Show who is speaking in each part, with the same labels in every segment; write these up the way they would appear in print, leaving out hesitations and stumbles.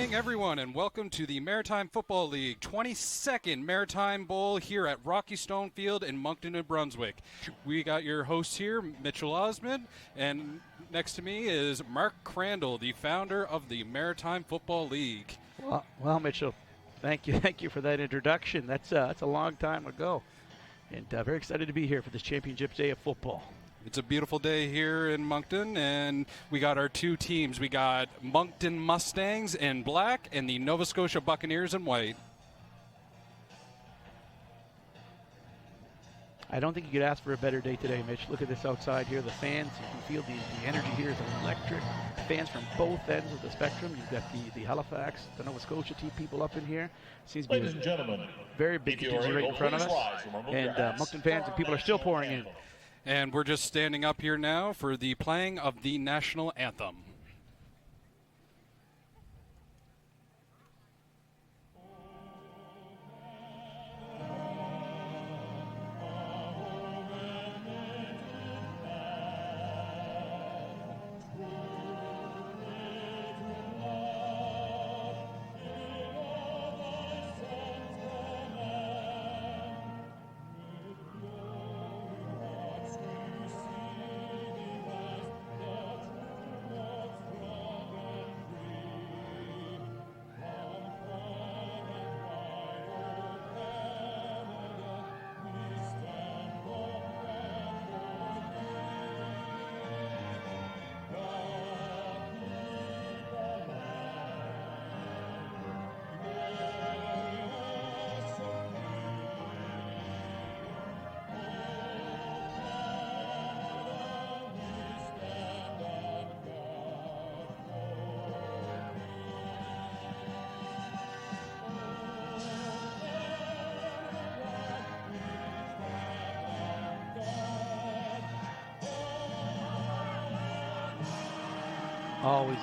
Speaker 1: evening, everyone, and welcome to the Maritime Football League 22nd Maritime Bowl here at Rocky Stone Field in Moncton, New Brunswick. We got your hosts here, Mitchell Osmond, and next to me is Mark Crandall, the founder of the Maritime Football League.
Speaker 2: Well, Mitchell, thank you for that introduction. That's a long time ago, and very excited to be here for this Championship Day of football.
Speaker 1: It's a beautiful day here in Moncton, and we got our two teams. We got Moncton Mustangs in black and the Nova Scotia Buccaneers in white.
Speaker 2: I don't think you could ask for a better day today, Mitch. Look at this outside here. The fans, you can feel the energy here is electric. Fans from both ends of the spectrum. You've got the Halifax, the Nova Scotia team people up in here. Seems to be
Speaker 3: Ladies and gentlemen,
Speaker 2: very big contingent right in front of us. And Moncton fans and people are still pouring in.
Speaker 1: And we're just standing up here now for the playing of the national anthem.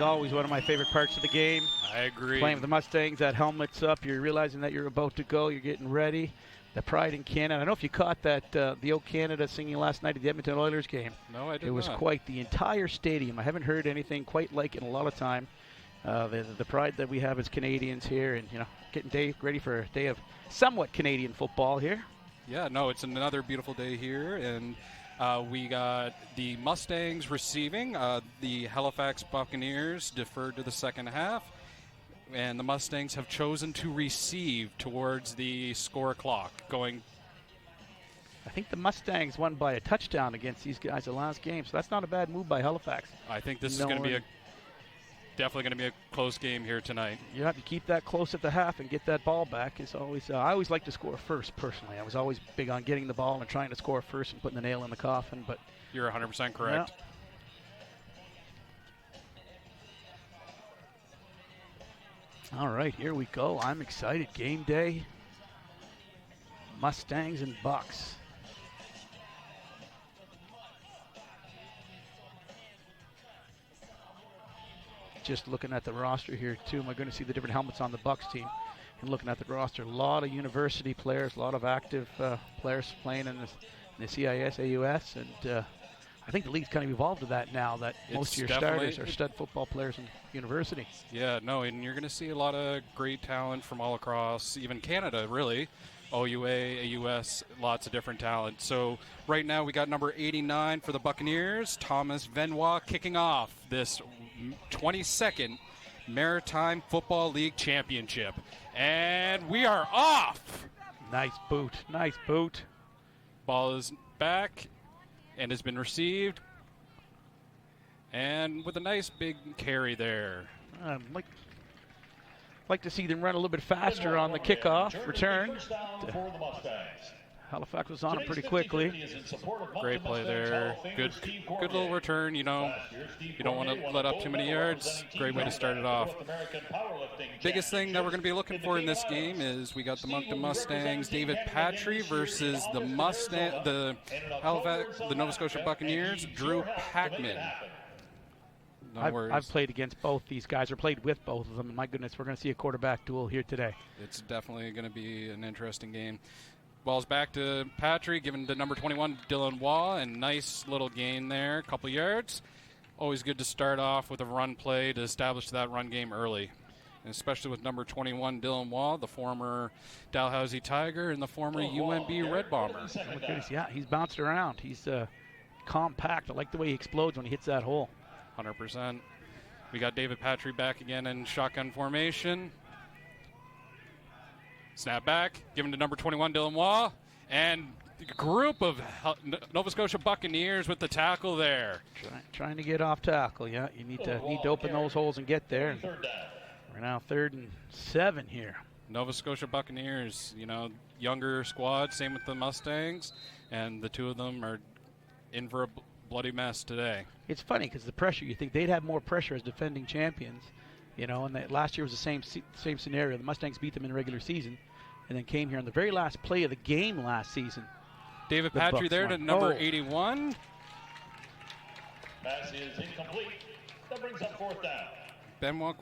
Speaker 2: Always one of my favorite parts of the game.
Speaker 1: I agree.
Speaker 2: Playing with the Mustangs, that helmet's up, you're realizing that you're about to go, you're getting ready. The pride in Canada. I don't know if you caught that, the O Canada singing last night at the Edmonton Oilers game.
Speaker 1: No, I did not.
Speaker 2: It was quite the entire stadium. I haven't heard anything quite like it in a lot of time. The pride that we have as Canadians here, and getting ready for a day of somewhat Canadian football here.
Speaker 1: Yeah, no, it's another beautiful day here, and we got the Mustangs receiving. The Halifax Buccaneers deferred to the second half, and the Mustangs have chosen to receive towards the score clock.
Speaker 2: I think the Mustangs won by a touchdown against these guys the last game, so that's not a bad move by Halifax.
Speaker 1: I think this is going to be definitely going to be a close game here tonight.
Speaker 2: You have to keep that close at the half and get that ball back. It's always I always like to score first, personally. I was always big on getting the ball and trying to score first and putting the nail in the coffin. But
Speaker 1: you're 100% correct.
Speaker 2: Yeah. All right, here we go. I'm excited. Game day. Mustangs and Bucks. Just looking at the roster here, too. Am I going to see the different helmets on the Bucks team? And looking at the roster, a lot of university players, a lot of active players playing in the CIS, AUS, and I think the league's kind of evolved to that now, that most of your starters are stud football players in university.
Speaker 1: Yeah, no, and you're going to see a lot of great talent from all across, even Canada, really. OUA, AUS, lots of different talent. So right now we got number 89 for the Buccaneers, Thomas Venois, kicking off this 22nd Maritime Football League Championship. And we are off!
Speaker 2: Nice boot.
Speaker 1: Ball is back and has been received. And with a nice big carry there.
Speaker 2: Like to see them run a little bit faster on the kickoff return. Halifax was on it pretty quickly.
Speaker 1: Great play there. Good little return. You don't want to let up too many yards. Great way to start it off. Biggest thing that we're going to be looking for in this game is we got the Moncton Mustangs, David Patry versus the Halifax, the Nova Scotia Buccaneers, Drew Packman.
Speaker 2: I've played against both these guys, or played with both of them, and my goodness, we're going to see a quarterback duel here today.
Speaker 1: It's definitely going to be an interesting game. Ball's back to Patry, given to number 21, Dylan Waugh, and nice little gain there, a couple yards. Always good to start off with a run play to establish that run game early. especially with number 21, Dylan Waugh, the former Dalhousie Tiger and the former UNB Red Bomber.
Speaker 2: Oh my goodness, yeah, he's bounced around. He's compact. I like the way he explodes when he hits that hole.
Speaker 1: 100%. We got David Patry back again in shotgun formation. Snap back, given to number 21, Dylan Waugh, and a group of Nova Scotia Buccaneers with the tackle there.
Speaker 2: Trying to get off tackle, yeah. You need to open those holes and get there. We're now 3rd and 7 here.
Speaker 1: Nova Scotia Buccaneers, younger squad, same with the Mustangs, and the two of them are in for a bloody mess today.
Speaker 2: It's funny because the pressure, you think they'd have more pressure as defending champions, and last year was the same scenario. The Mustangs beat them in the regular season and then came here on the very last play of the game last season.
Speaker 1: David Patry there to number 81.
Speaker 3: Pass is incomplete. That brings up 4th down.
Speaker 1: Benoit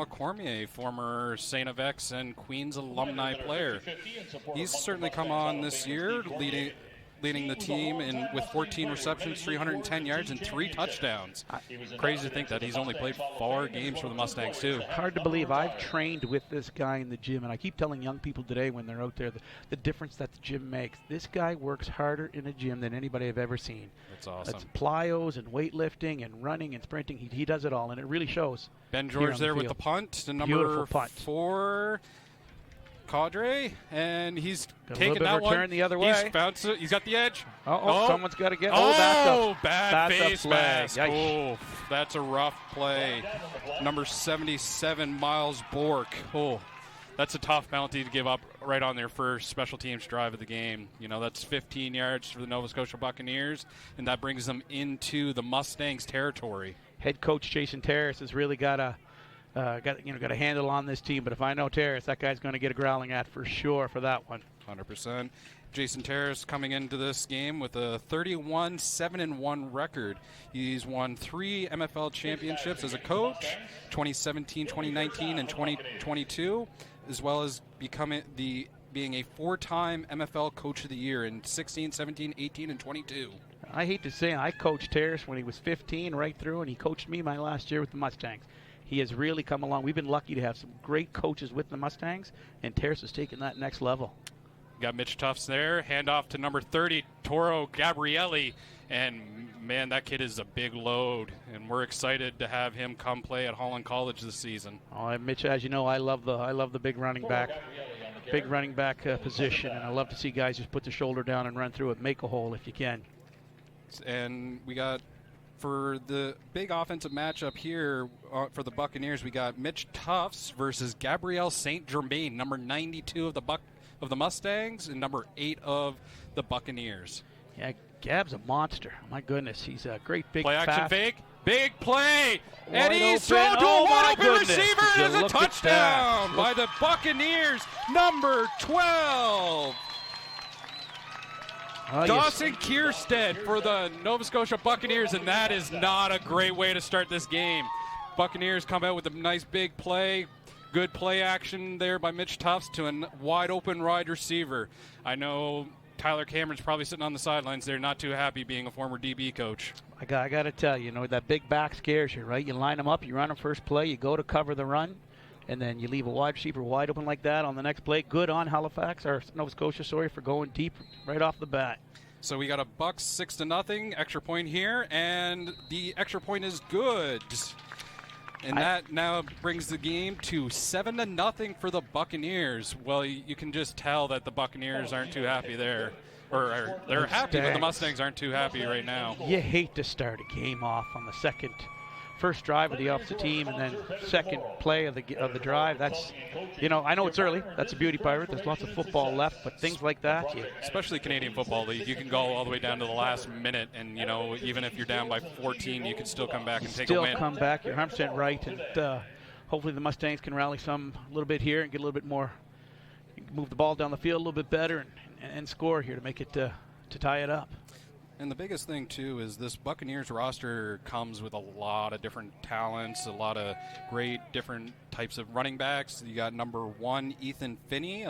Speaker 1: Cormier, former St. FX and Queens alumni player. He's certainly come on this year, leading the team with 14 receptions, 310 yards, and 3 touchdowns. Crazy to think that he's only played 4 games for the Mustangs, too.
Speaker 2: Hard to believe. I've trained with this guy in the gym, and I keep telling young people today when they're out there the difference that the gym makes. This guy works harder in a gym than anybody I've ever seen.
Speaker 1: That's awesome.
Speaker 2: It's plyos and weightlifting and running and sprinting. He does it all, and it really shows.
Speaker 1: Ben George there with the punt to number 4. Cadre, and he's taking that one.
Speaker 2: The other way.
Speaker 1: He's bounced it. He's got the edge.
Speaker 2: Someone's got to get.
Speaker 1: Bad face mask. Oh, that's a rough play. Number 77, Miles Bork. Oh, that's a tough penalty to give up right on their first special teams drive of the game. That's 15 yards for the Nova Scotia Buccaneers, and that brings them into the Mustangs territory.
Speaker 2: Head coach Jason Terrace has really got a handle on this team, but if I know Terrace, that guy's going to get a growling at for sure for that one.
Speaker 1: 100%. Jason Terrace coming into this game with a 31-7-1 record. He's won 3 MFL championships as a coach, 2017, 2019, and 2022, as well as being a 4-time MFL Coach of the Year in 16, 17, 18, and 22.
Speaker 2: I hate to say, I coached Terrace when he was 15 right through, and he coached me my last year with the Mustangs. He has really come along. We've been lucky to have some great coaches with the Mustangs, and Terrace has taken that next level.
Speaker 1: Got Mitch Tufts there. Hand off to number 30, Toro Gabrielli. And, man, that kid is a big load, and we're excited to have him come play at Holland College this season.
Speaker 2: Oh, Mitch, as you know, I love the big running back position, and I love to see guys just put the shoulder down and run through it, make a hole if you can.
Speaker 1: And we got, for the big offensive matchup here for the Buccaneers, we got Mitch Tufts versus Gabrielle St. Germain, number 92 of the Mustangs and number 8 of the Buccaneers.
Speaker 2: Yeah, Gab's a monster. My goodness, he's a great big
Speaker 1: play action
Speaker 2: fast.
Speaker 1: fake. Big play.
Speaker 2: Wide
Speaker 1: and he's
Speaker 2: open.
Speaker 1: thrown to a wide open
Speaker 2: Goodness.
Speaker 1: receiver. There's a touchdown by the Buccaneers, number 12. Dawson Kierstead for the Nova Scotia Buccaneers, and that is not a great way to start this game. Buccaneers come out with a nice big play. Good play action there by Mitch Tufts to a wide open wide receiver. I know Tyler Cameron's probably sitting on the sidelines there, not too happy being a former DB coach.
Speaker 2: I got to tell you, that big back scares you, right? You line them up, you run them first play, you go to cover the run, and then you leave a wide receiver wide open like that on the next play. Good on Nova Scotia, for going deep right off the bat.
Speaker 1: So we got a Bucks 6-0 extra point here, and the extra point is good. And that now brings the game to 7-0 for the Buccaneers. Well, you can just tell that the Buccaneers aren't too happy there. Or they're happy, but the Mustangs aren't too happy right now.
Speaker 2: You hate to start a game off on the first drive of the opposite team, and then second play of the drive. That's, I know it's early. That's a beauty, Pirate. There's lots of football left, but things like that,
Speaker 1: especially Canadian Football League, you can go all the way down to the last minute, and even if you're down by 14, you can still come back and take a win.
Speaker 2: Still come back. You're 100% right, and hopefully the Mustangs can rally a little bit here and get a little bit more, move the ball down the field a little bit better and score here to make it to tie it up.
Speaker 1: And the biggest thing, too, is this Buccaneers roster comes with a lot of different talents, a lot of great different types of running backs. You got number 1, Ethan Finney,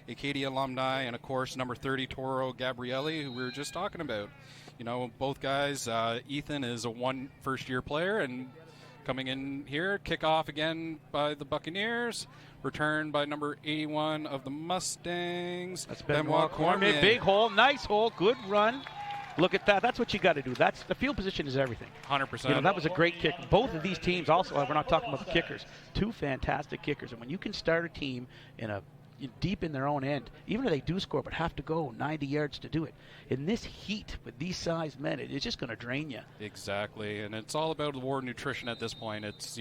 Speaker 1: Acadia alumni, and, of course, number 30, Toro Gabrielli, who we were just talking about. Both guys, Ethan is a first-year player, and coming in here. Kickoff again by the Buccaneers. Return by number 81 of the Mustangs.
Speaker 2: That's Benoit Cormier. Big hole, nice hole, good run. Look at that. That's what you got to do. That's the field position is everything.
Speaker 1: 100%.
Speaker 2: You know, that was a great kick. Both of these teams also, we're not talking about the kickers, two fantastic kickers. And when you can start a team deep in their own end, even if they do score but have to go 90 yards to do it, in this heat with these sized men, it's just going to drain you.
Speaker 1: Exactly. And it's all about war nutrition at this point. It's,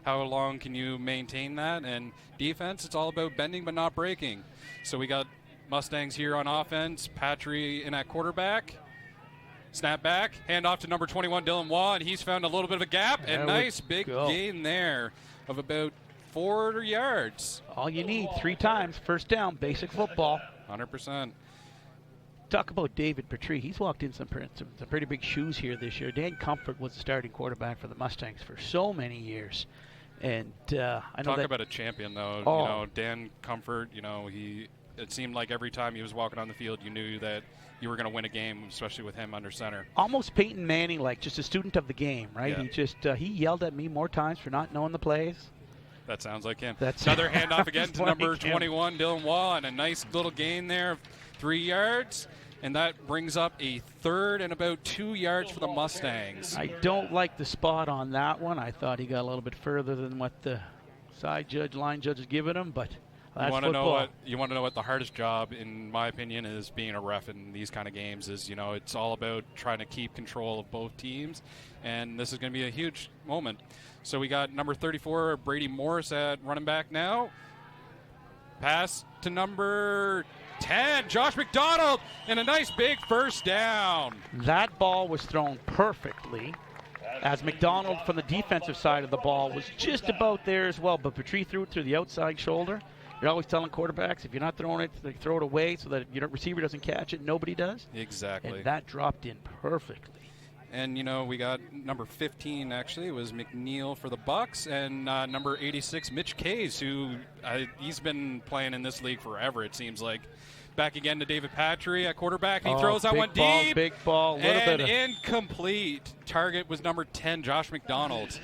Speaker 1: how long can you maintain that? And defense, it's all about bending but not breaking. So we got Mustangs here on offense. Patry in at quarterback. Snap back, hand off to number 21, Dylan Waugh, and he's found a little bit of a gap. And nice big gain there of about 4 yards.
Speaker 2: All you need, 3 times, first down, basic football.
Speaker 1: 100%.
Speaker 2: Talk about David Patry. He's walked in some pretty big shoes here this year. Dan Comfort was the starting quarterback for the Mustangs for so many years. And I know
Speaker 1: Talk about a champion, though. Dan Comfort, it seemed like every time he was walking on the field, you knew that you were going to win a game, especially with him under center.
Speaker 2: Almost Peyton Manning, like just a student of the game, right?
Speaker 1: Yeah.
Speaker 2: He yelled at me more times for not knowing the plays.
Speaker 1: That sounds like him.
Speaker 2: That's
Speaker 1: another handoff again to number 21, Dylan Waugh, and a nice little gain there of 3 yards. And that brings up a third and about 2 yards for the Mustangs.
Speaker 2: I don't like the spot on that one. I thought he got a little bit further than what the line judge is giving him, but that's football.
Speaker 1: You want to know what the hardest job, in my opinion, is being a ref in these kind of games is, it's all about trying to keep control of both teams. And this is going to be a huge moment. So we got number 34, Brady Morris at running back now. Pass to number 10, Josh McDonald, and a nice big first down.
Speaker 2: That ball was thrown perfectly, as McDonald from the defensive side of the ball was just about there as well, but Patry threw it through the outside shoulder. You're always telling quarterbacks, if you're not throwing it, they throw it away so that your receiver doesn't catch it. Nobody does.
Speaker 1: Exactly.
Speaker 2: And that dropped in perfectly.
Speaker 1: And, we got number 15, actually, was McNeil for the Bucks, and number 86, Mitch Case, who he's been playing in this league forever, it seems like. Back again to David Patry at quarterback. He throws that one deep.
Speaker 2: Big ball,
Speaker 1: and incomplete. Target was number 10, Josh McDonald.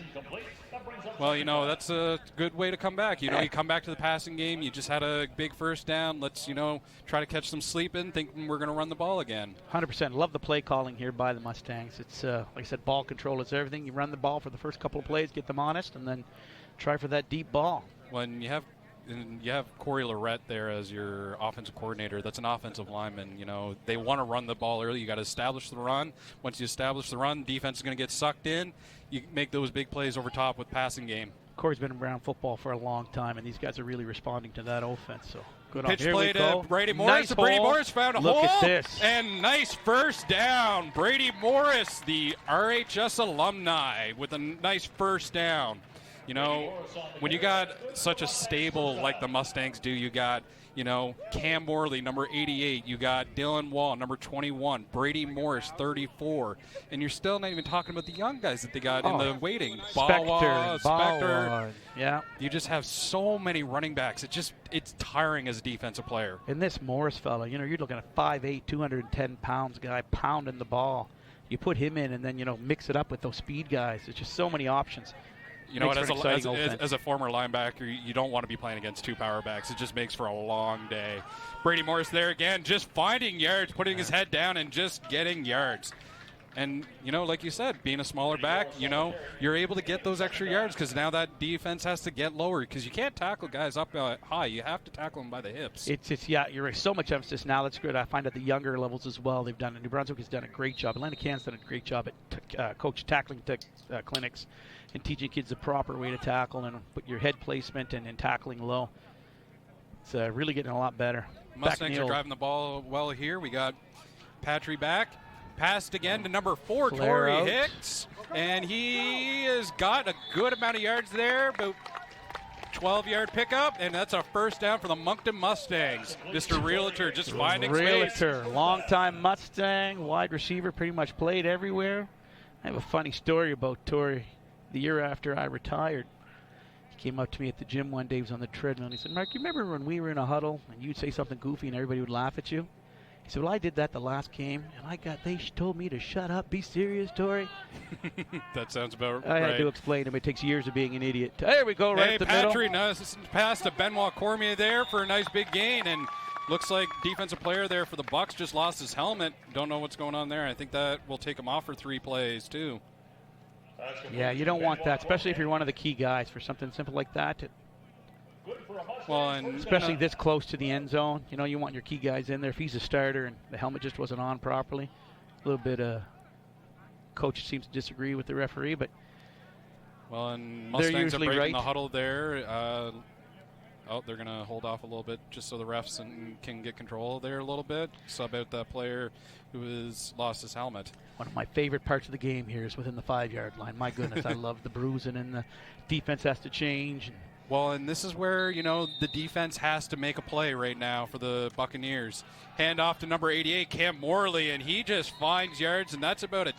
Speaker 1: Well, that's a good way to come back. You come back to the passing game. You just had a big first down. Let's, try to catch some sleep in, thinking we're going to run the ball again.
Speaker 2: 100%. Love the play calling here by the Mustangs. It's, like I said, ball control is everything. You run the ball for the first couple of plays, get them honest, and then try for that deep ball.
Speaker 1: When you have Corey Lorette there as your offensive coordinator. That's an offensive lineman. They want to run the ball early. You got to establish the run. Once you establish the run, defense is going to get sucked in. You make those big plays over top with passing game.
Speaker 2: Corey's been around football for a long time, and these guys are really responding to that offense. So good
Speaker 1: pitch
Speaker 2: on.
Speaker 1: play to Brady Morris.
Speaker 2: Nice
Speaker 1: Brady Morris found a hole.
Speaker 2: Look at this.
Speaker 1: And nice first down. Brady Morris, the RHS alumni, with a nice first down. When you got such a stable like the Mustangs do, you got, Cam Morley, number 88. You got Dylan Waugh, number 21. Brady Morris, 34. And you're still not even talking about the young guys that they got in the waiting.
Speaker 2: Spector. Yeah.
Speaker 1: You just have so many running backs. It's tiring as a defensive player.
Speaker 2: And this Morris fella, you're looking at 5'8", 210 pounds guy pounding the ball. You put him in and then, mix it up with those speed guys. There's just so many options.
Speaker 1: As a former linebacker, you don't want to be playing against two power backs. It just makes for a long day. Brady Morris there again, just finding yards, putting his head down and just getting yards. And, like you said, being a smaller back, you're able to get those extra yards because now that defense has to get lower because you can't tackle guys up high. You have to tackle them by the hips.
Speaker 2: You're so much emphasis now. That's good. I find at the younger levels as well, they've done it. New Brunswick has done a great job. Atlantic Canada's done a great job at coach tackling clinics and teaching kids the proper way to tackle and put your head placement and tackling low. It's really getting a lot better.
Speaker 1: Mustangs are driving the ball well here. We got Patry back. Passed again to number 4, Torrey Hicks. And he has got a good amount of yards there, about 12-yard pickup, and that's a first down for the Moncton Mustangs. Mr. Realtor just finding space.
Speaker 2: Realtor, longtime Mustang, wide receiver, pretty much played everywhere. I have a funny story about Torrey. The year after I retired, he came up to me at the gym one day. He was on the treadmill, and he said, Mark, you remember when we were in a huddle and you'd say something goofy and everybody would laugh at you? He said, well, I did that the last game, and they told me to shut up, be serious, Tori.
Speaker 1: That sounds about
Speaker 2: I
Speaker 1: right.
Speaker 2: had to explain to him it takes years of being an idiot. There we go, right at the middle.
Speaker 1: Nice pass to Benoit Cormier there for a nice big gain, and looks like defensive player there for the Bucks just lost his helmet. Don't know what's going on there. I think that will take him off for 3 plays, too.
Speaker 2: Yeah, you don't want that, especially if you're one of the key guys for something simple like that.
Speaker 1: Well, and
Speaker 2: especially this close to the end zone. You know, you want your key guys in there. If he's a starter and the helmet just wasn't on properly, a little bit coach seems to disagree with the referee, but
Speaker 1: well, and Mustangs are breaking
Speaker 2: right.
Speaker 1: the huddle there. They're going to hold off a little bit just so the refs can get control there a little bit. Sub out that player who has lost his helmet.
Speaker 2: One of my favorite parts of the game here is within the 5-yard line. My goodness, I love the bruising, and the defense has to change.
Speaker 1: Well, and this is where, the defense has to make a play right now for the Buccaneers. Hand off to number 88, Cam Morley, and he just finds yards, and that's about a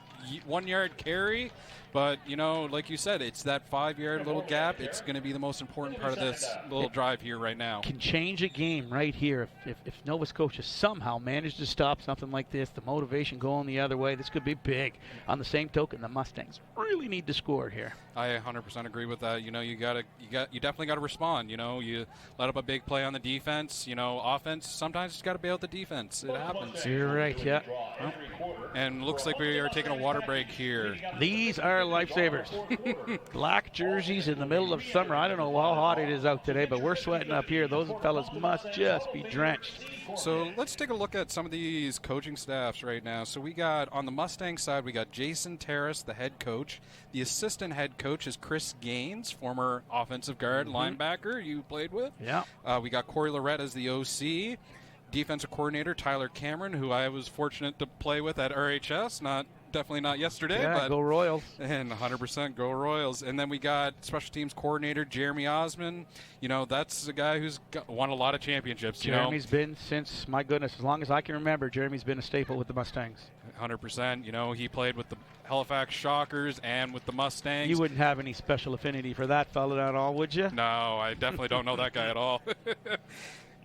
Speaker 1: 1-yard carry. But, like you said, it's that 5-yard little gap. It's going to be the most important part of this little drive here right now.
Speaker 2: Can change a game right here. If Nova Scotia somehow managed to stop something like this, the motivation going the other way, this could be big. On the same token, the Mustangs really need to score here.
Speaker 1: I 100% agree with that. You definitely got to respond. You let up a big play on the defense. Offense, sometimes it's got to bail out the defense. It happens.
Speaker 2: You're right, yeah.
Speaker 1: And looks like we are taking a water break here.
Speaker 2: These are lifesavers. Black jerseys in the middle of summer. I don't know how hot it is out today, but we're sweating up here. Those fellas must just be drenched.
Speaker 1: So let's take a look at some of these coaching staffs right now. So we got, on the Mustang side, we got Jason Terrace, the head coach. The assistant head coach is Chris Gaines, former offensive guard linebacker you played with.
Speaker 2: Yeah.
Speaker 1: We got Corey Lorette as the OC. Defensive coordinator Tyler Cameron, who I was fortunate to play with at RHS, definitely not yesterday.
Speaker 2: Yeah,
Speaker 1: but
Speaker 2: go Royals.
Speaker 1: And 100% go Royals. And then we got special teams coordinator Jeremy Osmond. That's a guy who's won a lot of championships.
Speaker 2: Jeremy's been since, my goodness, as long as I can remember, Jeremy's been a staple with the Mustangs.
Speaker 1: 100%. He played with the Halifax Shockers and with the Mustangs.
Speaker 2: You wouldn't have any special affinity for that fella at all, would you?
Speaker 1: No, I definitely don't know that guy at all.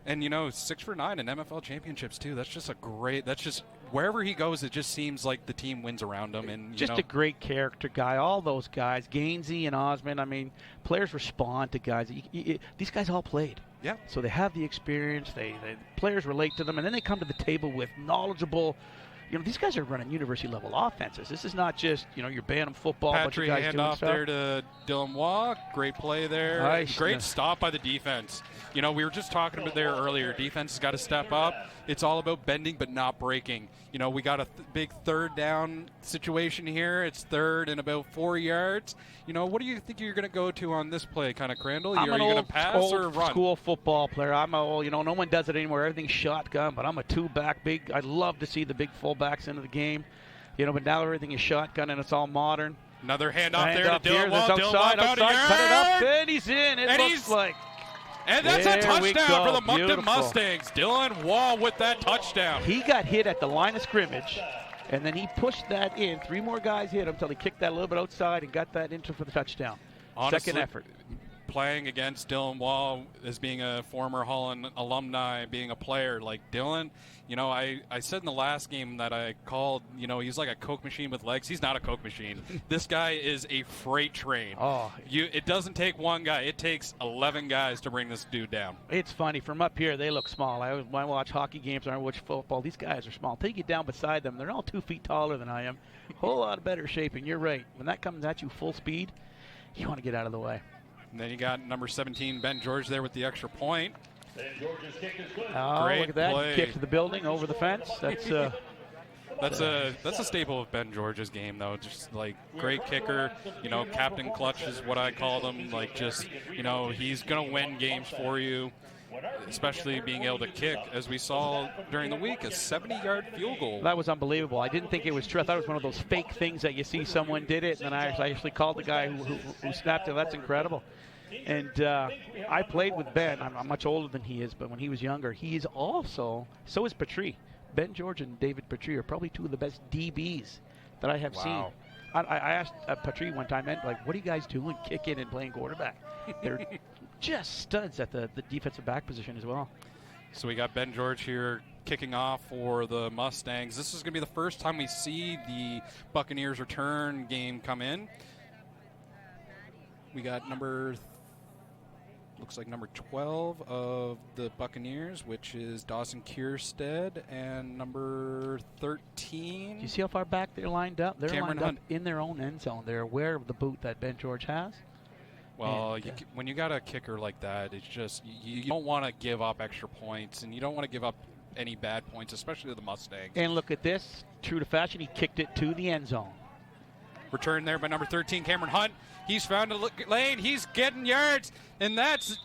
Speaker 1: And 6 for 9 in MFL championships too. That's just wherever he goes, it just seems like the team wins around him. And
Speaker 2: just a great character guy. All those guys, Gainsey and Osmond. I mean, players respond to guys. These guys all played.
Speaker 1: Yeah.
Speaker 2: So they have the experience. They players relate to them, and then they come to the table with knowledgeable. These guys are running university-level offenses. This is not just, your Bantam football.
Speaker 1: Patrick handoff there to Dylan Waugh. Great play there.
Speaker 2: Nice.
Speaker 1: Great stop by the defense. We were just talking about there earlier. Defense has got to step up. It's all about bending but not breaking. We got a big third down situation here. It's third and about 4 yards. What do you think you're going to go to on this play, kind of, Crandall? Are you going to pass or run?
Speaker 2: School football player. I'm no one does it anymore. Everything's shotgun, but I'm a 2-back big. I'd love to see the big fullbacks into the game. But now everything is shotgun and it's all modern.
Speaker 1: Another handoff there to Dylan Waugh.
Speaker 2: Outside, cut it up, and he's in.
Speaker 1: And that's a touchdown for the Moncton
Speaker 2: Beautiful.
Speaker 1: Mustangs. Dylan Waugh with that touchdown.
Speaker 2: He got hit at the line of scrimmage, and then he pushed that in. 3 more guys hit him until he kicked that a little bit outside and got that into for the touchdown.
Speaker 1: Honestly,
Speaker 2: second effort.
Speaker 1: Playing against Dylan Waugh as being a former Holland alumni, being a player like Dylan, I said in the last game that I called, he's like a Coke machine with legs. He's not a Coke machine. This guy is a freight train. It doesn't take one guy. It takes 11 guys to bring this dude down.
Speaker 2: It's funny. From up here, they look small. When I watch hockey games or I watch football, these guys are small. Take you down beside them. They're all 2 feet taller than I am. Whole lot of better shape, and you're right. When that comes at you full speed, you want to get out of the way.
Speaker 1: And then you got number 17, Ben George, there with the extra point.
Speaker 3: Ben George's kick is good.
Speaker 1: Great
Speaker 2: look at that.
Speaker 1: play.
Speaker 2: Kick to the building, over the fence. That's
Speaker 1: a staple of Ben George's game, though. Just like great kicker, Captain Clutch is what I call him. Like just, he's going to win games for you, especially being able to kick, as we saw during the week, a 70-yard field goal.
Speaker 2: That was unbelievable. I didn't think it was true. I thought it was one of those fake things that you see someone did it, and then I actually called the guy who snapped it. That's incredible. And I played with Ben. I'm much older than he is, but when he was younger, he is also, so is Patry. Ben George and David Patry are probably 2 of the best DBs that I have seen. I asked Patry one time, what are you guys doing kicking and playing quarterback? They're just studs at the defensive back position as well.
Speaker 1: So we got Ben George here kicking off for the Mustangs. This is going to be the first time we see the Buccaneers return game come in. We got looks like number 12 of the Buccaneers, which is Dawson Kierstead, and number 13.
Speaker 2: Do you see how far back they're lined up? They're
Speaker 1: Cameron
Speaker 2: lined
Speaker 1: Hunt.
Speaker 2: up in their own end zone. They're aware of the boot that Ben George has.
Speaker 1: Well,
Speaker 2: And,
Speaker 1: when you got a kicker like that, it's just you don't want to give up extra points, and you don't want to give up any bad points, especially to the Mustangs.
Speaker 2: And look at this. True to fashion, he kicked it to the end zone.
Speaker 1: Return there by number 13, Cameron Hunt. He's found a lane. He's getting yards, and that's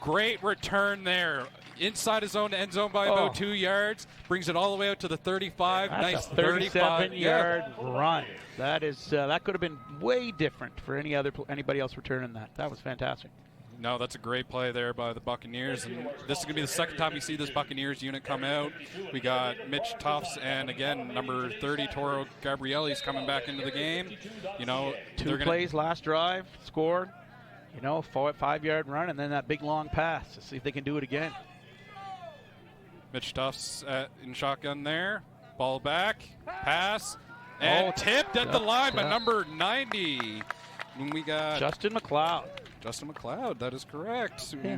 Speaker 1: great return there. Inside his own end zone by about 2 yards. Brings it all the way out to the 35.
Speaker 2: That's
Speaker 1: nice
Speaker 2: a 37-yard run. That is that could have been way different for anybody else returning that. That was fantastic.
Speaker 1: No, that's a great play there by the Buccaneers, and this is going to be the second time we see this Buccaneers unit come out. We got Mitch Tufts and, again, number 30, Toro Gabrielli's coming back into the game. You know,
Speaker 2: two plays last drive, scored, 5-yard run, and then that big long pass to see if they can do it again.
Speaker 1: Mitch Tufts in shotgun there. Ball back, pass, and tipped at the line by number 90. And we got
Speaker 2: Justin McLeod.
Speaker 1: Justin McLeod, that is correct.
Speaker 2: Yeah.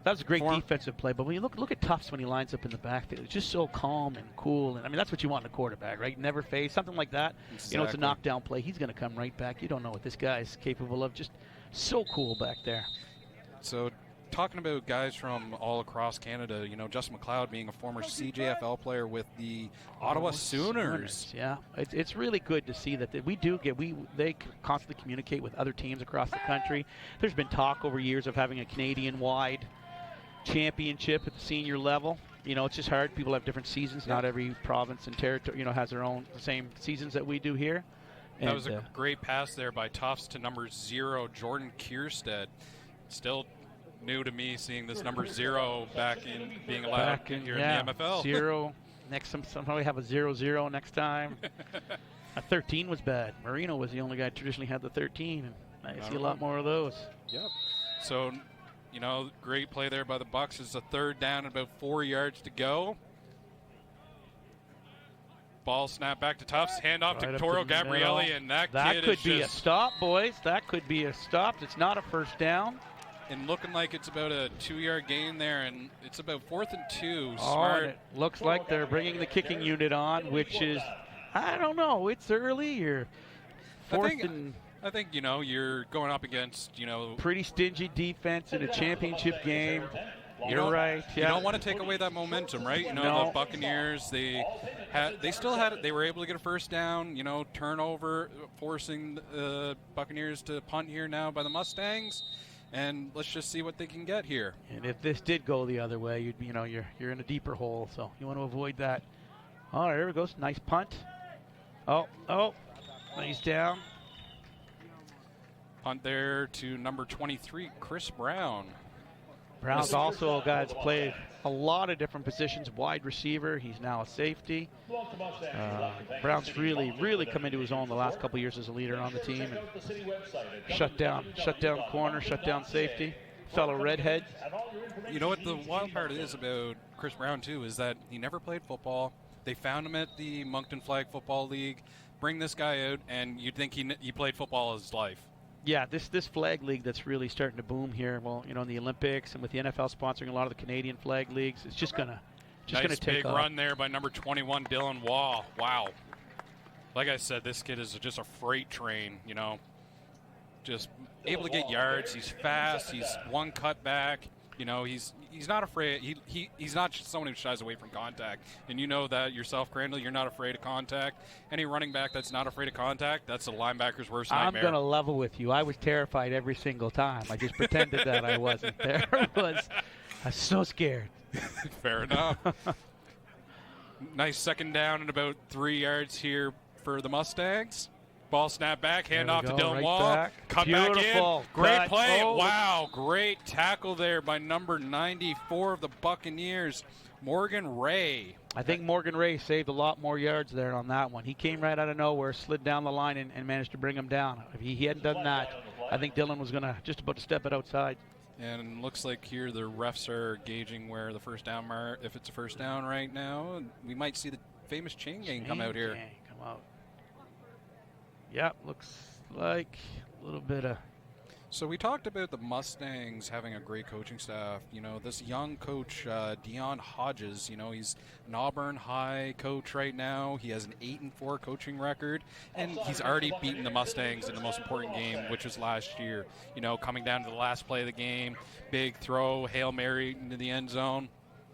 Speaker 2: That was a great defensive play, but when you look at Tufts when he lines up in the backfield, it's just so calm and cool. And I mean, that's what you want in a quarterback, right? Never face something like that.
Speaker 1: Exactly.
Speaker 2: It's a knockdown play. He's going to come right back. You don't know what this guy's capable of. Just so cool back there.
Speaker 1: So, talking about guys from all across Canada, Justin McLeod being a former CJFL player with the Ottawa Sooners.
Speaker 2: Yeah, it's really good to see that they constantly communicate with other teams across the country. There's been talk over years of having a Canadian-wide championship at the senior level. It's just hard. People have different seasons. Not every province and territory, has their own same seasons that we do here.
Speaker 1: That was a great pass there by Tufts to number 0, Jordan Kierstead. Still new to me seeing this number 0 back in being allowed here in the MFL.
Speaker 2: 0. Next, somehow we have a 0-0 next time. A 13 was bad. Marino was the only guy who traditionally had the 13, and I see a lot more of those.
Speaker 1: Yep. So, great play there by the Bucs. It's a third down and about 4 yards to go. Ball snap back to Tufts. Hand off to Toro Gabrielli, and that kid
Speaker 2: could be a stop, boys. That could be a stop. It's not a first down.
Speaker 1: And looking like it's about a 2-yard gain there, and it's about 4th and 2.
Speaker 2: Smart. It looks like they're bringing the kicking unit on, which is, I don't know, it's early. You're
Speaker 1: I think, you're going up against,
Speaker 2: pretty stingy defense in a championship game. You're right. Yeah.
Speaker 1: You don't want to take away that momentum, right? The Buccaneers, they were able to get a first down, turnover, forcing the Buccaneers to punt here now by the Mustangs. And let's just see what they can get here.
Speaker 2: And if this did go the other way, you're in a deeper hole, so you want to avoid that. All right, here it goes. Nice punt. Oh, he's down.
Speaker 1: Punt there to number 23, Chris Brown.
Speaker 2: Brown's also a guy that's played a lot of different positions. Wide receiver. He's now a safety. Brown's really come into his own the last couple of years as a leader on the team. And shut down corner, shut down safety. Fellow redhead.
Speaker 1: You know what the wild part is about Chris Brown, too, is that he never played football. They found him at the Moncton Flag Football League. Bring this guy out, and you'd think he played football his life.
Speaker 2: Yeah, this flag league that's really starting to boom here. Well, in the Olympics and with the NFL sponsoring a lot of the Canadian flag leagues, it's just gonna take off. Nice big
Speaker 1: run there by number 21, Dylan Waugh. Wow. Like I said, this kid is just a freight train. Just able to get yards. He's fast. He's one cut back. He's not afraid. He's not just someone who shies away from contact. And you know that yourself, Crandall. You're not afraid of contact. Any running back that's not afraid of contact, that's a linebacker's worst nightmare.
Speaker 2: I'm going to level with you. I was terrified every single time. I just pretended that I wasn't. I was so scared.
Speaker 1: Fair enough. Nice second down and about 3 yards here for the Mustangs. Ball snap back, hand off to Dylan Waugh. Come back in. Great play. Oh. Wow, great tackle there by number 94 of the Buccaneers, Morgan Ray.
Speaker 2: I think Morgan Ray saved a lot more yards there on that one. He came right out of nowhere, slid down the line, and managed to bring him down. If he hadn't done that, I think Dylan was just about to step it outside.
Speaker 1: And looks like here the refs are gauging where the first down mark, if it's a first down right now. We might see the famous chain gang come out here.
Speaker 2: Come out. Yep, looks like a little bit of...
Speaker 1: So we talked about the Mustangs having a great coaching staff. You know, this young coach, Dion Hodges, you know, he's an Auburn High coach right now. He has an 8-4 coaching record, and he's already beaten the Mustangs in the most important game, which was last year. You know, coming down to the last play of the game, big throw, Hail Mary into the end zone.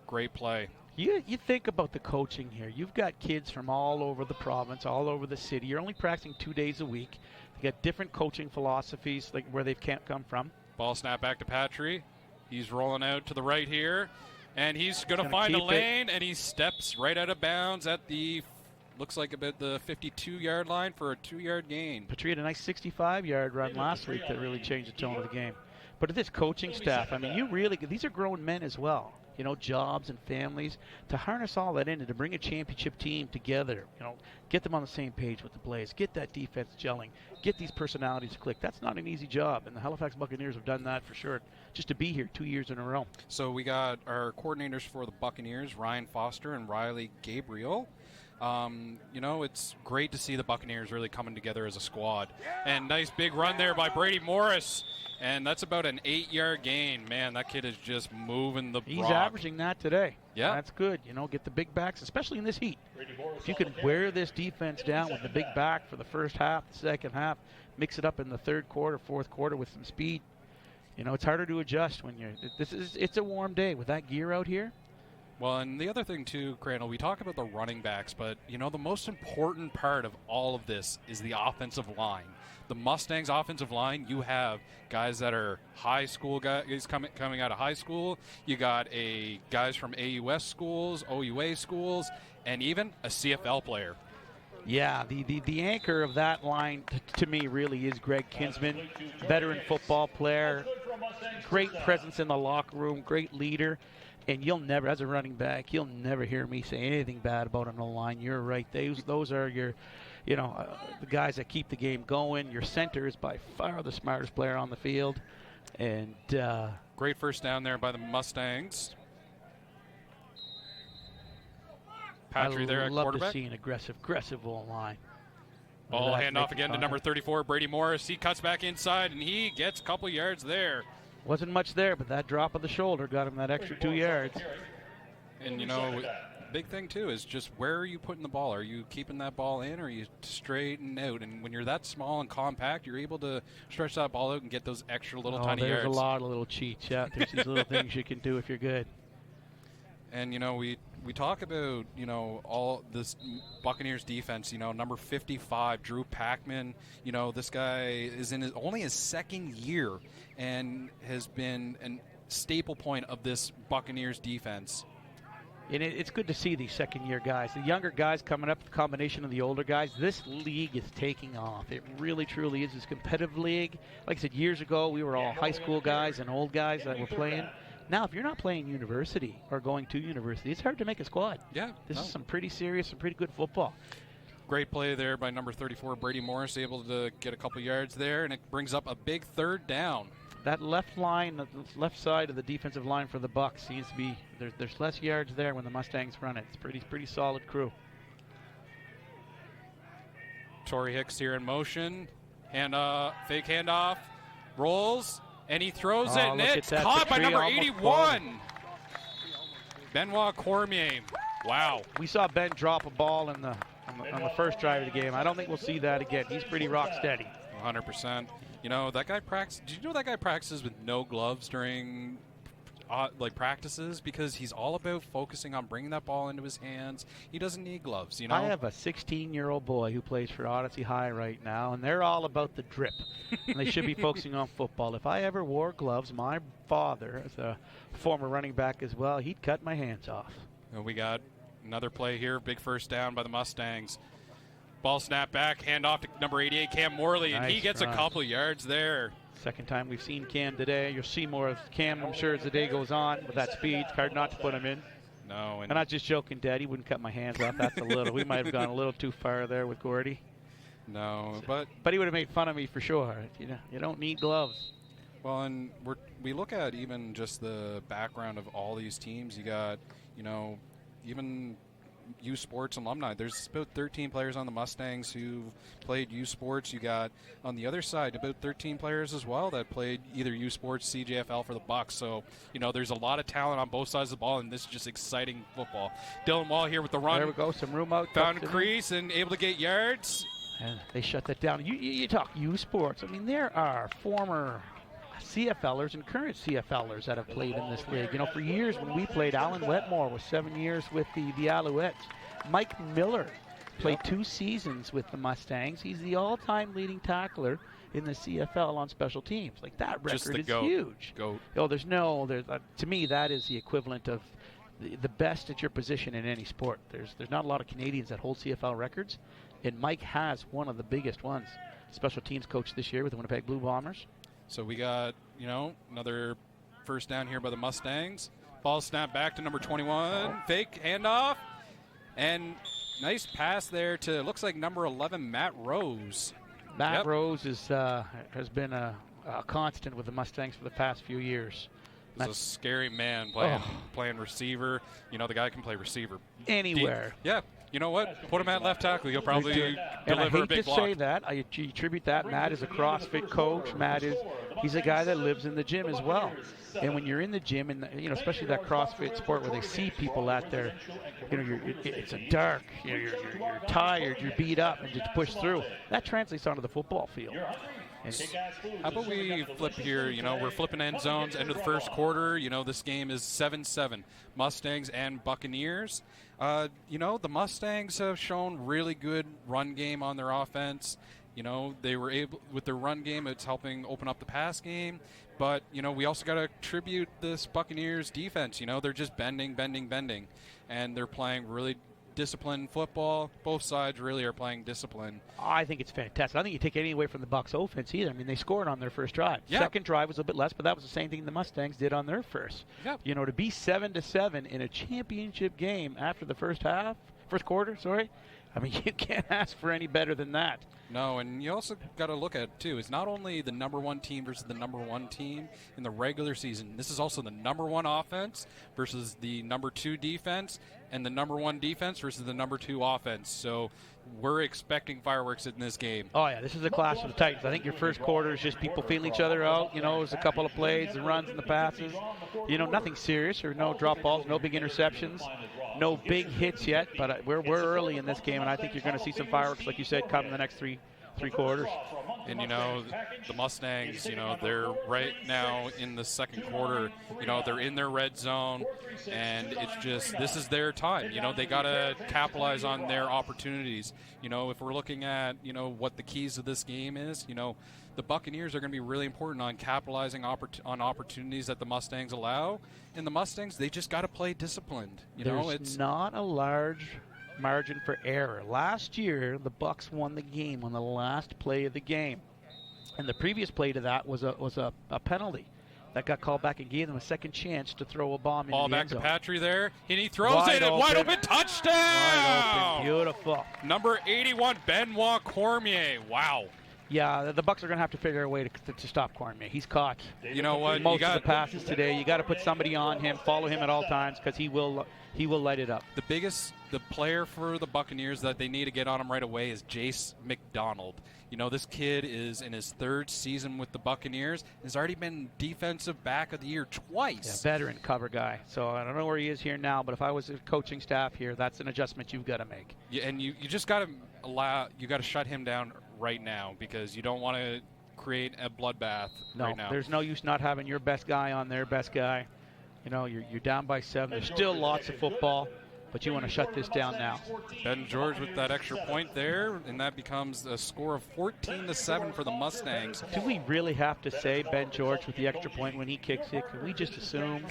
Speaker 1: Great play.
Speaker 2: You think about the coaching here. You've got kids from all over the province, all over the city. You're only practicing 2 days a week. You got different coaching philosophies, like where they've come from.
Speaker 1: Ball snap back to Patry. He's rolling out to the right here, and he's going to find a lane, and he steps right out of bounds at the, looks like about the 52-yard line for a 2-yard gain.
Speaker 2: Patry had a nice 65-yard run last week that really changed the tone of the game. But this coaching staff, I mean, these are grown men as well. You know, jobs and families, to harness all that in and to bring a championship team together, you know, get them on the same page with the plays, get that defense gelling, get these personalities to click. That's not an easy job, and the Halifax Buccaneers have done that for sure, just to be here 2 years in a row.
Speaker 1: So we got our coordinators for the Buccaneers, Ryan Foster and Riley Gabriel. You know, it's great to see the Buccaneers really coming together as a squad. And nice big run there by Brady Morris. And that's about an 8-yard gain. Man, that kid is just moving the
Speaker 2: He's
Speaker 1: rock.
Speaker 2: averaging that today.
Speaker 1: Yeah.
Speaker 2: That's good. You know, get the big backs, especially in this heat. If you can wear this defense down with the big back for the first half, the second half, mix it up in the third quarter, fourth quarter with some speed, you know, it's harder to adjust when it's a warm day with that gear out here.
Speaker 1: Well, and the other thing, too, Crandall, we talk about the running backs, but, you know, the most important part of all of this is the offensive line. The Mustangs offensive line, you have guys that are high school guys coming out of high school. You got guys from AUS schools, OUA schools, and even a CFL player.
Speaker 2: Yeah, the anchor of that line to me really is Greg Kinsman, veteran football player, great presence in the locker room, great leader. And you'll never, as a running back, you'll never hear me say anything bad about an O-line. You're right. Those are your, you know, the guys that keep the game going. Your center is by far the smartest player on the field. And
Speaker 1: great first down there by the Mustangs. Patry there at quarterback.
Speaker 2: I love to see an aggressive O-line.
Speaker 1: Ball handoff again to number 34, Brady Morris. He cuts back inside, and he gets a couple yards there.
Speaker 2: Wasn't much there, but that drop of the shoulder got him that extra 2 yards.
Speaker 1: And, you know, big thing, too, is just where are you putting the ball? Are you keeping that ball in, or are you straight and out? And when you're that small and compact, you're able to stretch that ball out and get those extra little tiny yards.
Speaker 2: There's a lot of little cheats. Yeah, there's these little things you can do if you're good.
Speaker 1: And, you know, we talk about, you know, all this Buccaneers defense, you know, number 55, Drew Packman. You know, this guy is in only his second year and has been a staple point of this Buccaneers defense.
Speaker 2: And it's good to see these second-year guys. The younger guys coming up, the combination of the older guys, this league is taking off. It really, truly is this competitive league. Like I said, years ago, we were all high school guys and old guys that were playing. Now, if you're not playing university or going to university, it's hard to make a squad.
Speaker 1: Yeah.
Speaker 2: This is some pretty serious and pretty good football.
Speaker 1: Great play there by number 34, Brady Morris, able to get a couple yards there, and it brings up a big third down.
Speaker 2: That left line, the left side of the defensive line for the Bucs seems to be, there's less yards there when the Mustangs run it. It's pretty solid crew.
Speaker 1: Torrey Hicks here in motion. Fake handoff, rolls. And he throws it, and it's caught by number 81, Benoit Cormier. Wow.
Speaker 2: We saw Ben drop a ball on the first drive of the game. I don't think we'll see that again. He's pretty rock steady.
Speaker 1: 100%. You know, that guy did you know that guy practices with no gloves during practices, because he's all about focusing on bringing that ball into his hands. He doesn't need gloves, you know.
Speaker 2: I have a 16-year-old boy who plays for Odyssey High right now, and they're all about the drip. And they should be focusing on football. If I ever wore gloves, my father, as a former running back as well, he'd cut my hands off.
Speaker 1: And we got another play here, big first down by the Mustangs. Ball snap back, hand off to number 88, Cam Morley, and he gets a couple yards there.
Speaker 2: Second time we've seen Cam today. You'll see more of Cam, I'm sure, as the day goes on. With that speed, it's hard not to put him in.
Speaker 1: No.
Speaker 2: And I'm not just joking, Dad. He wouldn't cut my hands off. That's a little. We might have gone a little too far there with Gordy.
Speaker 1: No, but
Speaker 2: he would have made fun of me for sure. You know, you don't need gloves.
Speaker 1: Well, and we look at even just the background of all these teams. You got, even U Sports alumni. There's about 13 players on the Mustangs who've played U Sports. You got on the other side about 13 players as well that played either U Sports, CJFL for the Bucks. So, there's a lot of talent on both sides of the ball, and this is just exciting football. Dylan Wall here with the run.
Speaker 2: There we go, some room out.
Speaker 1: Found a crease and able to get yards.
Speaker 2: And they shut that down. You talk U Sports. I mean, there are former CFLers and current CFLers that have played in this league. For years when we played, Alan Wetmore was 7 years with the Alouettes. Mike Miller played 2 seasons with the Mustangs. He's the all-time leading tackler in the CFL on special teams. Like, that record is huge.
Speaker 1: Goat.
Speaker 2: To me, that is the equivalent of the best at your position in any sport. There's not a lot of Canadians that hold CFL records, and Mike has one of the biggest ones. Special teams coach this year with the Winnipeg Blue Bombers.
Speaker 1: So we got, another first down here by the Mustangs. Ball snapped back to number 21. Fake handoff. And nice pass there to, looks like number 11, Matt Rose.
Speaker 2: Matt Rose has been a constant with the Mustangs for the past few years.
Speaker 1: He's a scary man playing receiver. The guy can play receiver.
Speaker 2: Anywhere.
Speaker 1: Yeah. You know what? Put him at left tackle. He'll probably deliver a big block.
Speaker 2: And I hate to say that. I attribute that. Matt is a CrossFit coach. He's a guy that lives in the gym as well. And when you're in the gym, and especially that CrossFit sport where they see people out there, it's a dark. You're tired. You're beat up, and just push through. That translates onto the football field.
Speaker 1: How about we flip here? We're flipping end zones, end of the first quarter. This game is 7-7. Mustangs and Buccaneers. The Mustangs have shown really good run game on their offense. They were able, with their run game, it's helping open up the pass game. But, we also got to attribute this Buccaneers defense. They're just bending. And they're playing really disciplined football. Both sides really are playing discipline.
Speaker 2: I think it's fantastic. I don't think you take any away from the Bucs offense either. I mean, they scored on their first drive.
Speaker 1: Yeah.
Speaker 2: Second drive was a bit less, but that was the same thing the Mustangs did on their first.
Speaker 1: Yep.
Speaker 2: To be 7-7 in a championship game after the first quarter, I mean, you can't ask for any better than that.
Speaker 1: No, and you also got to look at it, too. It's not only the number 1 team versus the number 1 team in the regular season. This is also the number 1 offense versus the number 2 defense, and the number 1 defense versus the number 2 offense. So we're expecting fireworks in this game.
Speaker 2: Oh, yeah, this is a clash of the Titans. I think your first quarter is just people feeling each other out. It was a couple of plays, the runs and the passes. Nothing serious or no drop balls, no big interceptions, no big hits yet. But we're early in this game, and I think you're going to see some fireworks, like you said, come in the next three quarters.
Speaker 1: And, the Mustangs, they're right now in the second quarter. They're in their red zone, and it's just, this is their time. They got to capitalize on their opportunities. If we're looking at, what the keys of this game is, the Buccaneers are going to be really important on capitalizing on opportunities that the Mustangs allow. And the Mustangs, they just got to play disciplined.
Speaker 2: It's not a large margin for error. Last year, the Bucs won the game on the last play of the game, and the previous play to that was a penalty that got called back and gave them a second chance to throw a bomb
Speaker 1: ball
Speaker 2: into the
Speaker 1: back
Speaker 2: end zone.
Speaker 1: to Patry there, and he throws it, and wide open touchdown!
Speaker 2: Wide open, beautiful.
Speaker 1: Number 81, Benoit Cormier. Wow.
Speaker 2: Yeah, the Bucs are going to have to figure a way to stop Cormier. He's caught.
Speaker 1: You know what?
Speaker 2: Most of the passes today. You got to put somebody on him, follow him at all times, because he will light it up.
Speaker 1: The player for the Buccaneers that they need to get on him right away is Jace McDonald. This kid is in his 3rd season with the Buccaneers. He's already been defensive back of the year twice.
Speaker 2: Yeah, veteran cover guy. So I don't know where he is here now, but if I was a coaching staff here, that's an adjustment you've got to make.
Speaker 1: Yeah, and you just got to shut him down right now, because you don't want to create a bloodbath right now.
Speaker 2: There's no use not having your best guy on their best guy. You're down by 7. There's still lots of football, but you want to shut this down now.
Speaker 1: Ben George with that extra point there, and that becomes a score of 14-7 for the Mustangs.
Speaker 2: Do we really have to say Ben George with the extra point when he kicks it? Can we just assume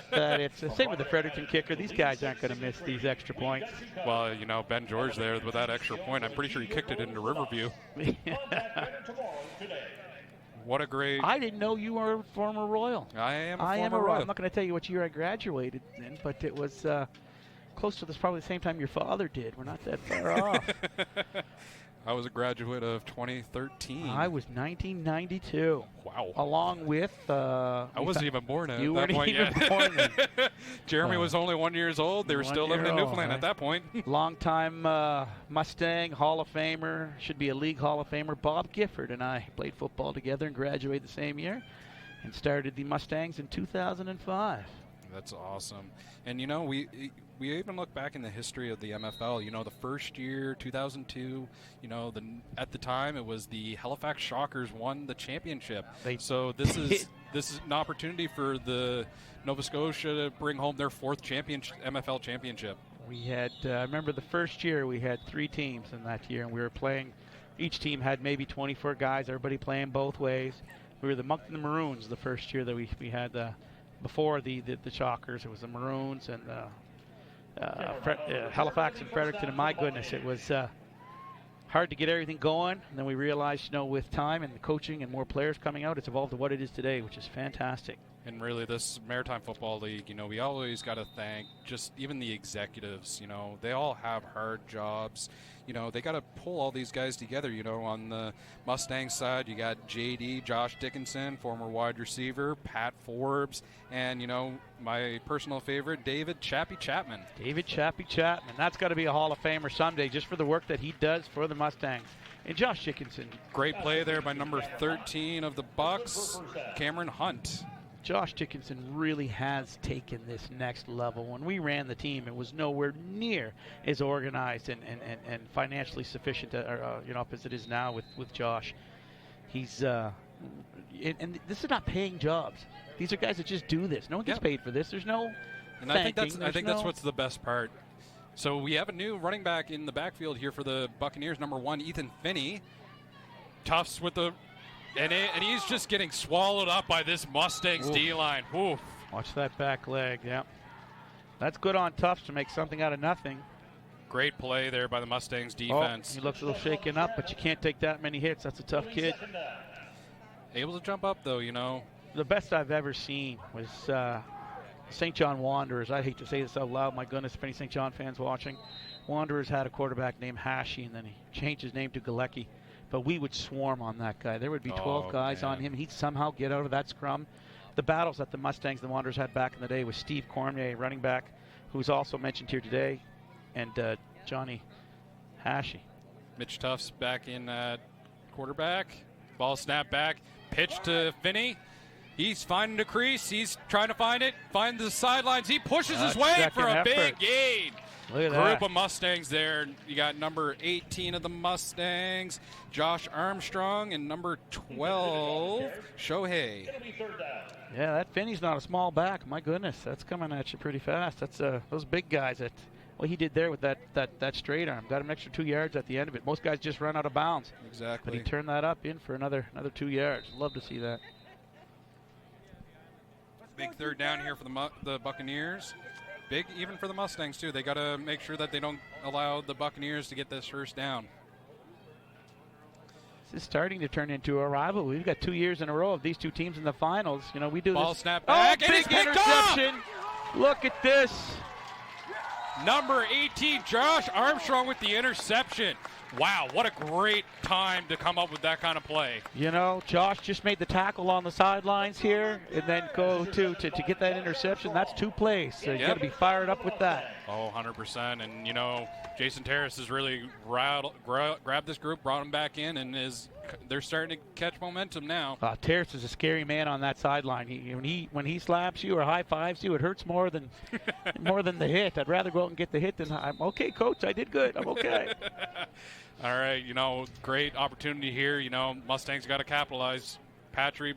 Speaker 2: that it's the same with the Fredericton kicker? These guys aren't going to miss these extra points.
Speaker 1: Well, Ben George there with that extra point, I'm pretty sure he kicked it into Riverview. What a great...
Speaker 2: I didn't know you were a former Royal.
Speaker 1: I am a former Royal.
Speaker 2: I'm not going to tell you what year I graduated in, but it was close to probably the same time your father did. We're not that far off.
Speaker 1: I was a graduate of 2013.
Speaker 2: I was 1992.
Speaker 1: Wow.
Speaker 2: Along with...
Speaker 1: I wasn't even born at
Speaker 2: you
Speaker 1: that
Speaker 2: weren't
Speaker 1: point
Speaker 2: even
Speaker 1: yet.
Speaker 2: born then.
Speaker 1: Jeremy was only 1 year old. They were still living in
Speaker 2: 1 year old,
Speaker 1: Newfoundland
Speaker 2: right?
Speaker 1: at that point.
Speaker 2: Longtime Mustang, Hall of Famer, should be a league Hall of Famer. Bob Gifford and I played football together and graduated the same year and started the Mustangs in 2005.
Speaker 1: That's awesome. And, you know, we even look back in the history of the MFL. You know, the first year, 2002, you know, at the time it was the Halifax Shockers won the championship. So this is an opportunity for the Nova Scotia to bring home their 4th MFL championship.
Speaker 2: We had, I remember the first year we had 3 teams in that year, and we were playing, each team had maybe 24 guys, everybody playing both ways. We were the Moncton Maroons the first year that we had before the Shockers. It was the Maroons and Halifax and Fredericton, and my goodness, it was hard to get everything going. And then we realized, you know, with time and the coaching and more players coming out, it's evolved to what it is today, which is fantastic.
Speaker 1: And really, this Maritime Football League, you know, we always got to thank just even the executives. You know, they all have hard jobs. You know, they got to pull all these guys together. You know, on the Mustang side, you got JD, Josh Dickinson, former wide receiver, Pat Forbes, and, you know, my personal favorite, David Chappie Chapman.
Speaker 2: David Chappie Chapman. That's got to be a Hall of Famer someday just for the work that he does for the Mustangs. And Josh Dickinson.
Speaker 1: Great play there by number 13 of the Bucks, Cameron Hunt.
Speaker 2: Josh Dickinson really has taken this next level. When we ran the team, it was nowhere near as organized and financially sufficient, you know, as it is now with Josh. He's and this is not paying jobs. These are guys that just do this. No one gets paid for this. There's no.
Speaker 1: And I think that's what's the best part. So we have a new running back in the backfield here for the Buccaneers. Number 1, Ethan Finney. Tufts with the. And he's just getting swallowed up by this Mustangs D-line. Oof.
Speaker 2: Watch that back leg, yeah. That's good on Tufts to make something out of nothing.
Speaker 1: Great play there by the Mustangs defense.
Speaker 2: He looks a little shaken up, but you can't take that many hits. That's a tough kid.
Speaker 1: Able to jump up, though, you know.
Speaker 2: The best I've ever seen was St. John Wanderers. I hate to say this out loud. My goodness, if any St. John fans watching. Wanderers had a quarterback named Hashi, and then he changed his name to Galecki. But we would swarm on that guy. There would be 12 guys on him. He'd somehow get out of that scrum. The battles that the Mustangs and the Wanderers had back in the day was Steve Cormier, running back, who's also mentioned here today, and Johnny Hashi.
Speaker 1: Mitch Tufts back in quarterback. Ball snap back. Pitch to Finney. He's finding the crease. He's trying to find it. Find the sidelines. He pushes his way for a big gain.
Speaker 2: Look at
Speaker 1: Group
Speaker 2: that.
Speaker 1: of Mustangs there. You got number 18 of the Mustangs, Josh Armstrong, and number 12, Shohei.
Speaker 2: Yeah, that Finney's not a small back. My goodness, that's coming at you pretty fast. That's those big guys. What he did there with that straight arm. Got him an extra 2 yards at the end of it. Most guys just run out of bounds.
Speaker 1: Exactly.
Speaker 2: But he turned that up in for another 2 yards. Love to see that.
Speaker 1: Big third down here for the Buccaneers. Big even for the Mustangs, too. They got to make sure that they don't allow the Buccaneers to get this first down.
Speaker 2: This is starting to turn into a rivalry. We've got 2 years in a row of these two teams in the finals. You know, we do
Speaker 1: Ball
Speaker 2: this.
Speaker 1: snap back, and
Speaker 2: big
Speaker 1: it's picked
Speaker 2: interception.
Speaker 1: off!
Speaker 2: Look at this.
Speaker 1: Number 18, Josh Armstrong with the interception. Wow, what a great time to come up with that kind of play.
Speaker 2: You know, Josh just made the tackle on the sidelines here and then go to get that interception. That's 2 plays, so you got to be fired up with that.
Speaker 1: Oh, 100%. And, you know, Jason Terrace has really grabbed this group, brought them back in, and they're starting to catch momentum now.
Speaker 2: Terrace is a scary man on that sideline. When he slaps you or high fives you, it hurts more than the hit. I'd rather go out and get the hit than I'm okay, coach. I did good. I'm okay.
Speaker 1: All right, you know, great opportunity here. You know, Mustangs got to capitalize. Patry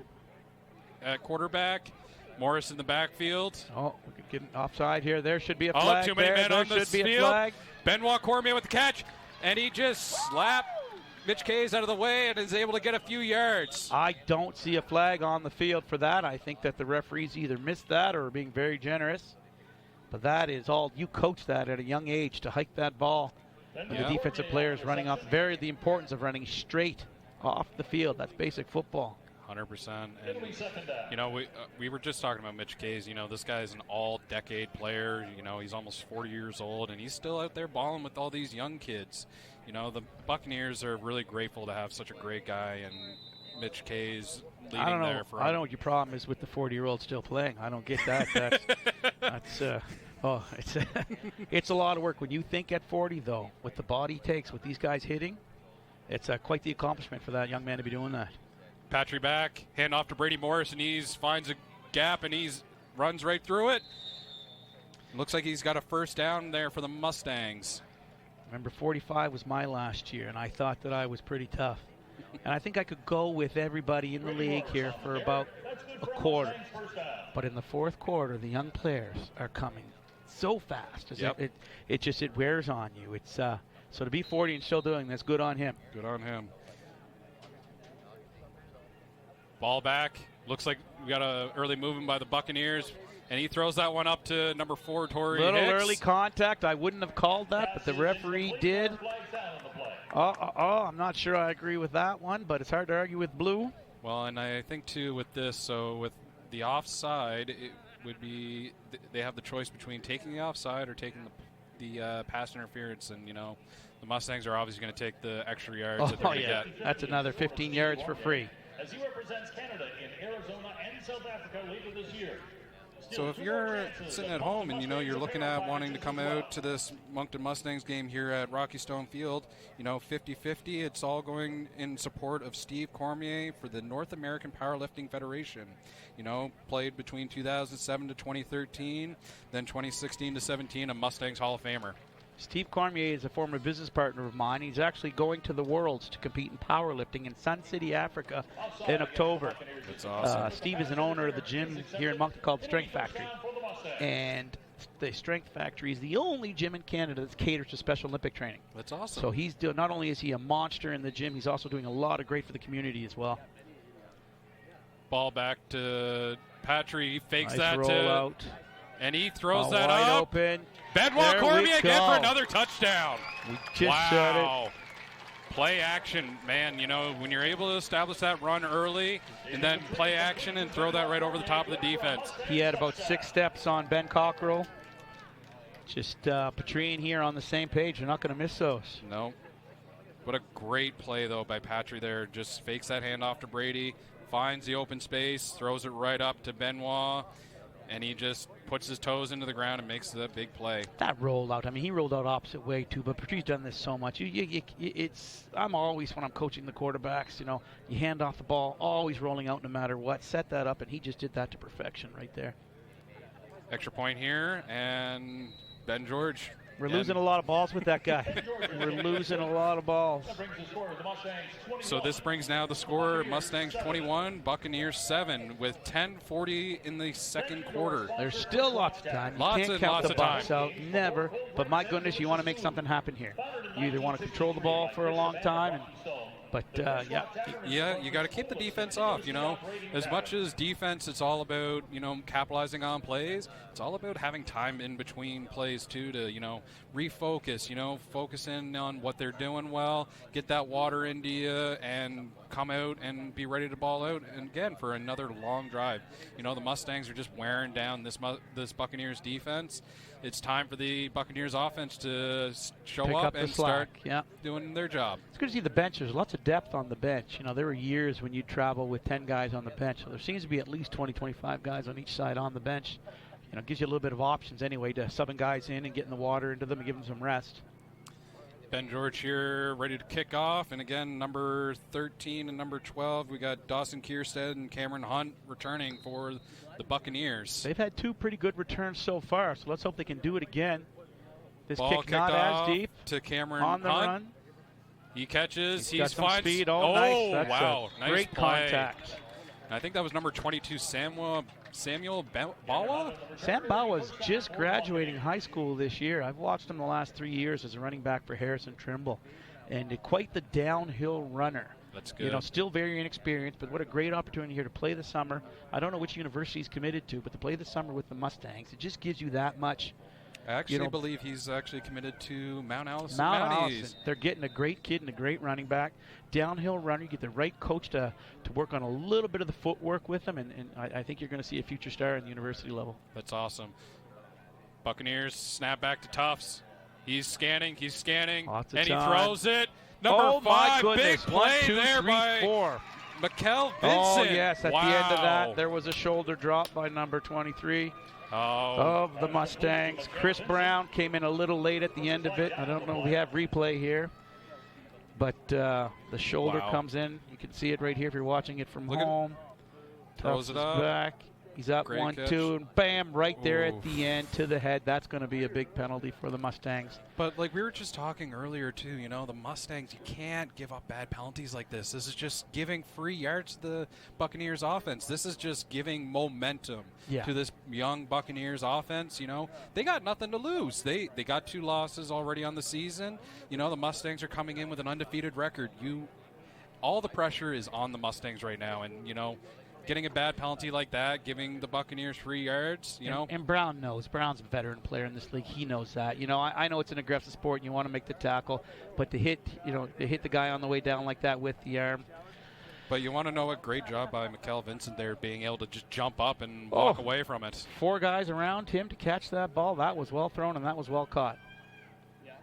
Speaker 1: at quarterback, Morris in the backfield.
Speaker 2: Oh, we're getting offside here. There should be a flag.
Speaker 1: Oh, too many men on this
Speaker 2: field.
Speaker 1: field. Benoit Cormier with the catch, and he just slapped Mitch Kays out of the way and is able to get a few yards.
Speaker 2: I don't see a flag on the field for that. I think that the referees either missed that or are being very generous. But that is all. You coach that at a young age to hike that ball. The defensive players running off. The importance of running straight off the field. That's basic football.
Speaker 1: 100%. And, you know, we were just talking about Mitch Kays. You know, this guy's an all-decade player. You know, he's almost 40 years old, and he's still out there balling with all these young kids. You know, the Buccaneers are really grateful to have such a great guy, and Mitch Kays leading there for
Speaker 2: I don't know what your problem is with the 40-year-old still playing. I don't get that. It's a lot of work. When you think at 40, though, with the body he takes, with these guys hitting, it's quite the accomplishment for that young man to be doing that.
Speaker 1: Patry back, hand off to Brady Morris, and he finds a gap, and he runs right through it. Looks like he's got a first down there for the Mustangs.
Speaker 2: Remember, 45 was my last year, and I thought that I was pretty tough. And I think I could go with everybody in the league here for about a quarter. But in the fourth quarter, the young players are coming so fast.
Speaker 1: Yep.
Speaker 2: It wears on you. It's so to be 40 and still doing this, good on him.
Speaker 1: Good on him. Ball back. Looks like we got an early movement by the Buccaneers. And he throws that one up to number 4, Torrey
Speaker 2: Little
Speaker 1: Hicks.
Speaker 2: early contact. I wouldn't have called that, but the referee did. I'm not sure I agree with that one, but it's hard to argue with blue.
Speaker 1: Well, and I think, too, with this, so with the offside, it would be they have the choice between taking the offside or taking the pass interference. And, you know, the Mustangs are obviously going to take the extra yards that they're going to get.
Speaker 2: That's another 15 yards for free.
Speaker 3: As he represents Canada in Arizona and South Africa later this year.
Speaker 1: So if you're sitting at home and, you know, you're looking at wanting to come out to this Moncton Mustangs game here at Rocky Stone Field, you know, 50-50, it's all going in support of Steve Cormier for the North American Powerlifting Federation. You know, played between 2007 to 2013, then 2016 to 17, a Mustangs Hall of Famer.
Speaker 2: Steve Cormier is a former business partner of mine. He's actually going to the Worlds to compete in powerlifting in Sun City, Africa in October.
Speaker 1: That's awesome.
Speaker 2: Steve is an owner of the gym here in Moncton called Strength Factory. And the Strength Factory is the only gym in Canada that caters to Special Olympic training.
Speaker 1: That's awesome.
Speaker 2: So he's not only is he a monster in the gym, he's also doing a lot of great for the community as well.
Speaker 1: Ball back to Patry. He fakes
Speaker 2: Nice
Speaker 1: that
Speaker 2: roll out.
Speaker 1: And he throws
Speaker 2: Wide
Speaker 1: that up.
Speaker 2: Open.
Speaker 1: Benoit Cormier again for another touchdown.
Speaker 2: We just shot it.
Speaker 1: Play action, man. You know, when you're able to establish that run early and then play action and throw that right over the top of the defense.
Speaker 2: He had about 6 steps on Ben Cockrell. Just Patrine here on the same page. They're not going to miss those.
Speaker 1: No. What a great play, though, by Patry there. Just fakes that handoff to Brady, finds the open space, throws it right up to Benoit, and he just puts his toes into the ground and makes the big play.
Speaker 2: That rolled out. I mean, he rolled out opposite way too, but Patrice's done this so much. I'm always, when I'm coaching the quarterbacks, you know, you hand off the ball, always rolling out no matter what. Set that up, and he just did that to perfection right there.
Speaker 1: Extra point here, and Ben George.
Speaker 2: We're losing a lot of balls with that guy. We're losing a lot of balls.
Speaker 1: So this brings now the score, Mustangs 21, Buccaneers 7, with 10:40 in the second quarter.
Speaker 2: There's still lots of time. You
Speaker 1: Lots
Speaker 2: can't
Speaker 1: and
Speaker 2: count
Speaker 1: lots
Speaker 2: the
Speaker 1: of
Speaker 2: Bucks
Speaker 1: time.
Speaker 2: out. Never. But my goodness, you want to make something happen here. You either want to control the ball for a long time,
Speaker 1: Yeah, you got to keep the defense off, you know. As much as defense, it's all about, you know, capitalizing on plays. It's all about having time in between plays, too, to, you know, refocus, you know, focus in on what they're doing well, get that water into you, and come out and be ready to ball out, and again, for another long drive. You know, the Mustangs are just wearing down this Buccaneers defense. It's time for the Buccaneers offense to show
Speaker 2: Pick
Speaker 1: up
Speaker 2: the
Speaker 1: and
Speaker 2: slack.
Speaker 1: start doing their job.
Speaker 2: It's good to see the bench. There's lots of depth on the bench. You know, there were years when you'd travel with 10 guys on the bench. So there seems to be at least 20, 25 guys on each side on the bench. You know, it gives you a little bit of options anyway to subbing guys in and getting the water into them and giving them some rest.
Speaker 1: Ben George here ready to kick off. And again, number 13 and number 12, we got Dawson Kierstead and Cameron Hunt returning for the Buccaneers.
Speaker 2: They've had 2 pretty good returns so far, so let's hope they can do it again. This
Speaker 1: Ball
Speaker 2: kick
Speaker 1: kicked
Speaker 2: not
Speaker 1: off
Speaker 2: as deep.
Speaker 1: to Cameron
Speaker 2: on the
Speaker 1: Hunt.
Speaker 2: run.
Speaker 1: He catches.
Speaker 2: He's got some
Speaker 1: finds
Speaker 2: speed.
Speaker 1: nice.
Speaker 2: That's
Speaker 1: Wow. Nice
Speaker 2: great
Speaker 1: play.
Speaker 2: contact.
Speaker 1: And I think that was number 22, Samuel Bawa.
Speaker 2: Sam Bawa's just graduating high school this year. I've watched him the last 3 years as a running back for Harrison Trimble. And quite the downhill runner.
Speaker 1: That's good.
Speaker 2: You know, still very inexperienced, but what a great opportunity here to play the summer. I don't know which university he's committed to, but to play the summer with the Mustangs, it just gives you that much
Speaker 1: I actually believe he's actually committed to Mount Allison.
Speaker 2: They're getting a great kid and a great running back. Downhill runner, you get the right coach to work on a little bit of the footwork with him, and I think you're going to see a future star in the university level.
Speaker 1: That's awesome. Buccaneers snap back to Tufts. He's scanning, and he throws it. Number 5, big play there by Mikkel Vincent.
Speaker 2: Oh, yes, at the end of that, there was a shoulder drop by number 23 of the Mustangs. Chris Brown came in a little late at the end of it. I don't know, we have replay here. But the shoulder comes in. You can see it right here if you're watching it from home.
Speaker 1: Throws it up.
Speaker 2: Back. He's up
Speaker 1: Great
Speaker 2: 1-2, and bam, right there at the end to the head. That's going to be a big penalty for the Mustangs.
Speaker 1: But like we were just talking earlier too, the Mustangs, you can't give up bad penalties like this. This is just giving free yards to the Buccaneers offense. This is just giving momentum to this young Buccaneers offense. They got nothing to lose. They got 2 losses already on the season. The Mustangs are coming in with an undefeated record. All the pressure is on the Mustangs right now, and getting a bad penalty like that, giving the Buccaneers free yards,
Speaker 2: And Brown knows. Brown's a veteran player in this league. He knows that. I know it's an aggressive sport and you want to make the tackle, but to hit the guy on the way down like that with the arm.
Speaker 1: But you want to know a great job by Mikkel Vincent there, being able to just jump up and walk away from it.
Speaker 2: 4 guys around him to catch that ball. That was well thrown and that was well caught.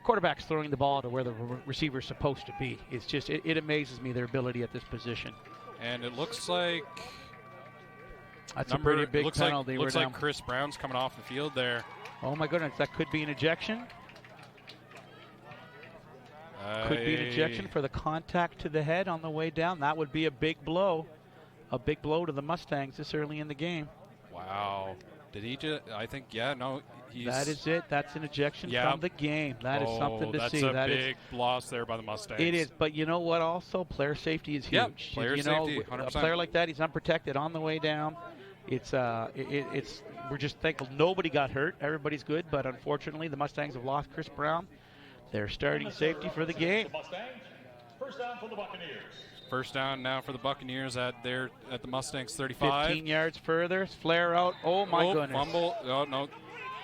Speaker 2: Quarterback's throwing the ball to where the receiver's supposed to be. It's just, it amazes me, their ability at this position.
Speaker 1: And it looks like...
Speaker 2: That's a pretty big penalty.
Speaker 1: Looks like Chris Brown's coming off the field there.
Speaker 2: Oh, my goodness. That could be an ejection. Could be an ejection for the contact to the head on the way down. That would be a big blow. A big blow to the Mustangs this early in the game.
Speaker 1: Wow. Did he just... I think,
Speaker 2: that is it. That's an ejection from the game. That is something to see.
Speaker 1: That's a big loss there by the Mustangs.
Speaker 2: It is, but you know what also? Player safety is huge.
Speaker 1: Yep, player safety, 100%.
Speaker 2: A player like that, he's unprotected on the way down. We're just thankful nobody got hurt. Everybody's good, but unfortunately the Mustangs have lost Chris Brown, their starting safety for the game.
Speaker 3: First down for the Buccaneers.
Speaker 1: First down now for the Buccaneers at the Mustangs 35.
Speaker 2: 15 yards further. Flare out. Oh my goodness.
Speaker 1: Fumble. Oh no.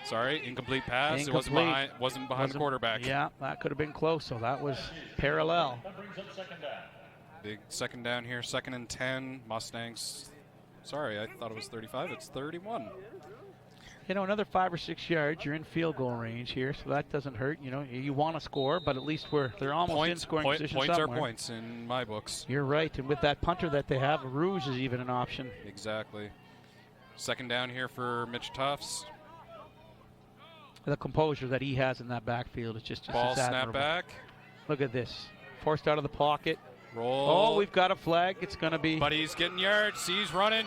Speaker 1: Sorry, incomplete pass.
Speaker 2: Incomplete.
Speaker 1: It wasn't behind the quarterback.
Speaker 2: Yeah, that could have been close, so that was parallel.
Speaker 3: That brings up second down.
Speaker 1: Big second down here, 2nd and 10. Mustangs. Sorry, I thought it was 35. It's 31.
Speaker 2: Another 5 or 6 yards. You're in field goal range here, so that doesn't hurt. You want to score, but at least they're almost in scoring position
Speaker 1: Points
Speaker 2: somewhere.
Speaker 1: are points in my books.
Speaker 2: You're right, and with that punter that they have, a ruse is even an option.
Speaker 1: Exactly. Second down here for Mitch Tufts.
Speaker 2: The composure that he has in that backfield is just
Speaker 1: Ball snap
Speaker 2: admirable.
Speaker 1: back.
Speaker 2: Look at this. Forced out of the pocket.
Speaker 1: Roll.
Speaker 2: Oh, we've got a flag. It's going to be...
Speaker 1: But he's getting yards. He's running.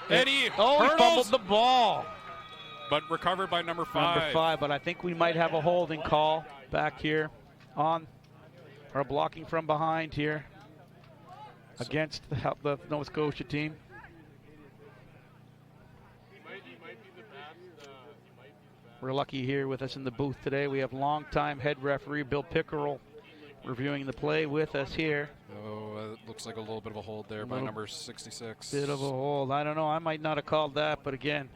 Speaker 1: And he
Speaker 2: fumbled the ball.
Speaker 1: But recovered by number 5.
Speaker 2: Number 5, but I think we might have a holding call back here on, or blocking from behind here against the Nova Scotia team. We're lucky here with us in the booth today. We have longtime head referee Bill Pickerel reviewing the play with us here.
Speaker 1: Oh, it looks like a little bit of a hold there by number 66.
Speaker 2: Bit of a hold. I don't know. I might not have called that, but again,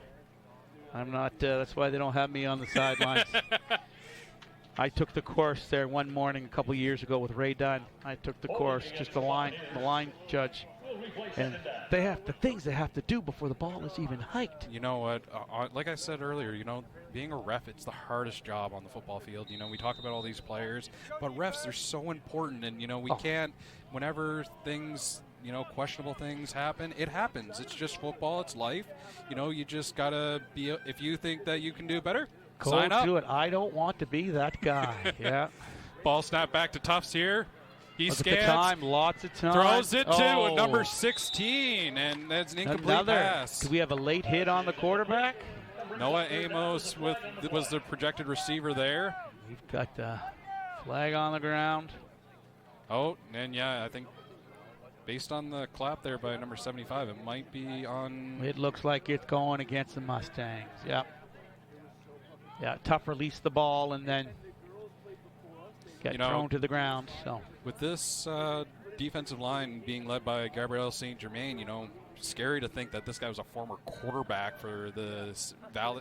Speaker 2: I'm not. That's why they don't have me on the sidelines. I took the course there one morning a couple years ago with Ray Dunn. I took the course, just the line judge. And they have the things they have to do before the ball is even hiked.
Speaker 1: You know what? Like I said earlier, being a ref, it's the hardest job on the football field. We talk about all these players, but refs are so important. And, we can't, whenever things, questionable things happen, it happens. It's just football. It's life. You just got to be, if you think that you can do better, sign up.
Speaker 2: Do it. I don't want to be that guy. Yeah.
Speaker 1: Ball snap back to Tufts here. He
Speaker 2: scans. Lots of time.
Speaker 1: Throws it to number 16, and that's an incomplete pass.
Speaker 2: Do we have a late hit on the quarterback?
Speaker 1: Noah Amos was the projected receiver there.
Speaker 2: We've got the flag on the ground.
Speaker 1: Oh, and I think based on the clap there by number 75, it might be on.
Speaker 2: It looks like it's going against the Mustangs. Yep. Yeah, tough release the ball and then get thrown to the ground. So
Speaker 1: with this defensive line being led by Gabriel St. Germain, scary to think that this guy was a former quarterback for the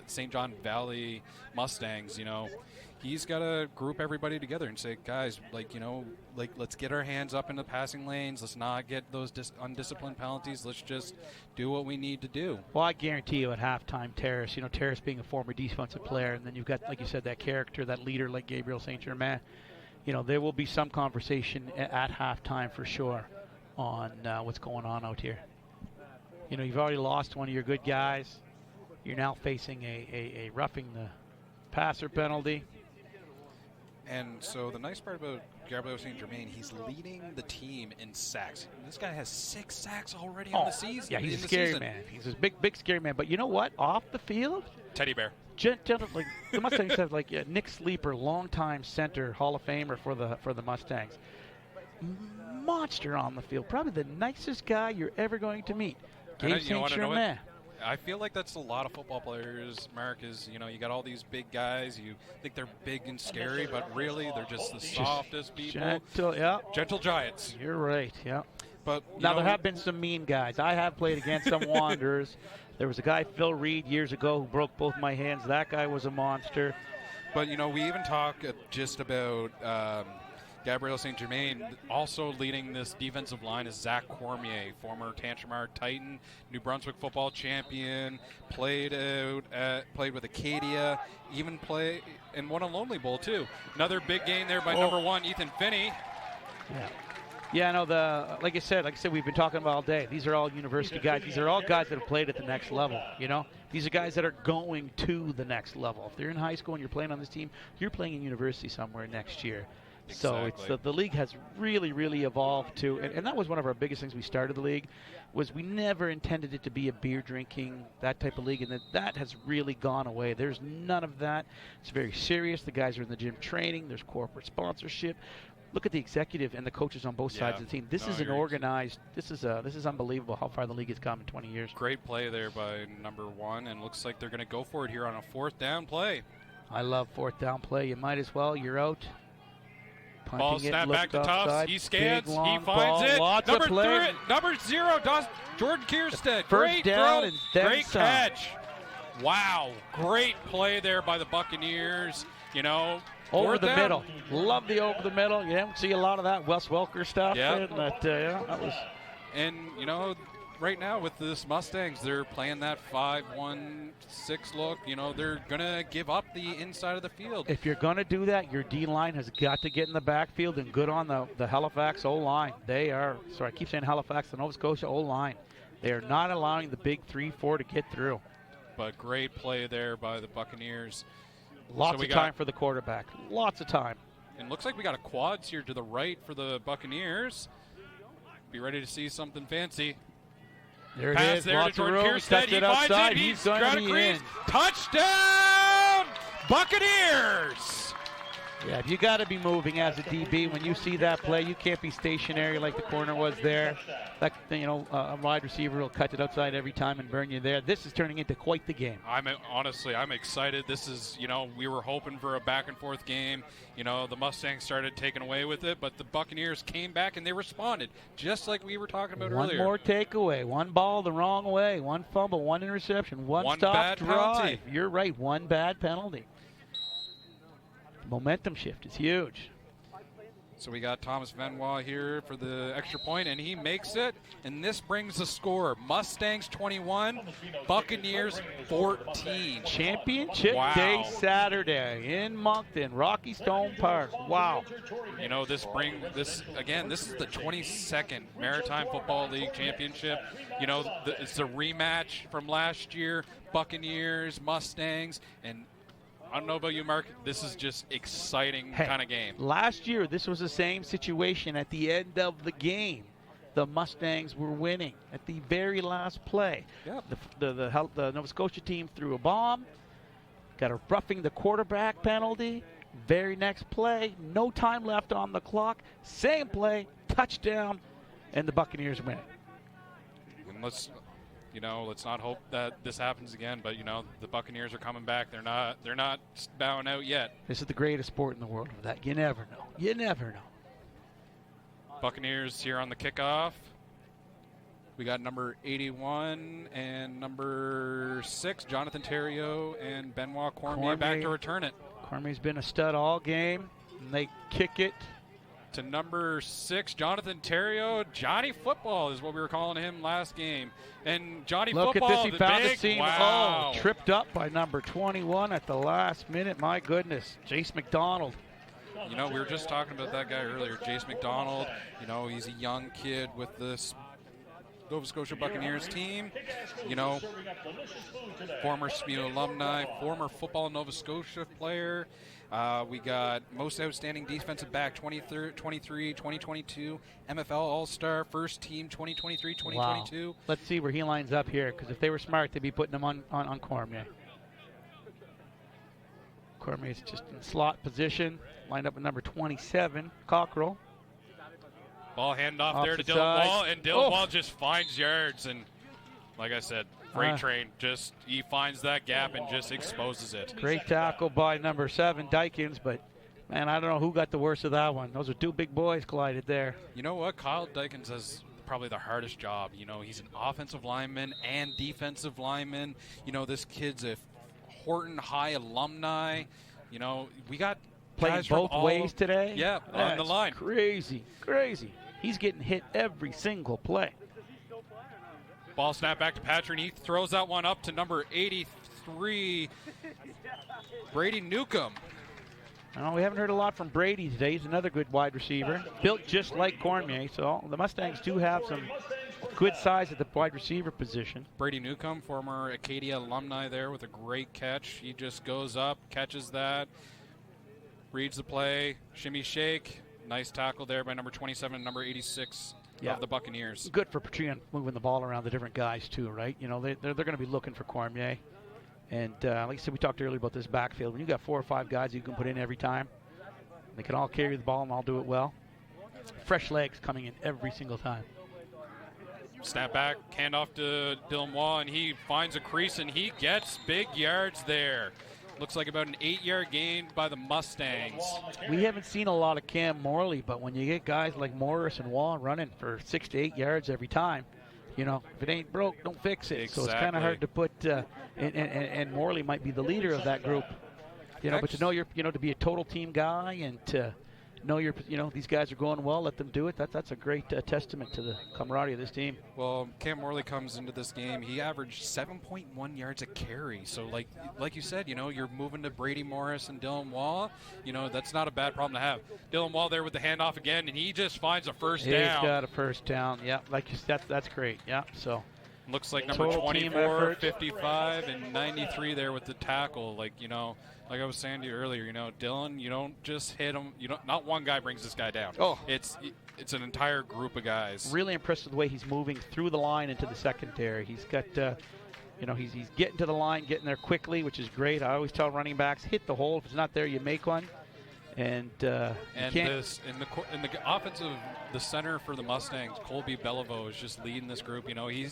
Speaker 1: St. John Valley Mustangs. He's got to group everybody together and say, guys, let's get our hands up in the passing lanes. Let's not get those undisciplined penalties. Let's just do what we need to do.
Speaker 2: Well, I guarantee you at halftime, Terrace, Terrace being a former defensive player, and then you've got, like you said, that character, that leader like Gabriel St. Germain, there will be some conversation at halftime for sure on what's going on out here. You've already lost one of your good guys. You're now facing a roughing the passer penalty.
Speaker 1: And so the nice part about Gabriel St. Germain, he's leading the team in sacks. This guy has 6 sacks already on the season.
Speaker 2: Yeah, he's a scary man. He's a big scary man. But you know what? Off the field,
Speaker 1: teddy bear.
Speaker 2: The Mustangs have Nick Sleeper, longtime center, Hall of Famer for the Mustangs. Monster on the field. Probably the nicest guy you're ever going to meet. Gabe St. Germain.
Speaker 1: I feel like that's a lot of football players, Mark, is, you got all these big guys. You think they're big and scary, but really they're just the softest people.
Speaker 2: Gentle
Speaker 1: giants.
Speaker 2: You're right, yeah.
Speaker 1: But
Speaker 2: now, there have been some mean guys. I have played against some Wanderers. There was a guy, Phil Reed, years ago who broke both my hands. That guy was a monster.
Speaker 1: But, we even talk just about Gabriel St. Germain. Also leading this defensive line is Zach Cormier, former Tantramar Titan, New Brunswick football champion, played with Acadia, even played and won a Lonely Bowl too. Another big game there by number 1, Ethan Finney.
Speaker 2: Yeah, no, like I said, we've been talking about all day. These are all university guys. These are all guys that have played at the next level, These are guys that are going to the next level. If they're in high school and you're playing on this team, you're playing in university somewhere next year.
Speaker 1: Exactly.
Speaker 2: So it's the league has really, really evolved to, and that was one of our biggest things we started the league, was we never intended it to be a beer drinking, that type of league, and that has really gone away. There's none of that. It's very serious. The guys are in the gym training. There's corporate sponsorship. Look at the executive and the coaches on both sides of the team. This is an organized. This is unbelievable how far the league has come in 20 years.
Speaker 1: Great play there by number 1, and looks like they're going to go for it here on a 4th down play.
Speaker 2: I love 4th down play. You might as well. You're out. Punting
Speaker 1: ball snap back to Tufts. He scans.
Speaker 2: Big,
Speaker 1: he finds
Speaker 2: ball,
Speaker 1: it.
Speaker 2: Lots of play.
Speaker 1: Number 0, Jordan Kierstead.
Speaker 2: First
Speaker 1: Great
Speaker 2: down
Speaker 1: throw.
Speaker 2: and then
Speaker 1: Great
Speaker 2: some.
Speaker 1: catch. Wow. Great play there by the Buccaneers.
Speaker 2: Over the middle. Love the over the middle. You don't see a lot of that Wes Welker stuff.
Speaker 1: Yep.
Speaker 2: And that was.
Speaker 1: And, right now with this Mustangs, they're playing that 5-1-6 look. They're going to give up the inside of the field.
Speaker 2: If you're going to do that, your D-line has got to get in the backfield, and good on the Halifax O-line. They are, sorry, I keep saying Halifax, the Nova Scotia O-line. They are not allowing the big 3-4 to get through.
Speaker 1: But great play there by the Buccaneers.
Speaker 2: Lots of time for the quarterback. Lots of time.
Speaker 1: And looks like we got a quads here to the right for the Buccaneers. Be ready to see something fancy.
Speaker 2: There it
Speaker 1: Pass
Speaker 2: is.
Speaker 1: there
Speaker 2: Lots
Speaker 1: to
Speaker 2: of
Speaker 1: Jordan
Speaker 2: room.
Speaker 1: Kierstead. He finds it. He's
Speaker 2: going
Speaker 1: got
Speaker 2: to
Speaker 1: a
Speaker 2: be
Speaker 1: crease.
Speaker 2: in.
Speaker 1: Touchdown, Buccaneers!
Speaker 2: Yeah, you got to be moving as a DB when you see that play. You can't be stationary like the corner was there. A wide receiver will cut it outside every time and burn you there. This is turning into quite the game.
Speaker 1: I'm excited. This is, we were hoping for a back and forth game. The Mustangs started taking away with it, but the Buccaneers came back and they responded, just like we were talking about earlier.
Speaker 2: One more takeaway, one ball the wrong way, one fumble, one interception, one stop
Speaker 1: bad
Speaker 2: drive.
Speaker 1: penalty.
Speaker 2: You're right, one bad penalty. Momentum shift is huge.
Speaker 1: So we got Thomas Venois here for the extra point, and he makes it. And this brings the score: Mustangs 21, Buccaneers 14.
Speaker 2: Championship Day Saturday in Moncton, Rocky Stone Park. Wow.
Speaker 1: This is the 22nd Maritime Football League Championship. It's a rematch from last year, Buccaneers, Mustangs, and I don't know about you, Mark. This is just exciting kind of game.
Speaker 2: Last year, this was the same situation at the end of the game. The Mustangs were winning at the very last play.
Speaker 1: Yep.
Speaker 2: The Nova Scotia team threw a bomb, got a roughing the quarterback penalty. Very next play, no time left on the clock. Same play, touchdown, and the Buccaneers win.
Speaker 1: And let's not hope that this happens again. But the Buccaneers are coming back. They're not bowing out yet.
Speaker 2: This is the greatest sport in the world. For that, you never know. You never know.
Speaker 1: Buccaneers here on the kickoff. We got number 81 and number 6, Jonathan Theriault and Benoit Cormier back to return it.
Speaker 2: Cormier's been a stud all game, and they kick it
Speaker 1: to number 6, Jonathan Theriault. Johnny Football is what we were calling him last game. And Johnny
Speaker 2: Look
Speaker 1: Football,
Speaker 2: at this, he found the seam.
Speaker 1: wow.
Speaker 2: Oh, tripped up by number 21 at the last minute. My goodness, Jace McDonald.
Speaker 1: You know, we were just talking about that guy earlier, Jace McDonald. You know, he's a young kid with this Nova Scotia Buccaneers team. You know, former SPO alumni, former Football Nova Scotia player. We got most outstanding defensive back 23, 2022, MFL All-Star, first team 2023-2022.
Speaker 2: Wow. Let's see where he lines up here, because if they were smart, they'd be putting him on Cormier. Cormier's just in slot position, lined up with number 27, Cockrell.
Speaker 1: Ball handoff there to Dylan Wall, and Dylan Wall just finds yards. And like I said, freight train, just he finds that gap and just exposes it.
Speaker 2: Great tackle by number 7, Dykins, but man, I don't know who got the worst of that one. Those are two big boys collided there.
Speaker 1: You know what? Kyle Dykins has probably the hardest job. You know, he's an offensive lineman and defensive lineman. You know, this kid's a Horton High alumni. You know, we got
Speaker 2: playing both ways today.
Speaker 1: Yeah, on the line.
Speaker 2: Crazy, crazy. He's getting hit every single play.
Speaker 1: Ball snap back to Patrick, and he throws that one up to number 83, Brady Newcomb.
Speaker 2: We haven't heard a lot from Brady today. He's another good wide receiver, built just like Cormier. So the Mustangs do have some good size at the wide receiver position.
Speaker 1: Brady Newcomb, former Acadia alumni there with a great catch. He just goes up, catches that, reads the play, shimmy shake. Nice tackle there by number 27 and number 86 of the Buccaneers.
Speaker 2: Good for Petrian moving the ball around the different guys too, right? You know, they're going to be looking for Cormier. And like I said, we talked earlier about this backfield. When you got 4 or 5 guys you can put in every time, they can all carry the ball and all do it well. Fresh legs coming in every single time.
Speaker 1: Snap back, handoff to Dylan Wall, and he finds a crease, and he gets big yards there. Looks like about an 8-yard gain by the Mustangs.
Speaker 2: We haven't seen a lot of Cam Morley, but when you get guys like Morris and Wall running for 6 to 8 yards every time, you know, if it ain't broke, don't fix it.
Speaker 1: Exactly.
Speaker 2: So it's kind of hard to put, and Morley might be the leader of that group. You know, but to know to be a total team guy and to know these guys are going well, let them do it. That's a great testament to the camaraderie of this team.
Speaker 1: Well, Cam Morley comes into this game. He averaged 7.1 yards a carry. So, like you said, you know, you're moving to Brady Morris and Dylan Wall. You know, that's not a bad problem to have. Dylan Wall there with the handoff again, and he just finds a first down.
Speaker 2: He's got a first down. Yeah, like you said, that's great. Yeah, so.
Speaker 1: Looks like number 24, 55, and 93 there with the tackle. Like, you know, like I was saying to you earlier, you know, Dylan, you don't just hit him. You don't. Not one guy brings this guy down.
Speaker 2: Oh,
Speaker 1: it's an entire group of guys.
Speaker 2: Really impressed with the way he's moving through the line into the secondary. He's got, you know, he's getting to the line, getting there quickly, which is great. I always tell running backs, hit the hole. If it's not there, you make one. And
Speaker 1: in the offensive, the center for the Mustangs, Colby Beliveau, is just leading this group. You know, he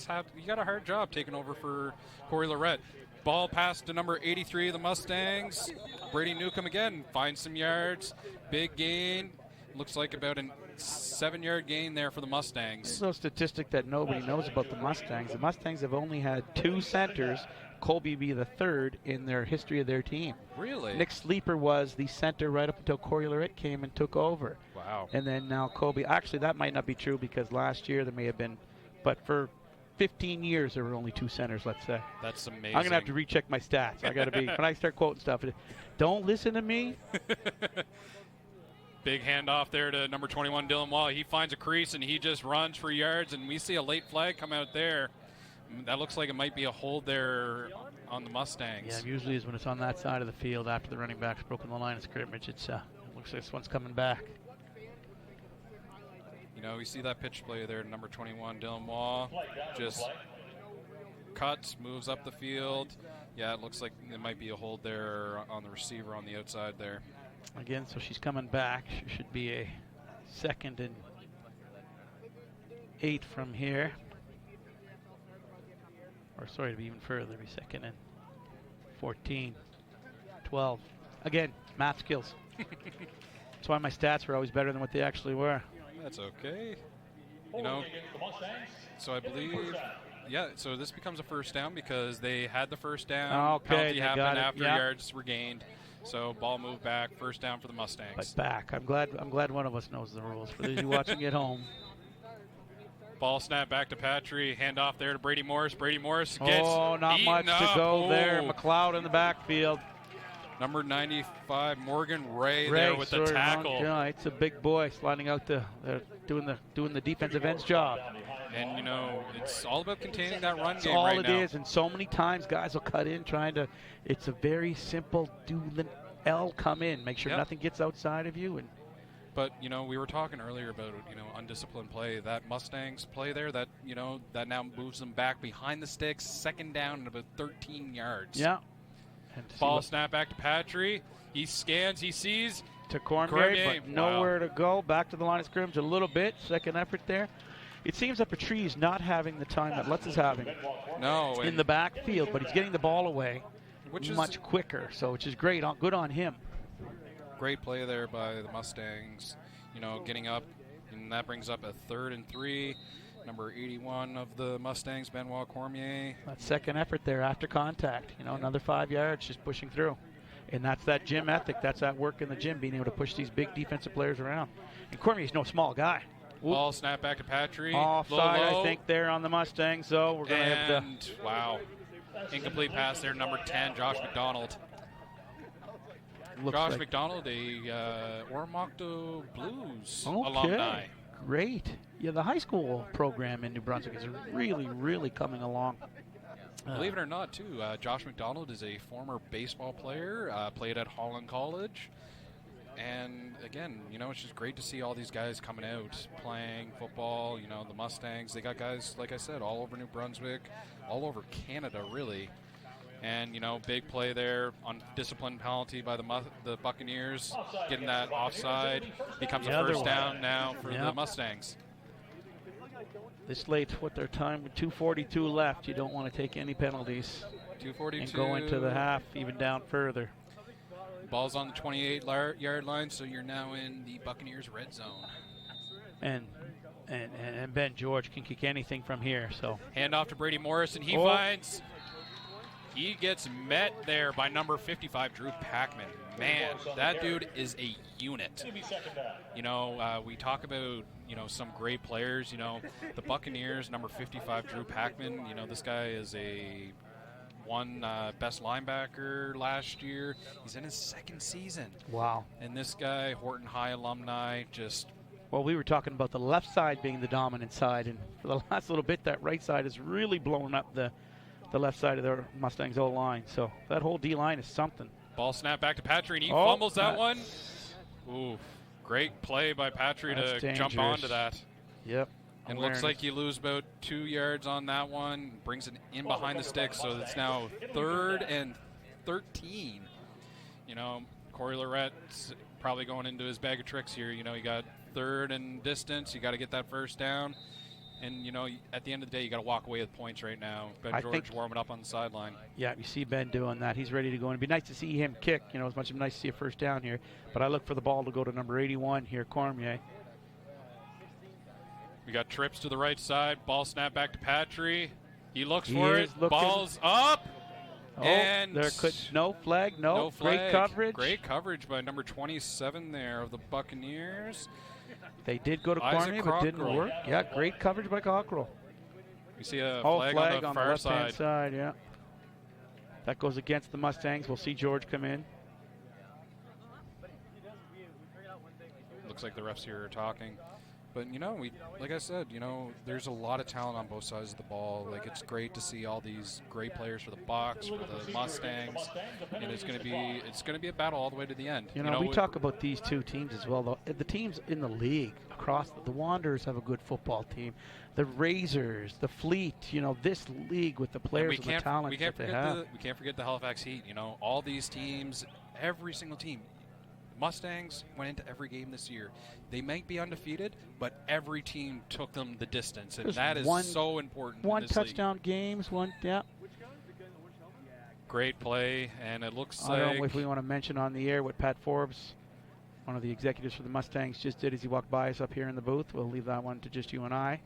Speaker 1: got a hard job taking over for Corey Lorette. Ball pass to number 83 of the Mustangs. Brady Newcomb again finds some yards. Big gain. Looks like about a 7-yard gain there for the Mustangs.
Speaker 2: This is a statistic that nobody knows about the Mustangs. The Mustangs have only had 2 centers, Colby be the 3rd in their history of their team.
Speaker 1: Really?
Speaker 2: Nick Sleeper was the center right up until Corey Lorette came and took over.
Speaker 1: Wow.
Speaker 2: And then now Colby. Actually, that might not be true because last year there may have been, but for 15 years there were only 2 centers, let's say.
Speaker 1: That's amazing.
Speaker 2: I'm going to have to recheck my stats. I got to be, when I start quoting stuff, don't listen to me.
Speaker 1: Big handoff there to number 21, Dylan Wall. He finds a crease, and he just runs for yards, and we see a late flag come out there. That looks like it might be a hold there on the Mustangs.
Speaker 2: Yeah, usually is when it's on that side of the field after the running back's broken the line of scrimmage. It looks like this one's coming back.
Speaker 1: You know, we see that pitch play there, number 21, Dylan Wall. Just cuts, moves up the field. Yeah, it looks like it might be a hold there on the receiver on the outside there.
Speaker 2: Again, so she's coming back. She should be a 2nd and 8 from here. Or sorry, to be even further, it'll be 2nd and 14, 12. Again, math skills. That's why my stats were always better than what they actually were.
Speaker 1: That's okay. you know, so I believe, yeah, so this becomes a first down because they had the first down.
Speaker 2: Okay,
Speaker 1: Penalty
Speaker 2: they
Speaker 1: happened
Speaker 2: got it,
Speaker 1: after
Speaker 2: yeah.
Speaker 1: yards were gained. So ball moved back, first down for the Mustangs.
Speaker 2: But back. I'm glad one of us knows the rules. For those of you watching at home.
Speaker 1: Ball snap back to Patry. Hand off there to Brady Morris. Brady Morris gets
Speaker 2: not much
Speaker 1: up.
Speaker 2: to go there.
Speaker 1: Oh.
Speaker 2: McLeod in the backfield.
Speaker 1: Number 95, Morgan Ray there with the tackle.
Speaker 2: Yeah, it's a big boy sliding out doing the defensive end's job.
Speaker 1: And, you know, it's all about containing that run
Speaker 2: That's
Speaker 1: game
Speaker 2: all
Speaker 1: right
Speaker 2: it
Speaker 1: now.
Speaker 2: is, and so many times guys will cut in trying to. It's a very simple do the L come in, make sure nothing gets outside of you.
Speaker 1: But, you know, we were talking earlier about, you know, undisciplined play. That Mustangs play there, that, you know, that now moves them back behind the sticks, second down and about 13 yards.
Speaker 2: Yeah.
Speaker 1: Ball snap back to Patry. He scans, he sees.
Speaker 2: To Cormier, but nowhere to go. Back to the line of scrimmage a little bit. Second effort there. It seems that Patrice not having the time that Lutz is having.
Speaker 1: No.
Speaker 2: In the backfield, but he's getting the ball away
Speaker 1: which is
Speaker 2: much quicker, so which is great. Good on him.
Speaker 1: Great play there by the Mustangs, you know, getting up, and that brings up a 3rd and 3. Number 81 of the Mustangs, Benoit Cormier.
Speaker 2: That second effort there after contact, you know, another 5 yards, just pushing through. And that's that gym ethic, that's that work in the gym, being able to push these big defensive players around. And Cormier's no small guy.
Speaker 1: Ball snap back to Patry.
Speaker 2: Offside, I think, there on the Mustangs, so we're going to have
Speaker 1: to... Wow. Incomplete pass there, number 10, Josh McDonald. Josh McDonald, a Oromocto Blues alumni.
Speaker 2: Great. Yeah, the high school program in New Brunswick is really, really coming along.
Speaker 1: Believe it or not, too, Josh McDonald is a former baseball player, played at Holland College. And, again, you know, it's just great to see all these guys coming out, playing football. You know, the Mustangs, they got guys, like I said, all over New Brunswick, all over Canada, really. And, you know, big play there on discipline penalty by the Buccaneers, getting that offside. Becomes a first down now for the Mustangs.
Speaker 2: This late, what their time, with 2:42 left, you don't want to take any penalties.
Speaker 1: 2:42.
Speaker 2: And go into the half, even down further.
Speaker 1: Ball's on the 28-yard line, so you're now in the Buccaneers' red zone.
Speaker 2: And Ben George can kick anything from here. So
Speaker 1: hand off to Brady Morris, and he finds. He gets met there by number 55, Drew Packman. Man, that dude is a unit. You know, we talk about, you know, some great players. You know, the Buccaneers, number 55, Drew Packman. You know, this guy is won best linebacker last year. He's in his 2nd season.
Speaker 2: Wow.
Speaker 1: And this guy, Horton High alumni, just...
Speaker 2: Well, we were talking about the left side being the dominant side, and for the last little bit, that right side has really blown up the left side of their Mustangs O-line. So that whole D-line is something.
Speaker 1: Ball snap back to Patry, and he fumbles that one. Ooh, great play by Patry to jump onto that.
Speaker 2: Yep.
Speaker 1: And looks like you lose about 2 yards on that one. Brings it in behind the sticks, so it's now 3rd and 13. You know, Corey Lorette's probably going into his bag of tricks here. You know, you got 3rd and distance. You got to get that first down. And, you know, at the end of the day, you got to walk away with points right now. Ben George warming up on the sideline. Yeah,
Speaker 2: you see Ben doing that. He's ready to go. And it'd be nice to see him kick. You know, as much as nice to see a first down here. But I look for the ball to go to number 81 here, Cormier.
Speaker 1: We got trips to the right side. Ball snap back to Patry. He looks for it. Ball's up. And
Speaker 2: there could no flag. No flag. Great coverage.
Speaker 1: Great coverage by number 27 there of the Buccaneers.
Speaker 2: They did go to Cormier, but didn't work. Yeah, great coverage by Cockrell.
Speaker 1: We see a flag on the far
Speaker 2: left-hand side. Yeah, that goes against the Mustangs. We'll see George come in.
Speaker 1: Looks like the refs here are talking. But, you know, like I said, you know, there's a lot of talent on both sides of the ball. Like, it's great to see all these great players for the Bucs, for the Mustangs, and it's going to be a battle all the way to the end.
Speaker 2: You know, we talk about these two teams as well. The teams in the league across the Wanderers have a good football team. The Razors, the Fleet, you know, this league with the players and the talent that they have.
Speaker 1: We can't forget the Halifax Heat. You know, all these teams, every single team. Mustangs went into every game this year. They might be undefeated, but every team took them the distance, and that is so important.
Speaker 2: One touchdown games,
Speaker 1: Great play, and it looks like...
Speaker 2: I don't know if we want to mention on the air what Pat Forbes one of the executives for the Mustangs just did as he walked by us up here in the booth. We'll leave that one to just you and I.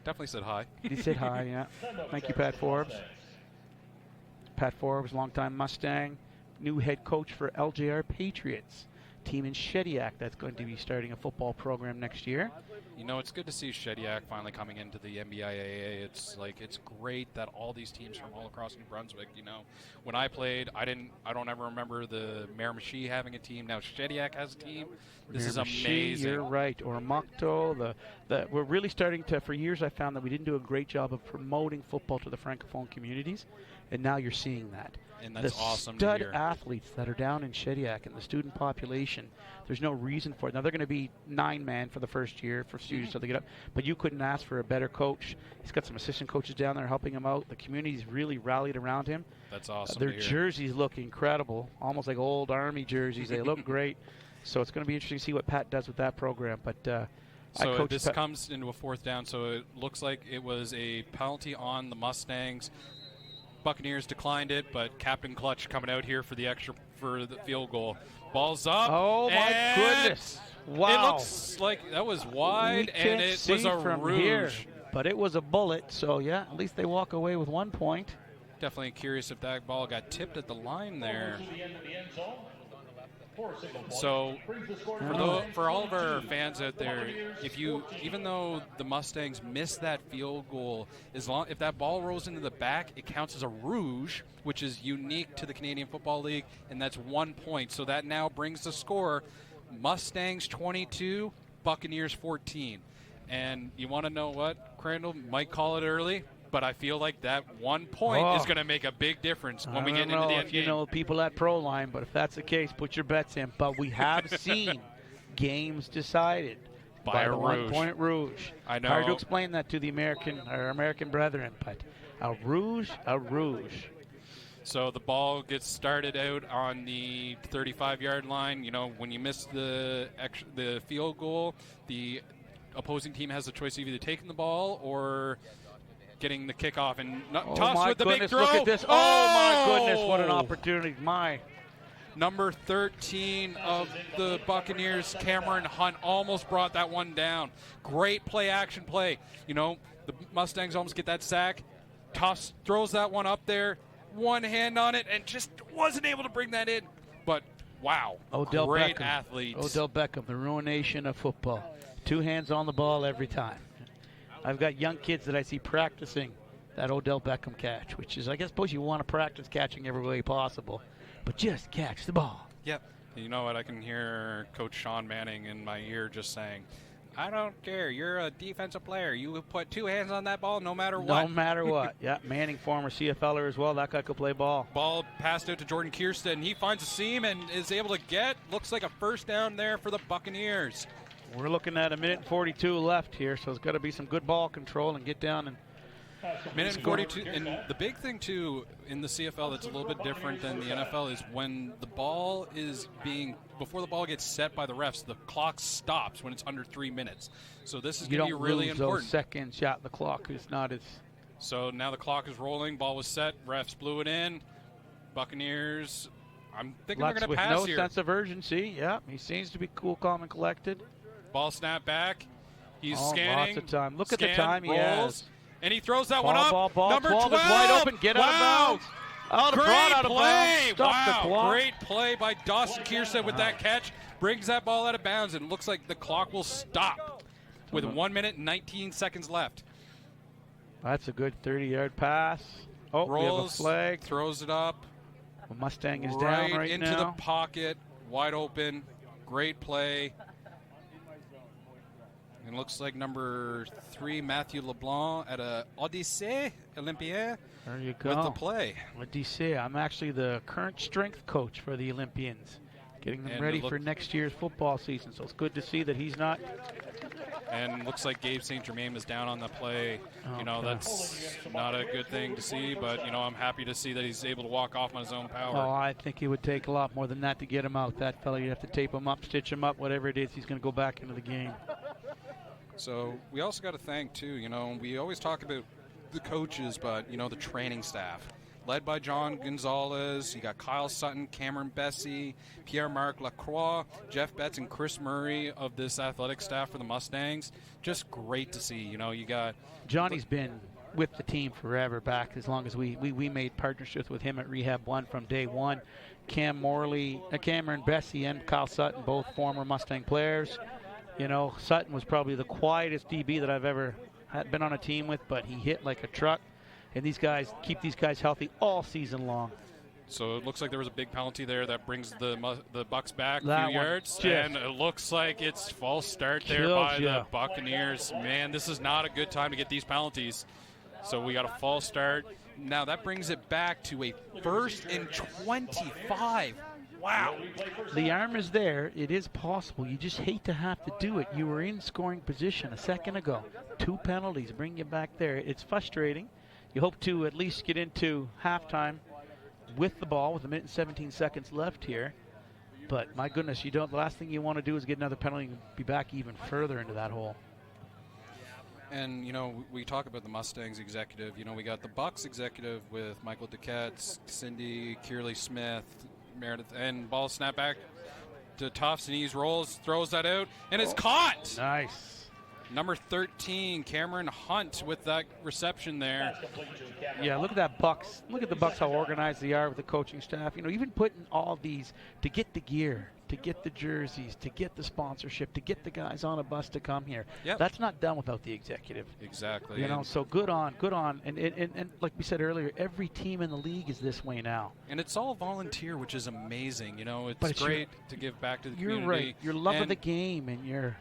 Speaker 1: Definitely said hi.
Speaker 2: He said hi, yeah. Thank you, Pat Forbes. Pat Forbes, longtime Mustang, new head coach for LJR Patriots, team in Shediac that's going to be starting a football program next year.
Speaker 1: You know, it's good to see Shediac finally coming into the NBIAA. It's great that all these teams from all across New Brunswick, you know, when I played, I don't ever remember the Miramichi having a team. Now Shediac has a team. This is amazing.
Speaker 2: You're right. Or Moncton. We're really starting to, for years I found that we didn't do a great job of promoting football to the Francophone communities, and now you're seeing that.
Speaker 1: And that's awesome to
Speaker 2: The
Speaker 1: hear.
Speaker 2: stud athletes that are down in Shediac and the student population, there's no reason for it. Now, they're going to be 9-man for the first year for students till they get up, but you couldn't ask for a better coach. He's got some assistant coaches down there helping him out. The community's really rallied around him.
Speaker 1: That's awesome
Speaker 2: Their
Speaker 1: to hear.
Speaker 2: jerseys look incredible, almost like old Army jerseys. They look great. So it's going to be interesting to see what Pat does with that program. But
Speaker 1: so this comes into a fourth down, so it looks like it was a penalty on the Mustangs. Buccaneers declined it, but Captain Clutch coming out here for the field goal. Ball's up.
Speaker 2: Oh my goodness! Wow.
Speaker 1: It looks like that was wide, and it was a rouge.
Speaker 2: Here, but it was a bullet. So yeah, at least they walk away with 1 point.
Speaker 1: Definitely curious if that ball got tipped at the line there. So for all of our fans out there, even though the Mustangs missed that field goal, if that ball rolls into the back, it counts as a rouge, which is unique to the Canadian Football League, and that's 1 point. So that now brings the score Mustangs 22, Buccaneers 14. And you want to know what? Crandall might call it early, but I feel like that 1 point is going to make a big difference when we get into the end game.
Speaker 2: You know people at Pro Line, but if that's the case, put your bets in. But we have seen games decided by
Speaker 1: a
Speaker 2: the
Speaker 1: rouge.
Speaker 2: 1 point rouge.
Speaker 1: I know.
Speaker 2: Hard to explain that to the our American brethren, but a rouge.
Speaker 1: So the ball gets started out on the 35-yard line. You know, when you miss the field goal, the opposing team has the choice of either taking the ball or getting the kickoff and toss with the big throw.
Speaker 2: Look at this. Oh, my goodness, what an opportunity.
Speaker 1: Number 13 of the Buccaneers, Cameron Hunt, almost brought that one down. Great action play. You know, the Mustangs almost get that sack. Throws that one up there, one hand on it, and just wasn't able to bring that in. But, wow, great athletes.
Speaker 2: Odell Beckham, the ruination of football. 2 hands on the ball every time. I've got young kids that I see practicing that Odell Beckham catch, which is, I suppose you want to practice catching every way possible, but just catch the ball.
Speaker 1: Yep. You know what? I can hear Coach Sean Manning in my ear just saying, I don't care. You're a defensive player. You put 2 hands on that ball no matter what.
Speaker 2: No matter what. Yeah, Manning, former CFLer as well. That guy could play ball.
Speaker 1: Ball passed out to Jordan Kiersten. He finds a seam and is able to looks like a first down there for the Buccaneers.
Speaker 2: We're looking at 1:42 left here, so it's got to be some good ball control and get down and.
Speaker 1: Minute and 42. And the big thing, too, in the CFL that's a little bit different than the NFL is when the ball before the ball gets set by the refs, the clock stops when it's under 3 minutes. So this is going to be really important.
Speaker 2: You don't lose those seconds. Yeah, the clock is not as.
Speaker 1: So now the clock is rolling. Ball was set. Refs blew it in. Buccaneers, I'm thinking they're going to pass here.
Speaker 2: With no sense of urgency. Yeah, he seems to be cool, calm, and collected.
Speaker 1: Ball snap back. He's scanning.
Speaker 2: Lots of time. Look at the time he has.
Speaker 1: And he throws that one up.
Speaker 2: Ball.
Speaker 1: Number
Speaker 2: 12 is wide open. Get out of bounds.
Speaker 1: Great play.
Speaker 2: Stop the clock.
Speaker 1: Great play by Dawson Kiersten with that catch. Brings that ball out of bounds, and it looks like the clock will stop with 1 minute and 19 seconds left.
Speaker 2: That's a good 30-yard pass. Oh,
Speaker 1: rolls,
Speaker 2: we have a flag.
Speaker 1: Throws it up.
Speaker 2: The Mustang is down right
Speaker 1: into
Speaker 2: now.
Speaker 1: the pocket, wide open. Great play. And looks like number 3, Matthew LeBlanc at a Odyssey Olympien.
Speaker 2: There you go.
Speaker 1: With the play.
Speaker 2: Odyssey. I'm actually the current strength coach for the Olympians, getting them ready for next year's football season. So it's good to see that he's not.
Speaker 1: And looks like Gabe St. Germain is down on the play. That's not a good thing to see, but, I'm happy to see that he's able to walk off on his own power.
Speaker 2: Oh, I think it would take a lot more than that to get him out. That fella, you have to tape him up, stitch him up, whatever it is, he's going to go back into the game.
Speaker 1: So we also got to thank, too, we always talk about the coaches, but, the training staff. led by John Gonzalez. You got Kyle Sutton, Cameron Bessie, Pierre-Marc Lacroix, Jeff Betts, and Chris Murray of this athletic staff for the Mustangs. Just great to see. You know, you got
Speaker 2: Johnny's been with the team forever, back as long as we made partnerships with him at Rehab 1 from day one. Cameron Bessie and Kyle Sutton, both former Mustang players. You know, Sutton was probably the quietest DB that I've ever been on a team with, but he hit like a truck. And these guys keep these guys healthy all season long.
Speaker 1: So it looks like there was a big penalty there that brings the Bucks back
Speaker 2: That
Speaker 1: a few
Speaker 2: one
Speaker 1: yards,
Speaker 2: just
Speaker 1: and it looks like it's false start there by the Buccaneers. Man, this is not a good time to get these penalties. So we got a false start. Now that brings it back to a 1st and 25. Wow.
Speaker 2: The arm is there. It is possible. You just hate to have to do it. You were in scoring position a second ago. 2 penalties bring you back there. It's frustrating. You hope to at least get into halftime with the ball with 1 minute and 17 seconds left here. But my goodness, the last thing you want to do is get another penalty and be back even further into that hole.
Speaker 1: And, you know, we talk about the Mustangs executive. You know, we got the Bucks executive with Michael Duquette, Cindy, Kearley Smith, Meredith, and ball snap back to Tufts, and he throws that out, and it's caught.
Speaker 2: Nice.
Speaker 1: Number 13, Cameron Hunt with that reception there.
Speaker 2: Yeah, look at that Bucks. Look at the Bucks, how organized they are with the coaching staff. You know, even putting all these to get the gear, to get the jerseys, to get the sponsorship, to get the guys on a bus to come here.
Speaker 1: Yep.
Speaker 2: That's not done without the executive.
Speaker 1: Exactly.
Speaker 2: You know, so good on. And like we said earlier, every team in the league is this way now.
Speaker 1: And it's all volunteer, which is amazing. You know, it's great to give back to the community.
Speaker 2: You're right. Your love of the game and your...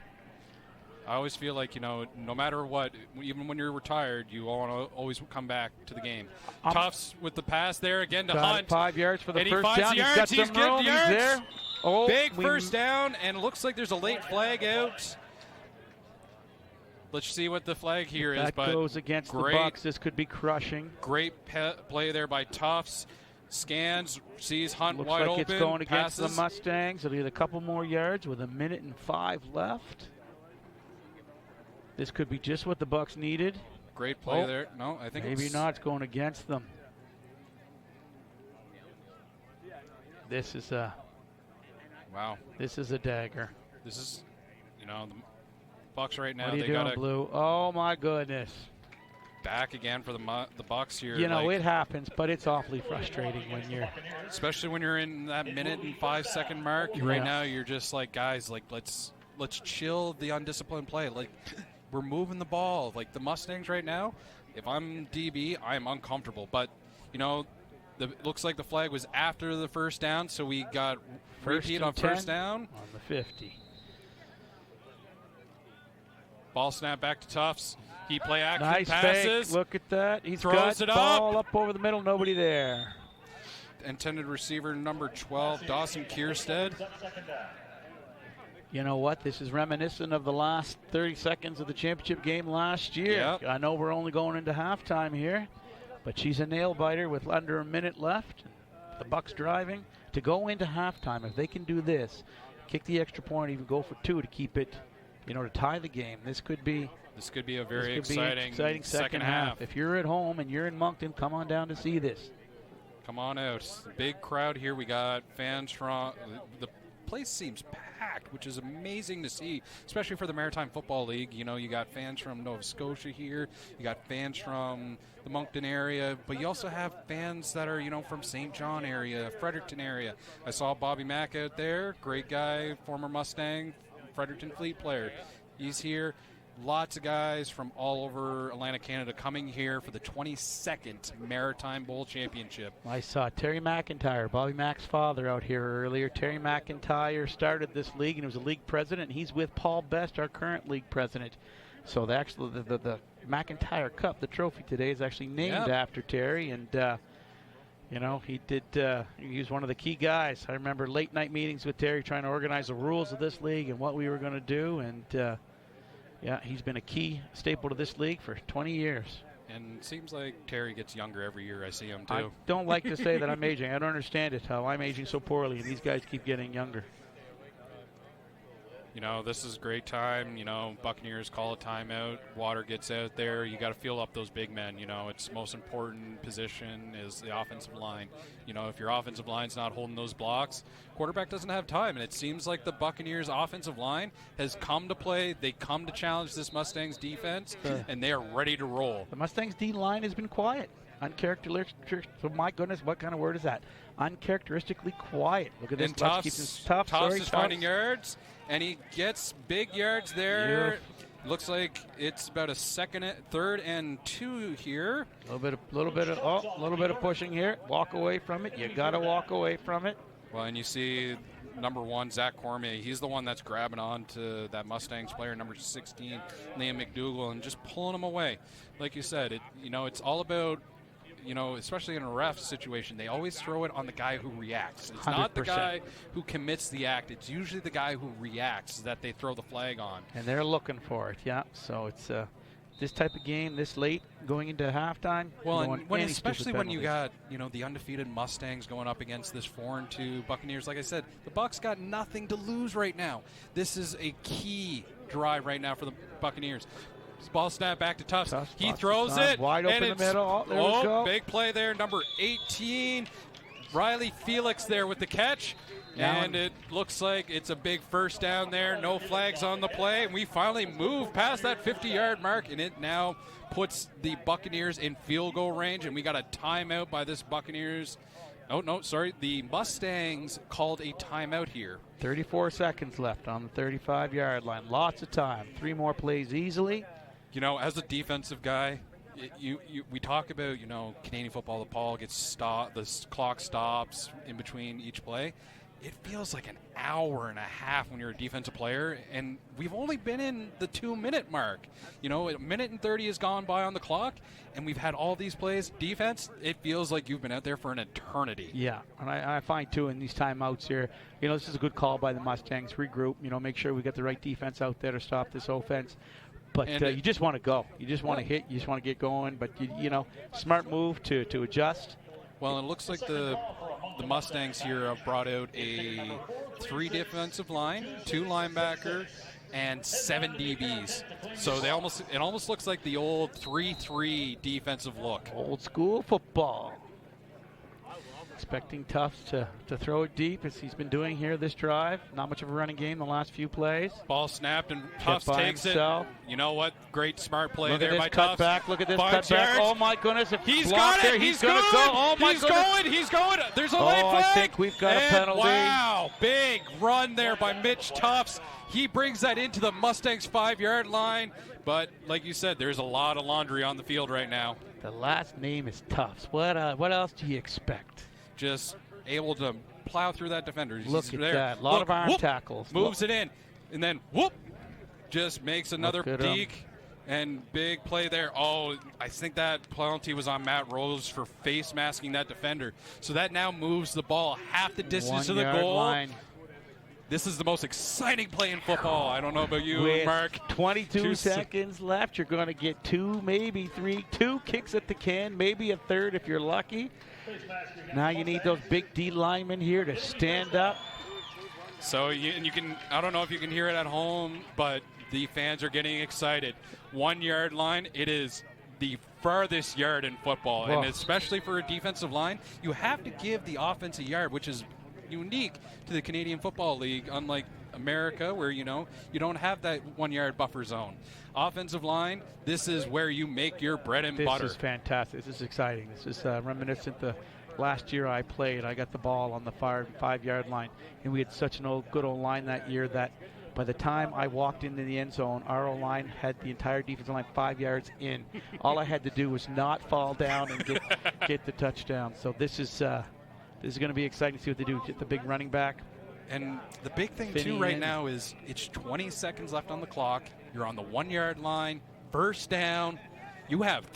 Speaker 1: I always feel like, you know, no matter what, even when you're retired, you want to always come back to the game. Tufts with the pass there again to Hunt.
Speaker 2: 5 yards for the
Speaker 1: and
Speaker 2: first
Speaker 1: he finds
Speaker 2: down.
Speaker 1: the yards. He's good yards.
Speaker 2: He's there. Oh,
Speaker 1: big first down, and it looks like there's a late flag out. Let's see what the flag here is.
Speaker 2: That goes against the Bucks. This could be crushing.
Speaker 1: Great play there by Tufts. Scans, sees Hunt
Speaker 2: Looks
Speaker 1: wide
Speaker 2: like
Speaker 1: open.
Speaker 2: It's going against
Speaker 1: passes.
Speaker 2: the Mustangs. It'll get a couple more yards with 1 minute and 5 left. This could be just what the Bucks needed.
Speaker 1: Great play there. No, I think
Speaker 2: maybe not. It's going against them. This is a
Speaker 1: wow.
Speaker 2: This is a dagger.
Speaker 1: This is, you know, the Bucks right now.
Speaker 2: What are you
Speaker 1: they
Speaker 2: doing,
Speaker 1: got
Speaker 2: Blue? Oh my goodness.
Speaker 1: Back again for the Bucks here.
Speaker 2: You know, it happens, but it's awfully frustrating when you're,
Speaker 1: especially when you're in that 1 minute and 5 second mark.
Speaker 2: Yeah.
Speaker 1: Right now, you're just like, guys, like let's chill the undisciplined play. Like, we're moving the ball. Like the Mustangs right now, if I'm DB, I'm uncomfortable. But, you know, it looks like the flag was after the first down, so we got repeat on first down.
Speaker 2: On the 50.
Speaker 1: Ball snap back to Tufts. He play action
Speaker 2: nice
Speaker 1: passes.
Speaker 2: Fake. Look at that. He's
Speaker 1: throws
Speaker 2: got
Speaker 1: it
Speaker 2: ball up over the middle. Nobody there.
Speaker 1: Intended receiver number 12, Dawson Kierstead.
Speaker 2: You know what? This is reminiscent of the last 30 seconds of the championship game last year.
Speaker 1: Yep.
Speaker 2: I know we're only going into halftime here, but she's a nail biter with under a minute left. The Bucks driving to go into halftime. If they can do this, kick the extra point, even go for 2 to keep it, you know, to tie the game. This could be
Speaker 1: a very exciting
Speaker 2: second half. If you're at home and you're in Moncton, come on down to see this.
Speaker 1: Come on out. Big crowd here. We got fans from the place seems packed, which is amazing to see, especially for the Maritime Football League. You know, you got fans from Nova Scotia here. You got fans from the Moncton area, but you also have fans that are, you know, from St. John area, Fredericton area. I saw Bobby Mack out there. Great guy, former Mustang, Fredericton Fleet player. He's here. Lots of guys from all over Atlantic Canada coming here for the 22nd Maritime Bowl Championship.
Speaker 2: I saw Terry McIntyre, Bobby Mack's father, out here earlier. Terry McIntyre started this league and he was a league president. He's with Paul Best, our current league president. So the McIntyre Cup, the trophy today, is actually named after Terry. And, you know, he was one of the key guys. I remember late night meetings with Terry trying to organize the rules of this league and what we were going to do. And, yeah, he's been a key staple to this league for 20 years.
Speaker 1: And it seems like Terry gets younger every year. I see him, too.
Speaker 2: I don't like to say that I'm aging. I don't understand it, how I'm aging so poorly, and these guys keep getting younger.
Speaker 1: You know, this is a great time. You know, Buccaneers call a timeout. Water gets out there. You got to fill up those big men. You know, it's the most important position is the offensive line. You know, if your offensive line's not holding those blocks, quarterback doesn't have time. And it seems like the Buccaneers' offensive line has come to play. They come to challenge this Mustangs defense, and they are ready to roll.
Speaker 2: The Mustangs D line has been quiet. Uncharacteristic. Oh my goodness, what kind of word is that? Uncharacteristically quiet. Look at this.
Speaker 1: Tufts is finding yards, and he gets big yards there. Yeah. Looks like it's about a third and 2 here.
Speaker 2: A little bit of pushing here. Walk away from it. You got to walk away from it.
Speaker 1: Well, and you see number 1, Zach Cormier. He's the one that's grabbing on to that Mustangs player, number 16, Liam McDougall, and just pulling him away. Like you said, it's all about, especially in a ref situation, they always throw it on the guy who reacts. It's 100%. Not the guy who commits the act. It's usually the guy who reacts that they throw the flag on.
Speaker 2: And they're looking for it, yeah. So it's this type of game this late going into halftime.
Speaker 1: Well, and especially when you got, the undefeated Mustangs going up against this 4-2 Buccaneers. Like I said, the Bucs got nothing to lose right now. This is a key drive right now for the Buccaneers. Ball snap back to Tufts. He throws it.
Speaker 2: Wide open in the middle. There we go.
Speaker 1: Big play there. Number 18, Riley Felix there with the catch. And it looks like it's a big first down there. No flags on the play. And we finally move past that 50-yard mark. And it now puts the Buccaneers in field goal range. And we got a timeout by this Buccaneers. Oh, no, sorry. The Mustangs called a timeout here.
Speaker 2: 34 seconds left on the 35-yard line. Lots of time. 3 more plays easily.
Speaker 1: As a defensive guy, we talk about, Canadian football, the ball gets stopped, the clock stops in between each play. It feels like an hour and a half when you're a defensive player, and we've only been in the 2-minute mark. A minute and 30 has gone by on the clock, and we've had all these plays. Defense, it feels like you've been out there for an eternity.
Speaker 2: Yeah, and I find, too, in these timeouts here, this is a good call by the Mustangs. Regroup, make sure we get the right defense out there to stop this offense. But you just want to go. You just want to hit. You just want to get going. But, smart move to adjust.
Speaker 1: Well, it looks like the Mustangs here have brought out a 3 defensive line, 2 linebacker, and 7 DBs. So it almost looks like the old 3-3 defensive look.
Speaker 2: Old school football. Expecting Tufts to throw it deep as he's been doing here this drive. Not much of a running game the last few plays.
Speaker 1: Ball snapped and Tufts takes
Speaker 2: himself.
Speaker 1: it. You know what? Great smart play
Speaker 2: Look
Speaker 1: there by Tufts.
Speaker 2: Look at this cutback. Oh my goodness! If
Speaker 1: he's got it.
Speaker 2: He's going to go. Oh my goodness!
Speaker 1: He's going. There's a late flag.
Speaker 2: I think we've got a penalty.
Speaker 1: Wow! Big run there by Mitch Tufts. He brings that into the Mustangs 5-yard line. But like you said, there's a lot of laundry on the field right now.
Speaker 2: The last name is Tufts. What else do you expect?
Speaker 1: Just able to plow through that defender.
Speaker 2: Look at that. A lot of arm tackles.
Speaker 1: Moves it in. And then, just makes another deke. And big play there. Oh, I think that penalty was on Matt Rose for face masking that defender. So that now moves the ball half the distance to the goal.
Speaker 2: Line.
Speaker 1: This is the most exciting play in football. I don't know about you,
Speaker 2: With
Speaker 1: Mark.
Speaker 2: 22 seconds left. You're going to get 2, maybe 3. 2 kicks at the can, maybe a third if you're lucky. Now you need those big D linemen here to stand up.
Speaker 1: So you can, I don't know if you can hear it at home, but the fans are getting excited. 1-yard line, it is the farthest yard in football.
Speaker 2: Whoa.
Speaker 1: And especially for a defensive line, you have to give the offense a yard, which is unique to the Canadian Football League, unlike America where, you don't have that 1-yard buffer zone. Offensive line, this is where you make your bread and butter.
Speaker 2: This is fantastic. This is exciting. This is reminiscent the last year I played. I got the ball on the 5-yard line, and we had such an good old line that year that by the time I walked into the end zone, our O-line had the entire defensive line 5 yards in. All I had to do was not fall down and get the touchdown. So this is going to be exciting to see what they do. Get the big running back.
Speaker 1: And the big thing, too, right now is it's 20 seconds left on the clock. You're on the 1-yard line, first down. You have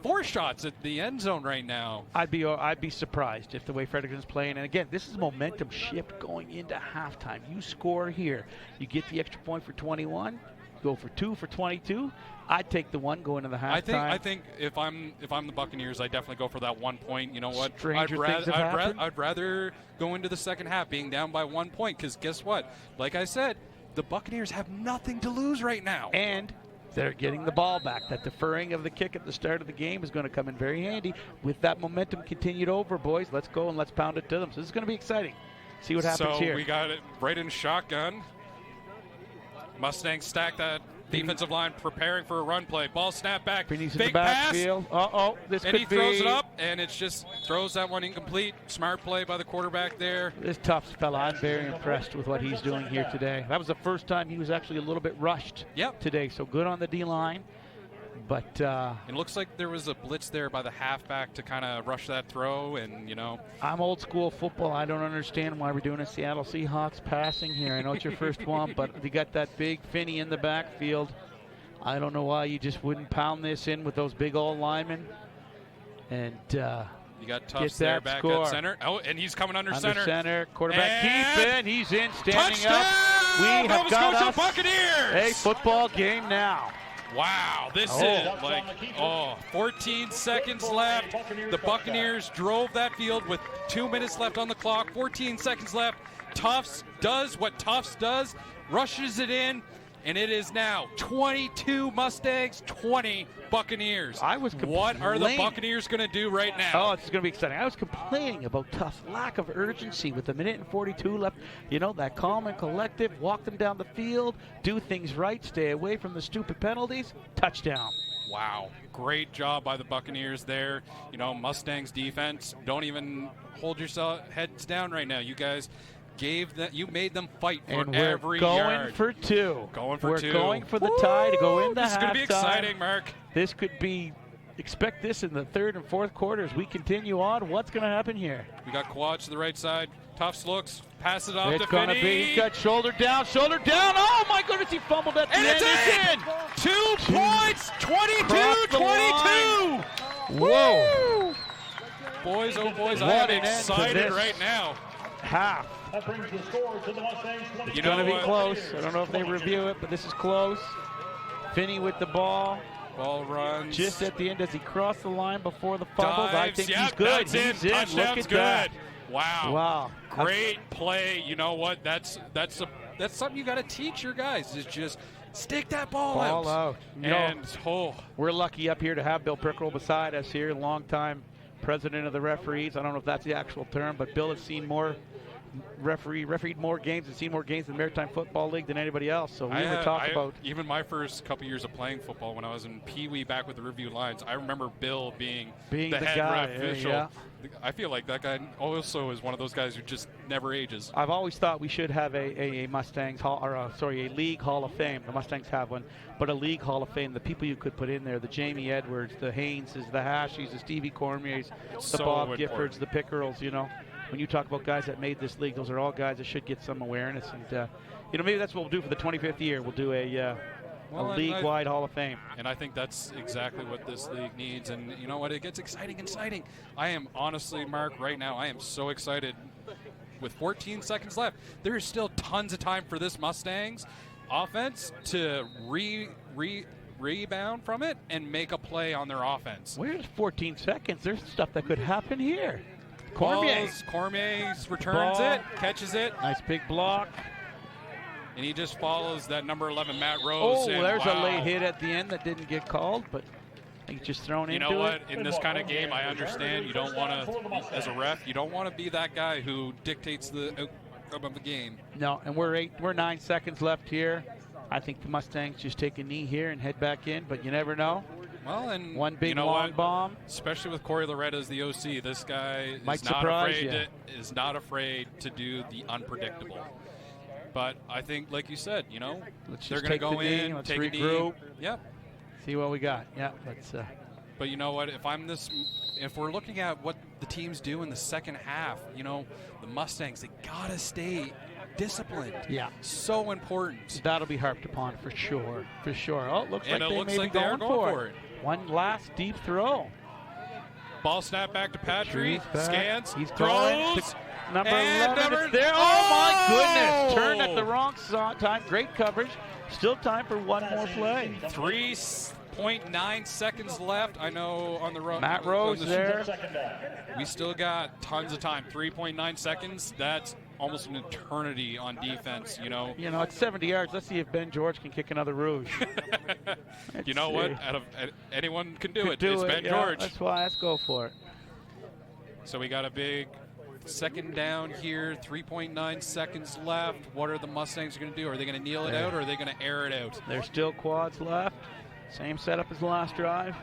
Speaker 1: 4 shots at the end zone right now.
Speaker 2: I'd be surprised if the way Fredericton's playing. And again, this is momentum shift going into halftime. You score here, you get the extra point for 21. Go for 2 for 22. I'd take the 1 going into the halftime.
Speaker 1: I think if I'm the Buccaneers, I definitely go for that 1 point. You know what?
Speaker 2: I'd
Speaker 1: rather go into the second half being down by 1 point, because guess what? Like I said, the Buccaneers have nothing to lose right now.
Speaker 2: And they're getting the ball back. That deferring of the kick at the start of the game is going to come in very handy. With that momentum continued over, boys, let's go and let's pound it to them. So this is going to be exciting. See what happens here.
Speaker 1: So we got it right in shotgun. Mustangs stack that defensive line, preparing for a run play. Ball snap back.
Speaker 2: Finney's in
Speaker 1: Fake
Speaker 2: the backfield.
Speaker 1: This and he throws it up, and it's just throws that one incomplete. Smart play by the quarterback there.
Speaker 2: This tough fella, I'm very impressed with what he's doing here today. That was the first time he was actually a little bit rushed today, so good on the D-line. But
Speaker 1: it looks like there was a blitz there by the halfback to kind of rush that throw, and, you know.
Speaker 2: I'm old school football. I don't understand why we're doing a Seattle Seahawks passing here. I know it's your first one, but you got that big Finney in the backfield. I don't know why you just wouldn't pound this in with those big old linemen. And
Speaker 1: you got Tufts there back at center. Oh, and he's coming under center.
Speaker 2: Quarterback keep in. He's in, standing
Speaker 1: touchdown!
Speaker 2: up. We have got
Speaker 1: Scotia
Speaker 2: us
Speaker 1: Buccaneers!
Speaker 2: a football game now.
Speaker 1: Wow, this is like, 14 seconds left. The Buccaneers drove that field with 2 minutes left on the clock, 14 seconds left. Tufts does what Tufts does, rushes it in, and it is now 22 Mustangs, 20 Buccaneers. What are the Buccaneers going to do right now?
Speaker 2: Oh, it's going to be exciting. I was complaining about Tufts' lack of urgency with a minute and 42 left. You know, that calm and collective, walk them down the field, do things right, stay away from the stupid penalties. Touchdown.
Speaker 1: Wow, great job by the Buccaneers there. You know, Mustangs defense, don't even hold yourself heads down right now. You guys you made them fight for every yard.
Speaker 2: Going for two.
Speaker 1: We're
Speaker 2: going for the tie to go in the halftime.
Speaker 1: This is going to be exciting, Mark.
Speaker 2: This could be, expect this in the third and fourth quarters. We continue on. What's going to happen here?
Speaker 1: We got Quads to the right side. Tufts looks, passes off
Speaker 2: it's
Speaker 1: to Finney.
Speaker 2: It's going to be, he's got shoulder down. Oh my goodness, he fumbled at the end.
Speaker 1: It's in! 2 points, 22-22.
Speaker 2: Whoa.
Speaker 1: Boys, oh boys, I am excited right now.
Speaker 2: Half.
Speaker 3: That brings the score to the Mustangs.
Speaker 2: It's going to be close. I don't know if they review it, but this is close. Finney with the ball.
Speaker 1: Ball runs.
Speaker 2: Just at the end, does he cross the line before the fumbles? I think he's good.
Speaker 1: That's
Speaker 2: he's
Speaker 1: in.
Speaker 2: Look at
Speaker 1: good.
Speaker 2: that.
Speaker 1: Wow. Great play. You know what? That's something you got to teach your guys is just stick that ball
Speaker 2: out.
Speaker 1: And
Speaker 2: we're lucky up here to have Bill Pickrell beside us here, longtime president of the referees. I don't know if that's the actual term, but Bill has seen refereed more games and seen more games in the Maritime Football League than anybody else. So we were talking about
Speaker 1: even my first couple years of playing football when I was in Pee Wee back with the Review Lions. I remember Bill being the head
Speaker 2: guy,
Speaker 1: ref official.
Speaker 2: Yeah.
Speaker 1: I feel like that guy also is one of those guys who just never ages.
Speaker 2: I've always thought we should have a Mustangs a League Hall of Fame. The Mustangs have one, but a League Hall of Fame. The people you could put in there: the Jamie Edwards, the Hayneses, the Hashies, the Stevie Cormiers, the Bob Giffords, the Pickerels. You know. When you talk about guys that made this league, those are all guys that should get some awareness. And, maybe that's what we'll do for the 25th year. We'll do a league-wide Hall of Fame.
Speaker 1: And I think that's exactly what this league needs. And you know what? It gets exciting. I am honestly, Mark, right now, I am so excited. With 14 seconds left, there is still tons of time for this Mustangs offense to rebound from it and make a play on their offense.
Speaker 2: Where's 14 seconds? There's stuff that could happen here.
Speaker 1: Cormier returns it, catches it.
Speaker 2: Nice big block.
Speaker 1: And he just follows that number 11, Matt Rose.
Speaker 2: There's a late hit at the end that didn't get called, but I think just thrown into it.
Speaker 1: You know what? In this kind of game, I understand you don't want to, as a ref, you don't want to be that guy who dictates the outcome of the game.
Speaker 2: No, and we're 9 seconds left here. I think the Mustangs just take a knee here and head back in, but you never know.
Speaker 1: Well, and
Speaker 2: one big long bomb,
Speaker 1: especially with Corey Loretta as the OC. This guy is not afraid to do the unpredictable. But I think, like you said, they're going to go in,
Speaker 2: let's
Speaker 1: take
Speaker 2: regroup.
Speaker 1: a knee. Yep.
Speaker 2: See what we got. Yeah, let's.
Speaker 1: But you know what? If we're looking at what the teams do in the second half, the Mustangs, they gotta stay disciplined.
Speaker 2: Yeah.
Speaker 1: So important.
Speaker 2: That'll be harped upon for sure. For sure. Oh, it looks like
Speaker 1: they are going for it.
Speaker 2: One last deep throw.
Speaker 1: Ball snap back to Patry. Scans.
Speaker 2: He's
Speaker 1: throws.
Speaker 2: Number 11. It's there. Oh, my goodness. Turned at the wrong time. Great coverage. Still time for one more play.
Speaker 1: 3.9 seconds left. I know on the road.
Speaker 2: Matt Rose there.
Speaker 1: We still got tons of time. 3.9 seconds. That's almost an eternity on defense, you know.
Speaker 2: You know, it's 70 yards. Let's see if Ben George can kick another rouge.
Speaker 1: You know what? Anyone can do it.
Speaker 2: Do
Speaker 1: It's
Speaker 2: it,
Speaker 1: Ben
Speaker 2: yeah,
Speaker 1: George.
Speaker 2: That's why. Let's go for it.
Speaker 1: So we got a big second down here, 3.9 seconds left. What are the Mustangs going to do? Are they going to kneel it out, or are they going to air it out?
Speaker 2: There's still quads left. Same setup as the last drive.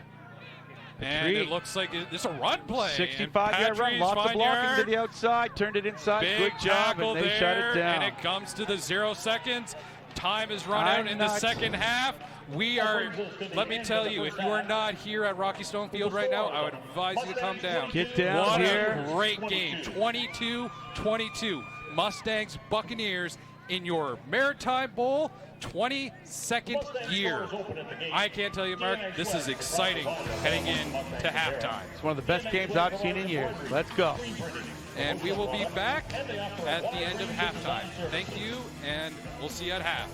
Speaker 1: And it looks like it's a run play.
Speaker 2: 65-yard run, lots of blocking to the outside, turned it inside.
Speaker 1: Big
Speaker 2: Good job,
Speaker 1: tackle
Speaker 2: and they
Speaker 1: there,
Speaker 2: shut it down.
Speaker 1: and it comes to the 0 seconds. Time is run out in the second half. We are, let me tell you, if you are not here at Rocky Stone Field right now, I would advise you to come down.
Speaker 2: Get down here.
Speaker 1: What a great game. 22-22. Mustangs, Buccaneers in your Maritime Bowl, 22nd year. I can't tell you, Mark, this is exciting heading in to halftime.
Speaker 2: It's one of the best games I've seen in years. Let's go.
Speaker 1: And we will be back at the end of halftime. Thank you, and we'll see you at half.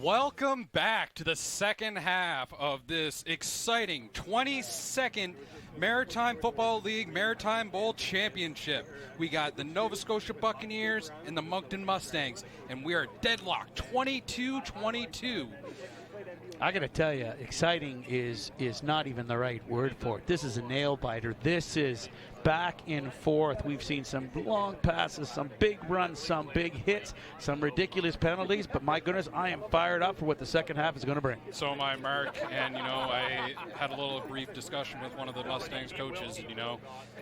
Speaker 1: Welcome back to the second half of this exciting 22nd Maritime Football League Maritime Bowl Championship. We got the Nova Scotia Buccaneers and the Moncton Mustangs, and we are deadlocked 22-22.
Speaker 2: I got to tell you, exciting is not even the right word for it. This is a nail biter. This is back and forth. We've seen some long passes, some big runs, some big hits, some ridiculous penalties, but my goodness, I am fired up for what the second half is going to bring.
Speaker 1: So am I, Mark, and I had a little brief discussion with one of the Mustangs coaches, and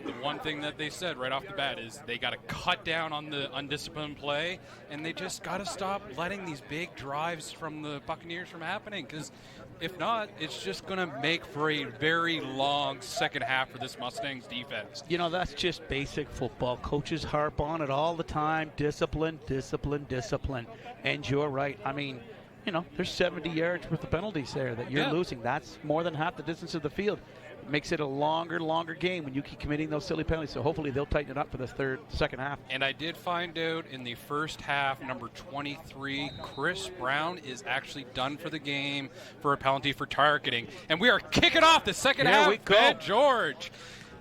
Speaker 1: the one thing that they said right off the bat is they got to cut down on the undisciplined play, and they just got to stop letting these big drives from the Buccaneers from happening, because if not, it's just going to make for a very long second half for this Mustangs defense.
Speaker 2: That's just basic football. Coaches harp on it all the time. Discipline, discipline, discipline. And you're right. I mean, there's 70 yards worth of penalties there that you're losing. That's more than half the distance of the field. It makes it a longer game when you keep committing those silly penalties. So hopefully they'll tighten it up for the second half.
Speaker 1: And I did find out in the first half, number 23, Chris Brown is actually done for the game for a penalty for targeting. And we are kicking off the second half.
Speaker 2: We go.
Speaker 1: Ben George.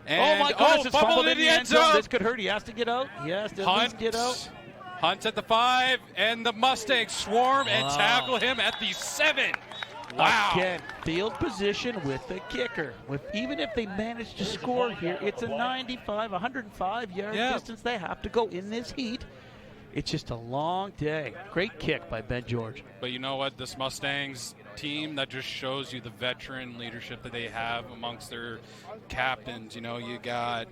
Speaker 1: And,
Speaker 2: oh my goodness, it's fumbled
Speaker 1: in the end zone.
Speaker 2: This could hurt. He has to get out. He has to at least get out.
Speaker 1: Hunt's at the 5, and the Mustangs swarm and tackle him at the 7. Wow.
Speaker 2: Again, field position with the kicker. Even if they manage to score here, it's a 105-yard distance they have to go in this heat. It's just a long day. Great kick by Ben George.
Speaker 1: But you know what? This Mustangs team, that just shows you the veteran leadership that they have amongst their captains. You got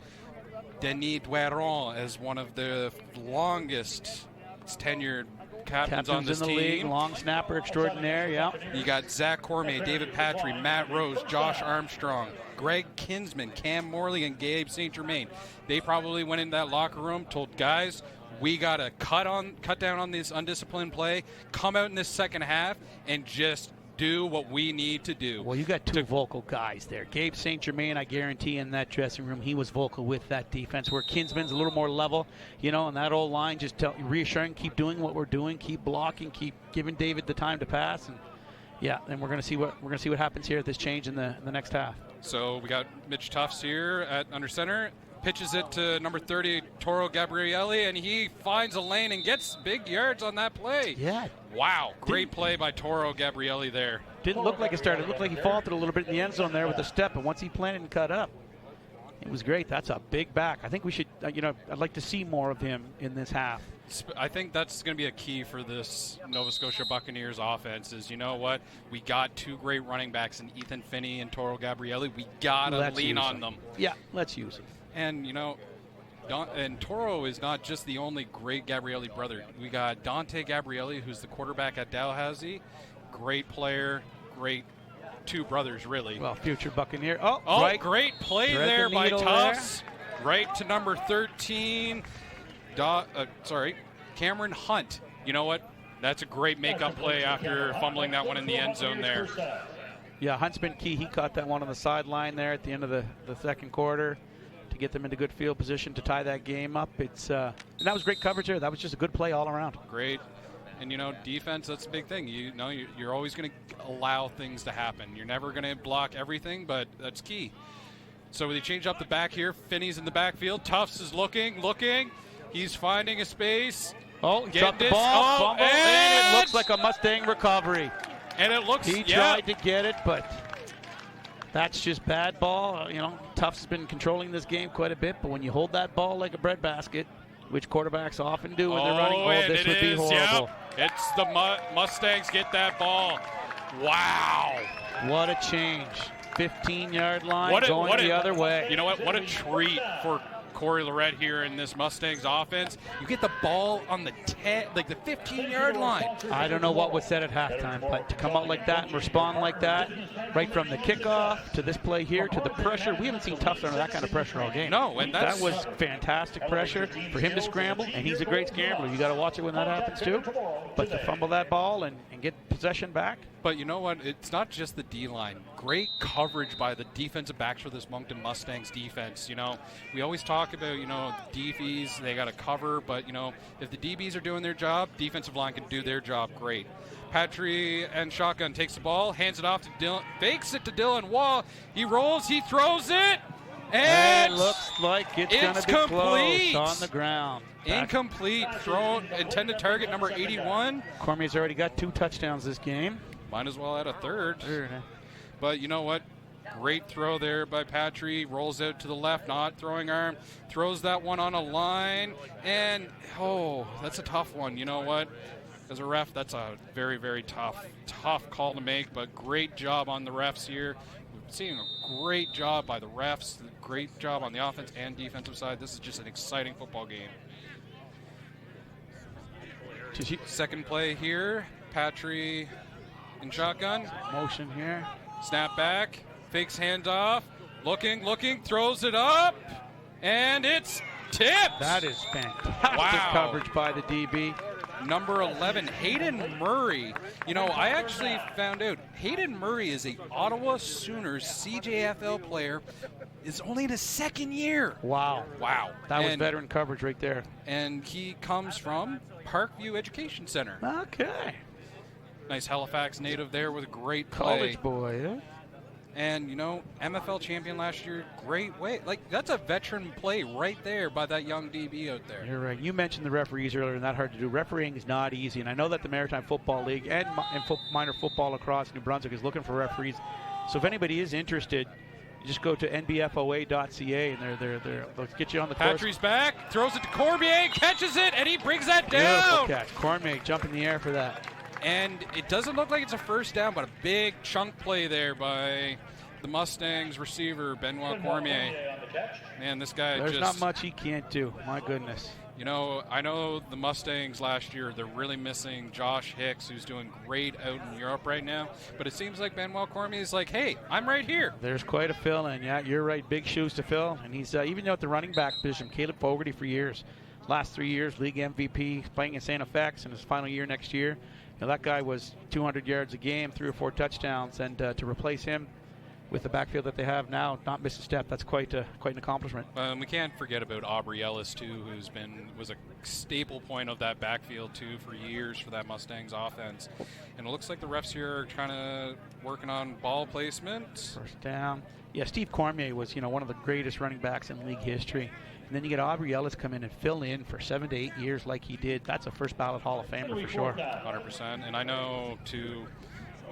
Speaker 1: Denis Dueron as one of the longest tenured captains on this
Speaker 2: in the
Speaker 1: team.
Speaker 2: League, long snapper extraordinaire, yeah.
Speaker 1: You got Zach Cormier, David Patry, Matt Rose, Josh Armstrong, Greg Kinsman, Cam Morley, and Gabe St. Germain. They probably went in that locker room, told guys, we got to cut down on this undisciplined play, come out in this second half, and just do what we need to do.
Speaker 2: Well, you got two vocal guys there. Gabe St. Germain, I guarantee in that dressing room, he was vocal with that defense, where Kinsman's a little more level, and that old line just reassuring, keep doing what we're doing, keep blocking, keep giving David the time to pass, and then we're going to see what happens here at this change in the next half.
Speaker 1: So we got Mitch Tufts here at under center. Pitches it to number 30, Toro Gabrielli, and he finds a lane and gets big yards on that play.
Speaker 2: Yeah.
Speaker 1: Wow, great play by Toro Gabrielli there.
Speaker 2: Didn't look like it started. It looked like he faltered a little bit in the end zone there with the step, and once he planted and cut up, it was great. That's a big back. I think we should, I'd like to see more of him in this half.
Speaker 1: I think that's going to be a key for this Nova Scotia Buccaneers offense is, we got two great running backs in Ethan Finney and Toro Gabrielli. We got to lean on them.
Speaker 2: Yeah, let's use it.
Speaker 1: And, and Toro is not just the only great Gabrielli brother. We got Dante Gabrielli, who's the quarterback at Dalhousie. Great player, great two brothers, really.
Speaker 2: Well, future Buccaneer.
Speaker 1: Right. Great play there by Tufts. Right to number 13. Cameron Hunt. You know what? That's a great make-up play after fumbling that one in the end zone there.
Speaker 2: Yeah, Hunt's been key. He caught that one on the sideline there at the end of the second quarter to get them into good field position to tie that game up. And that was great coverage there. That was just a good play all around.
Speaker 1: Great. And, defense, that's a big thing. You're always going to allow things to happen. You're never going to block everything, but that's key. So they change up the back here. Finney's in the backfield. Tufts is looking. He's finding a space.
Speaker 2: He dropped the ball. Fumble, and it looks like a Mustang recovery.
Speaker 1: And it looks,
Speaker 2: he tried to get it, but that's just bad ball. Tufts has been controlling this game quite a bit, but when you hold that ball like a breadbasket, which quarterbacks often do when they're running, this would be horrible.
Speaker 1: Yep. It's the Mustangs get that ball. Wow.
Speaker 2: What a change. 15-yard line going the other way.
Speaker 1: You know what? What a treat for Corey Lorette here in this Mustangs offense. You get the ball on the 15-yard line.
Speaker 2: I don't know what was said at halftime, but to come out like that and respond like that, right from the kickoff to this play here to the pressure, we haven't seen Tufts under that kind of pressure all game.
Speaker 1: No, and
Speaker 2: that was fantastic pressure for him to scramble, and he's a great scrambler. You got to watch it when that happens too. But to fumble that ball and and get possession back.
Speaker 1: But you know what? It's not just the D-line. Great coverage by the defensive backs for this Moncton Mustangs defense. You know, we always talk about, you know, DBs, they got to cover. But, you know, if the DBs are doing their job, defensive line can do their job great. Patry and shotgun takes the ball, hands it off to Dylan, fakes it to Dylan Wall. He rolls, he throws it. And
Speaker 2: it looks like it's going to be
Speaker 1: complete.
Speaker 2: Close on the ground.
Speaker 1: Incomplete. Thrown, intended target number 81.
Speaker 2: Cormier's already got 2 touchdowns this game.
Speaker 1: Might as well add a third. But you know what? Great throw there by Patry. Rolls out to the left, not throwing arm. Throws that one on a line. And, oh, that's a tough one. You know what? As a ref, that's a very, very tough call to make. But great job on the refs here. We're seeing a great job by the refs. Great job on the offense and defensive side. This is just an exciting football game. Second play here. Patry in shotgun.
Speaker 2: Motion here.
Speaker 1: Snap back. Fakes handoff. Looking. Throws it up. And it's tipped.
Speaker 2: That is fantastic coverage by the DB.
Speaker 1: Number 11, Hayden Murray. You know, I actually found out Hayden Murray is a Ottawa Sooners CJFL player. Is only in his second year.
Speaker 2: Wow. That was veteran coverage right there.
Speaker 1: And he comes from Parkview Education Center.
Speaker 2: Okay.
Speaker 1: Nice Halifax native there with a great play.
Speaker 2: College boy, yeah.
Speaker 1: And, you know, MFL champion last year, great way. Like, that's a veteran play right there by that young DB out there.
Speaker 2: You're right. You mentioned the referees earlier, and that's hard to do. Refereeing is not easy, and I know that the Maritime Football League and minor football across New Brunswick is looking for referees. So if anybody is interested, you just go to nbfoa.ca, and they'll get you on the course.
Speaker 1: Patry's back, throws it to Cormier, catches it, and he brings that down.
Speaker 2: Beautiful catch. Cormier jump in the air for that.
Speaker 1: And it doesn't look like it's a first down, but a big chunk play there by the Mustangs receiver, Benoit Cormier. Man, this guy
Speaker 2: There's not much he can't do. My goodness.
Speaker 1: You know, I know the Mustangs last year, they're really missing Josh Hicks, who's doing great out in Europe right now. But it seems like Benoit Cormier is like, hey, I'm right here.
Speaker 2: There's quite a fill-in. Yeah, you're right. Big shoes to fill. And he's, even though at the running back position, Caleb Fogarty for years. Last 3 years, league MVP, playing in Santa Fe in his final year next year. You know, that guy was 200 yards a game, 3 or 4 touchdowns, and to replace him with the backfield that they have now, not miss a step, that's quite an accomplishment.
Speaker 1: We can't forget about Aubrey Ellis too, was a staple point of that backfield too for years for that Mustangs offense. And it looks like the refs here are kind of working on ball placement.
Speaker 2: First down. Yeah, Steve Cormier was, you know, one of the greatest running backs in league history. And then you get Aubrey Ellis come in and fill in for 7 to 8 years like he did. That's a first ballot Hall of Famer for sure.
Speaker 1: 100%. And I know, too,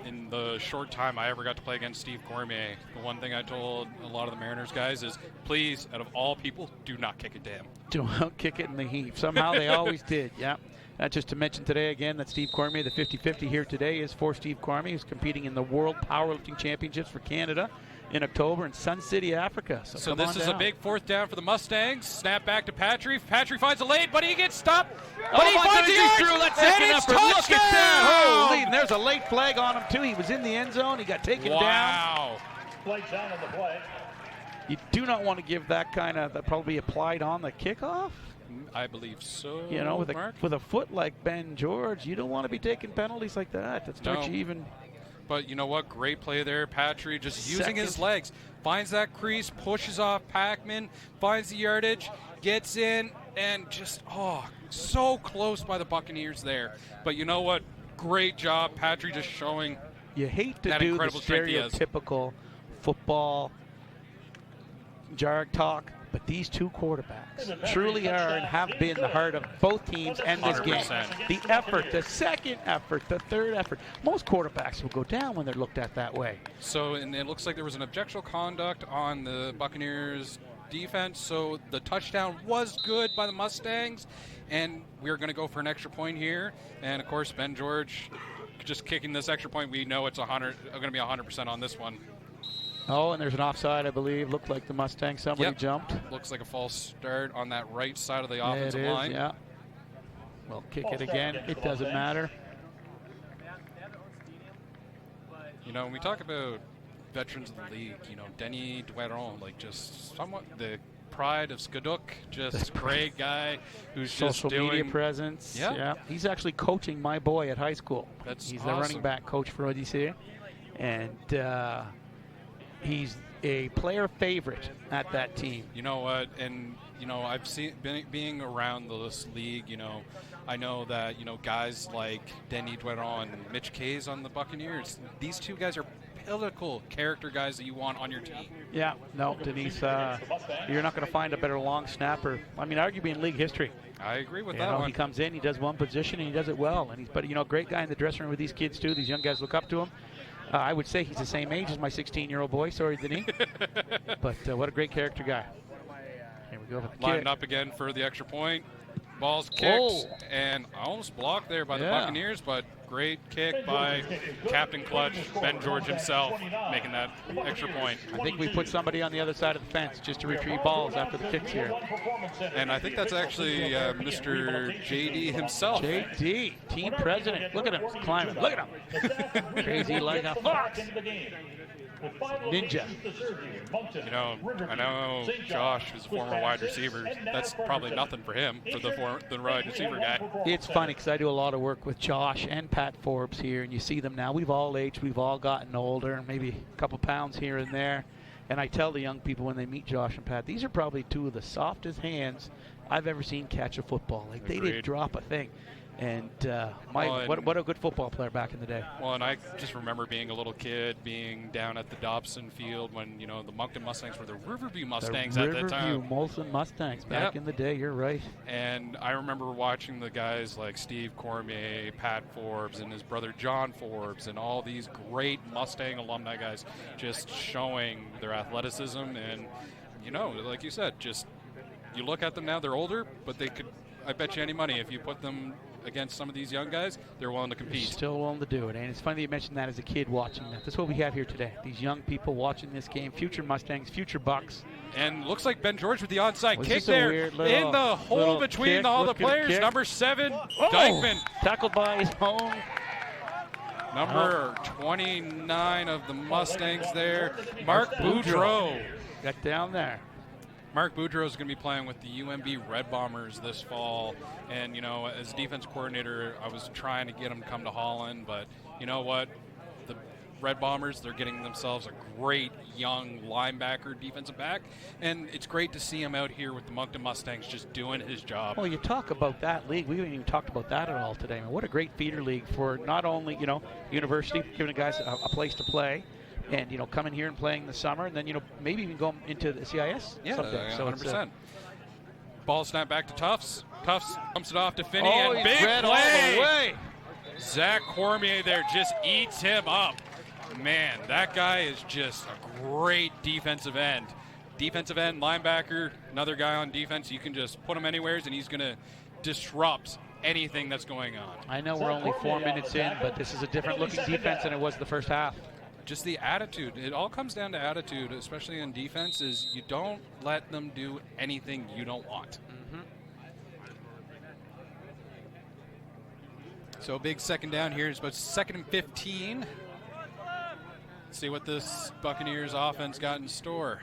Speaker 1: in the short time I ever got to play against Steve Cormier, the one thing I told a lot of the Mariners guys is, please, out of all people, do not kick it down.
Speaker 2: Don't kick it in the heap. Somehow they always did, yeah. That's just to mention today again that Steve Cormier, the 50-50 here today, is for Steve Cormier, who's competing in the World Powerlifting Championships for Canada in October in Sun City, Africa. So
Speaker 1: this is a big fourth down for the Mustangs. Snap back to Patry. Patry finds a lane, but he gets stopped. But he finds the yards,
Speaker 2: through. Let's
Speaker 1: and it's touchdown!
Speaker 2: Look at that. Holy, and there's a late flag on him, too. He was in the end zone. He got taken down.
Speaker 1: Wow.
Speaker 3: Flag down on the play.
Speaker 2: You do not want to give that kind of, that probably applied on the kickoff.
Speaker 1: I believe so.
Speaker 2: You know, with a foot like Ben George, you don't want to be taking penalties like that. That starts you even.
Speaker 1: But you know what? Great play there. Patry just using his legs. Finds that crease, pushes off Packman, finds the yardage, gets in, and just, so close by the Buccaneers there. But you know what? Great job. Patry just showing
Speaker 2: you hate to
Speaker 1: that
Speaker 2: do the
Speaker 1: incredible strength he has.
Speaker 2: stereotypical football jarg talk, but these two quarterbacks truly are and have been the heart of both teams and this
Speaker 1: 100%.
Speaker 2: game. The effort, the second effort, the third effort. Most quarterbacks will go down when they're looked at that way.
Speaker 1: So, and it looks like there was an objectionable conduct on the Buccaneers defense, so the touchdown was good by the Mustangs, and we're going to go for an extra point here. And, of course, Ben George just kicking this extra point. We know it's going to be 100% on this one.
Speaker 2: Oh, and there's an offside, I believe. Looked like the Mustang. Somebody jumped.
Speaker 1: Looks like a false start on that right side of the offensive line.
Speaker 2: Yeah. We'll kick it again. It doesn't matter.
Speaker 1: You know, when we talk about veterans of the league, you know, Denny Dueron, like just somewhat the pride of Scota, just great guy who's
Speaker 2: social
Speaker 1: just doing
Speaker 2: media presence.
Speaker 1: Yeah.
Speaker 2: He's actually coaching my boy at high school. He's the
Speaker 1: awesome.
Speaker 2: running back coach for ODC, and he's a player favorite at that team.
Speaker 1: You know what? And I've seen being around this league. I know that guys like Denny Dueron and Mitch Kays on the Buccaneers. These two guys are pinnacle character guys that you want on your team.
Speaker 2: Yeah, no, Denise, you're not going to find a better long snapper. I mean, arguably in league history.
Speaker 1: I agree with that one.
Speaker 2: He comes in, he does one position, and he does it well. And but great guy in the dressing room with these kids too. These young guys look up to him. I would say he's the same age as my 16-year-old boy. Sorry, Denis. But what a great character guy. Here we go for the
Speaker 1: Lining
Speaker 2: kick.
Speaker 1: up again for the extra point. Ball's kicked, and almost blocked there by the Buccaneers, but great kick by Captain Clutch, Ben George himself, making that extra point.
Speaker 2: I think we put somebody on the other side of the fence just to retrieve balls after the kicks here.
Speaker 1: And I think that's actually Mr. JD himself.
Speaker 2: JD, team president. Look at him climbing. Look at him. Crazy like a fox. Ninja.
Speaker 1: I know Josh is a former wide receiver. That's probably nothing for him, for the wide receiver guy.
Speaker 2: It's funny because I do a lot of work with Josh and Pat Forbes here, and you see them now. We've all aged. We've all gotten older, maybe a couple pounds here and there. And I tell the young people when they meet Josh and Pat, these are probably two of the softest hands I've ever seen catch a football. Like, they didn't drop a thing. And what a good football player back in the day.
Speaker 1: Well, and I just remember being a little kid, being down at the Dobson field when, the Moncton Mustangs were the Riverview Mustangs at that time.
Speaker 2: Riverview Moncton Mustangs back in the day, you're right.
Speaker 1: And I remember watching the guys like Steve Cormier, Pat Forbes, and his brother John Forbes, and all these great Mustang alumni guys just showing their athleticism. And, like you said, just you look at them now, they're older, but they could, I bet you any money, if you put them against some of these young guys, they're willing to compete.
Speaker 2: They're still willing to do it. And it's funny that you mentioned that as a kid watching that. That's what we have here today. These young people watching this game, future Mustangs, future Bucks.
Speaker 1: And looks like Ben George with the onside kick
Speaker 2: this
Speaker 1: there
Speaker 2: in
Speaker 1: the hole between all the players. Number 7, Dykeman.
Speaker 2: Tackled by his own.
Speaker 1: Number 29 of the Mustangs there, Mark Boudreau.
Speaker 2: Got down there.
Speaker 1: Mark Boudreau is going to be playing with the UMB Red Bombers this fall. And, as defense coordinator, I was trying to get him to come to Holland. But you know what? The Red Bombers, they're getting themselves a great young linebacker, defensive back. And it's great to see him out here with the Moncton Mustangs just doing his job.
Speaker 2: Well, you talk about that league. We haven't even talked about that at all today. Man, what a great feeder league for not only, university, giving the guys a place to play. And, coming here and playing the summer, and then, maybe even going into the CIS someday. So
Speaker 1: 100%. Ball snap back to Tufts. Tufts dumps it off to Finney,
Speaker 2: and
Speaker 1: big play.
Speaker 2: All the way.
Speaker 1: Zach Cormier there just eats him up. Man, that guy is just a great defensive end. Defensive end, linebacker, another guy on defense. You can just put him anywhere, and he's going to disrupt anything that's going on.
Speaker 2: I know we're only 4 minutes in, but this is a different looking defense than it was the first half.
Speaker 1: Just the attitude. It all comes down to attitude, especially in defense, is you don't let them do anything you don't want.
Speaker 2: Mm-hmm.
Speaker 1: So a big second down here. It's about 2nd and 15. Let's see what this Buccaneers offense got in store.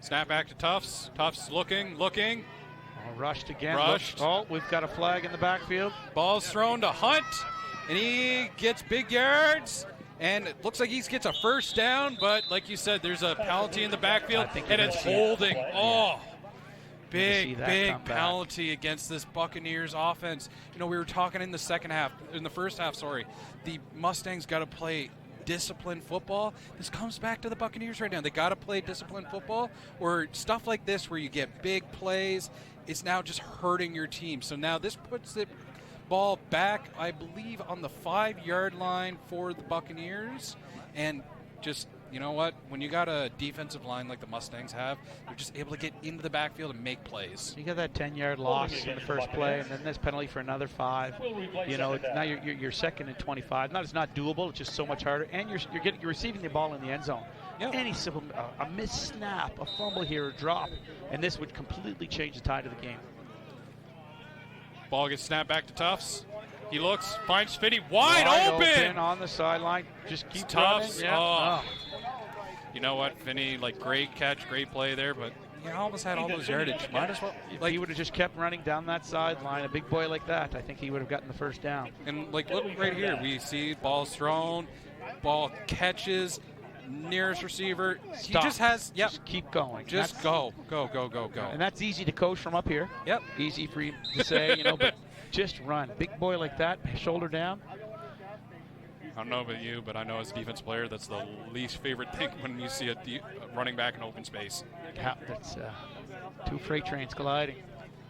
Speaker 1: Snap back to Tufts. Tufts looking.
Speaker 2: Rushed again.
Speaker 1: Rushed.
Speaker 2: We've got a flag in the backfield.
Speaker 1: Ball's thrown to Hunt. And he gets big yards, and it looks like he gets a first down, but like you said, there's a penalty in the backfield, and it's holding. Oh, big penalty against this Buccaneers offense. We were talking in the first half, the Mustangs got to play disciplined football. This comes back to the Buccaneers right now. They got to play disciplined football, or stuff like this where you get big plays. It's now just hurting your team. So now this puts it ball back, I believe, on the 5-yard line for the Buccaneers. And just, you know what? When you got a defensive line like the Mustangs have, you're just able to get into the backfield and make plays.
Speaker 2: You got that 10-yard loss in the first play, and then this penalty for another 5. Now you're 2nd and 25. It's not doable. It's just so much harder. And you're receiving the ball in the end zone.
Speaker 1: Yep.
Speaker 2: Any simple a missed snap, a fumble here, a drop, and this would completely change the tide of the game.
Speaker 1: Ball gets snapped back to Tufts. He looks, finds Finney wide open
Speaker 2: on the sideline. Just keep
Speaker 1: Tufts.
Speaker 2: running. Yeah.
Speaker 1: you know what, Finney, like, great catch, great play there, but you almost had all those yardage. Might as well.
Speaker 2: If
Speaker 1: like,
Speaker 2: he would have just kept running down that sideline, a big boy like that, I think he would have gotten the first down.
Speaker 1: And, like, look right here. We see balls thrown, ball catches, nearest receiver.
Speaker 2: Stop.
Speaker 1: He just has, yep.
Speaker 2: Just keep going.
Speaker 1: Just go.
Speaker 2: And that's easy to coach from up here.
Speaker 1: Yep.
Speaker 2: Easy for you to say, but just run. Big boy like that, shoulder down.
Speaker 1: I don't know about you, but I know as a defense player, that's the least favorite thing when you see a running back in open space.
Speaker 2: Yeah, that's two freight trains colliding.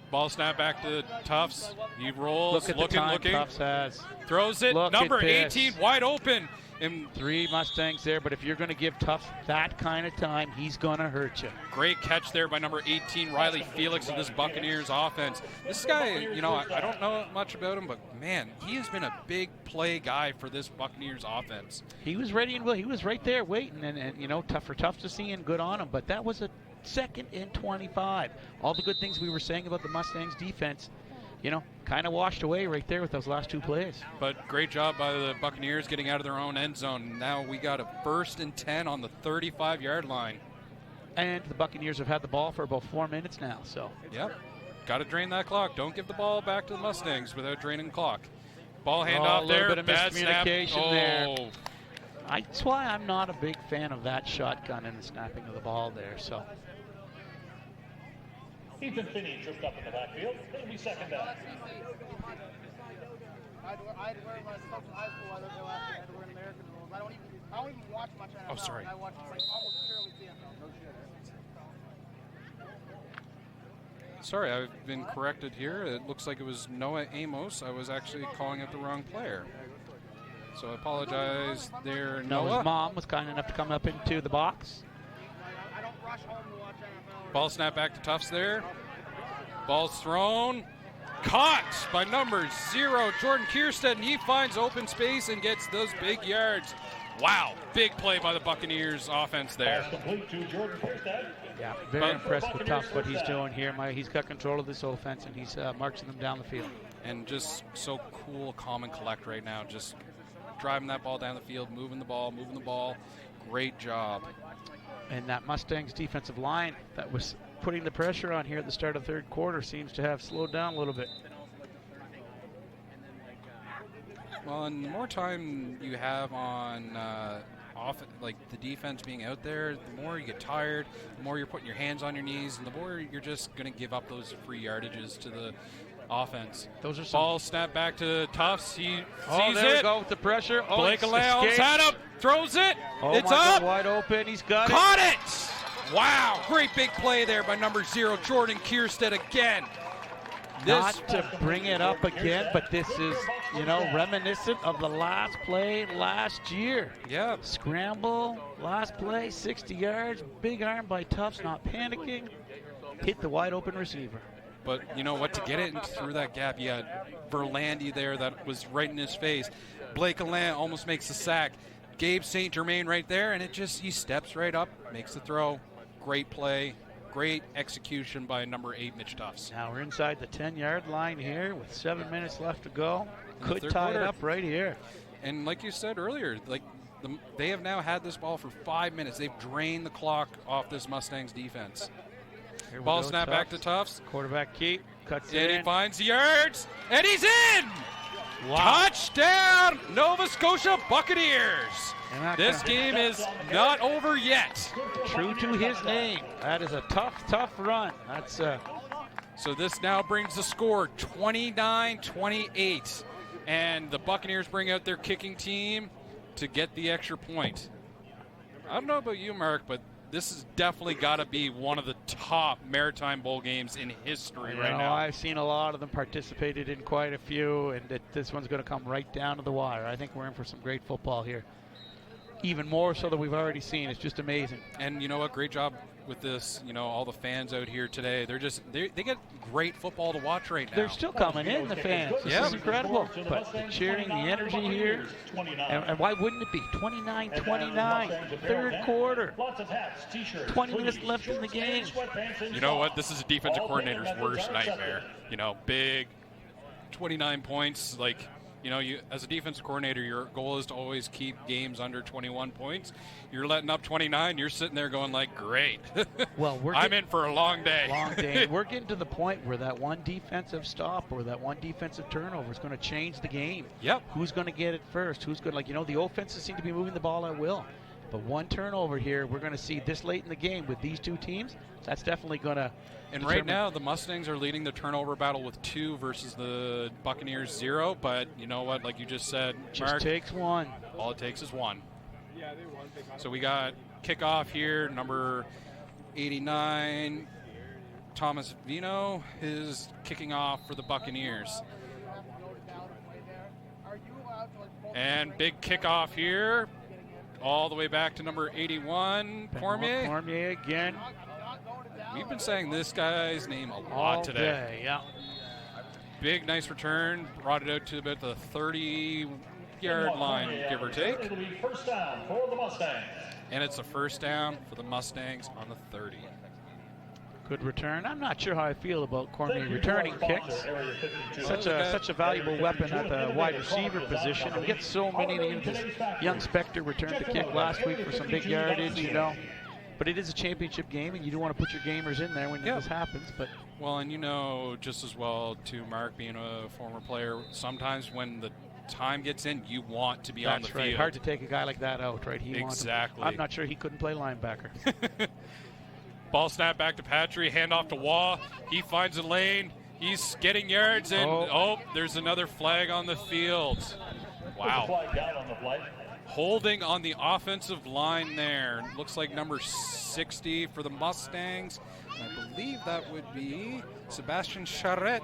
Speaker 1: Ball snap back to Tufts. He rolls,
Speaker 2: Look at the time
Speaker 1: looking.
Speaker 2: Tufts has.
Speaker 1: Throws it.
Speaker 2: Look
Speaker 1: Number
Speaker 2: at this.
Speaker 1: 18, wide open. And
Speaker 2: 3 Mustangs there, but if you're going to give Tufts that kind of time, he's going to hurt you.
Speaker 1: Great catch there by number 18, Riley Felix of this Buccaneers offense. This guy, I don't know much about him, but man, he has been a big play guy for this Buccaneers offense.
Speaker 2: He was ready and he was right there waiting, and tough for Tufts to see and good on him, but that was a 2nd and 25. All the good things we were saying about the Mustangs defense, kind of washed away right there with those last 2 plays.
Speaker 1: But great job by the Buccaneers getting out of their own end zone. Now we got a 1st and 10 on the 35-yard line.
Speaker 2: And the Buccaneers have had the ball for about 4 minutes now. So.
Speaker 1: Yep. Got to drain that clock. Don't give the ball back to the Mustangs without draining the clock. Ball handoff there.
Speaker 2: A little bit of
Speaker 1: bad
Speaker 2: miscommunication
Speaker 1: snap.
Speaker 2: there. That's why I'm not a big fan of that shotgun and the snapping of the ball there. So.
Speaker 3: Ethan Finney tripped up in the backfield. It'll be 2nd down.
Speaker 4: I had to wear my stuff in high school. I had to wear American rules. I don't even watch much NFL.
Speaker 1: Oh, sorry.
Speaker 4: I watch almost purely CFL. No shit.
Speaker 1: Sorry, I've been corrected here. It looks like it was Noah Amos. I was actually calling out the wrong player. So I apologize there, Noah.
Speaker 2: Noah's mom was kind enough to come up into the box.
Speaker 4: I don't rush home to watch NFL.
Speaker 1: Ball snap back to Tufts there. Ball's thrown. Caught by number 0, Jordan Kierstead, and he finds open space and gets those big yards. Wow, big play by the Buccaneers offense there.
Speaker 3: Pass complete to Jordan Kierstead.
Speaker 2: Yeah, very impressed with Tufts, what he's doing here. He's got control of this offense, and he's marching them down the field.
Speaker 1: And just so cool, calm, and collect right now. Just driving that ball down the field, moving the ball. Great job.
Speaker 2: And that Mustangs defensive line that was putting the pressure on here at the start of 3rd quarter seems to have slowed down a little bit.
Speaker 1: Well, and the more time you have on like the defense being out there, the more you get tired, the more you're putting your hands on your knees, and the more you're just going to give up those free yardages to the offense.
Speaker 2: Those are some
Speaker 1: ball snap back to Tufts. He sees
Speaker 2: there
Speaker 1: it.
Speaker 2: we go with the pressure.
Speaker 1: Blake Allows had him, throws it. It's
Speaker 2: God,
Speaker 1: up.
Speaker 2: wide open. He's got
Speaker 1: Caught it. Wow, great big play there by number 0, Jordan Kierstead again.
Speaker 2: Not to bring it up again, but this is, reminiscent of the last play last year.
Speaker 1: Yeah.
Speaker 2: Scramble, last play, 60 yards, big arm by Tufts, not panicking, hit the wide open receiver.
Speaker 1: But you know what? To get it through that gap, you had Verlandy there that was right in his face. Blake Allan almost makes the sack. Gabe St. Germain right there, and he steps right up, makes the throw. Great play. Great execution by number 8, Mitch Tufts.
Speaker 2: Now we're inside the 10-yard line here with 7 minutes left to go. Could tie
Speaker 1: quarter.
Speaker 2: it up right here.
Speaker 1: And like you said earlier, they have now had this ball for 5 minutes. They've drained the clock off this Mustangs defense. Ball snap back to Tufts.
Speaker 2: Quarterback keep, cuts
Speaker 1: and
Speaker 2: in.
Speaker 1: He finds the yards, and he's in!
Speaker 2: Wow.
Speaker 1: Touchdown, Nova Scotia Buccaneers. This game is not over yet.
Speaker 2: True to his name. That is a tough run. That's
Speaker 1: So this now brings the score 29-28. And the Buccaneers bring out their kicking team to get the extra point. I don't know about you, Mark, but this has definitely got to be one of the top Maritime Bowl games in history right now.
Speaker 2: I've seen a lot of them participated in quite a few, and this one's going to come right down to the wire. I think we're in for some great football here. Even more so than we've already seen. It's just amazing.
Speaker 1: And you know what? Great job with this. All the fans out here today. They get great football to watch right now.
Speaker 2: They're still coming in, the fans. This is incredible. But the cheering, the energy here. And why wouldn't it be? 29-29, 3rd quarter. 20 minutes left in the game.
Speaker 1: You know what? This is a defensive coordinator's worst nightmare. Big 29 points. You know, you as a defensive coordinator, your goal is to always keep games under 21 points. You're letting up 29. You're sitting there going like, great.
Speaker 2: Well,
Speaker 1: I'm in for a long day.
Speaker 2: Long day. We're getting to the point where that one defensive stop or that one defensive turnover is going to change the game.
Speaker 1: Yep.
Speaker 2: Who's going to get it first? Who's going to, like, you know, the offenses seem to be moving the ball at will. But one turnover here, we're going to see this late in the game with these two teams. That's definitely going to.
Speaker 1: And right now, the Mustangs are leading the turnover battle with 2 versus the Buccaneers 0. But you know what? Like you just said,
Speaker 2: just
Speaker 1: Mark,
Speaker 2: takes one.
Speaker 1: All it takes is one. So we got kickoff here, number 89, Thomas Vino is kicking off for the Buccaneers. And big kickoff here, all the way back to number 81, Cormier.
Speaker 2: Cormier again.
Speaker 1: We've been saying this guy's name a lot
Speaker 2: All
Speaker 1: today.
Speaker 2: day, yeah.
Speaker 1: Big, nice return. Brought it out to about the 30-yard line, give or take.
Speaker 3: It'll be first down for the Mustangs.
Speaker 1: And it's a first down for the Mustangs on the 30.
Speaker 2: Good return. I'm not sure how I feel about Cormier returning kicks. Such a valuable weapon at the wide receiver position. And we get so many. This young Spectre returned the kick last week for some big yardage, you know. But it is a championship game, and you do want to put your gamers in there when this happens. But
Speaker 1: well, and you know just as well, too, Mark, being a former player, sometimes when the time gets in, you want to be on the field.
Speaker 2: Hard to take a guy like that out, right?
Speaker 1: Exactly.
Speaker 2: I'm not sure he couldn't play linebacker.
Speaker 1: Ball snap back to Patry, handoff to Waugh. He finds a lane. He's getting yards, and there's another flag on the field. Wow.
Speaker 3: Flag down on the flag.
Speaker 1: Holding on the offensive line there. Looks like number 60 for the Mustangs. I believe that would be Sebastian Charette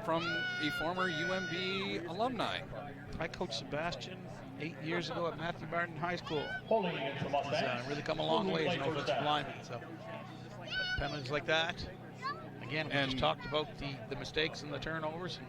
Speaker 1: from a former UMB alumni.
Speaker 2: I coached Sebastian 8 years ago at Matthew Barton High School.
Speaker 3: Holding against the Mustangs.
Speaker 2: He's really come a long way as an offensive lineman. So penalties like that. Again, we just talked about the mistakes and the turnovers. And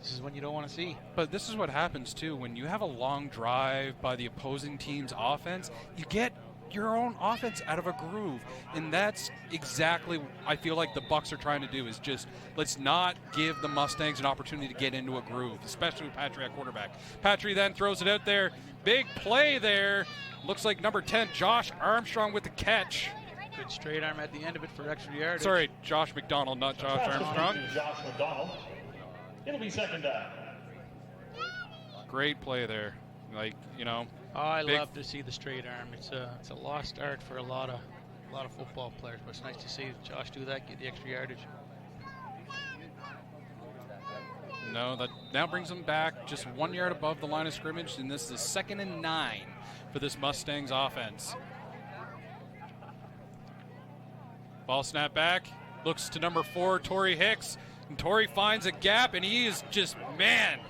Speaker 2: this is when you don't want to see.
Speaker 1: But this is what happens, too. When you have a long drive by the opposing team's offense, you get your own offense out of a groove. And that's exactly I feel like the Bucs are trying to do is just let's not give the Mustangs an opportunity to get into a groove, especially with Patry at quarterback. Patry then throws it out there. Big play there. Looks like number 10, Josh Armstrong with the catch.
Speaker 2: Good straight arm at the end of it for extra yardage.
Speaker 1: Sorry, Josh McDonald, not Josh Armstrong.
Speaker 3: Josh McDonald. It'll be second down.
Speaker 1: Great play there. Like, you know.
Speaker 2: Oh, I love to see the straight arm. It's a lost art for a lot of football players, but it's nice to see Josh do that, get the extra yardage.
Speaker 1: No, that now brings them back just 1 yard above the line of scrimmage, and this is 2nd and 9 for this Mustangs offense. Ball snap back, looks to number 4, Torrey Hicks, and Torrey finds a gap, and he is just, man,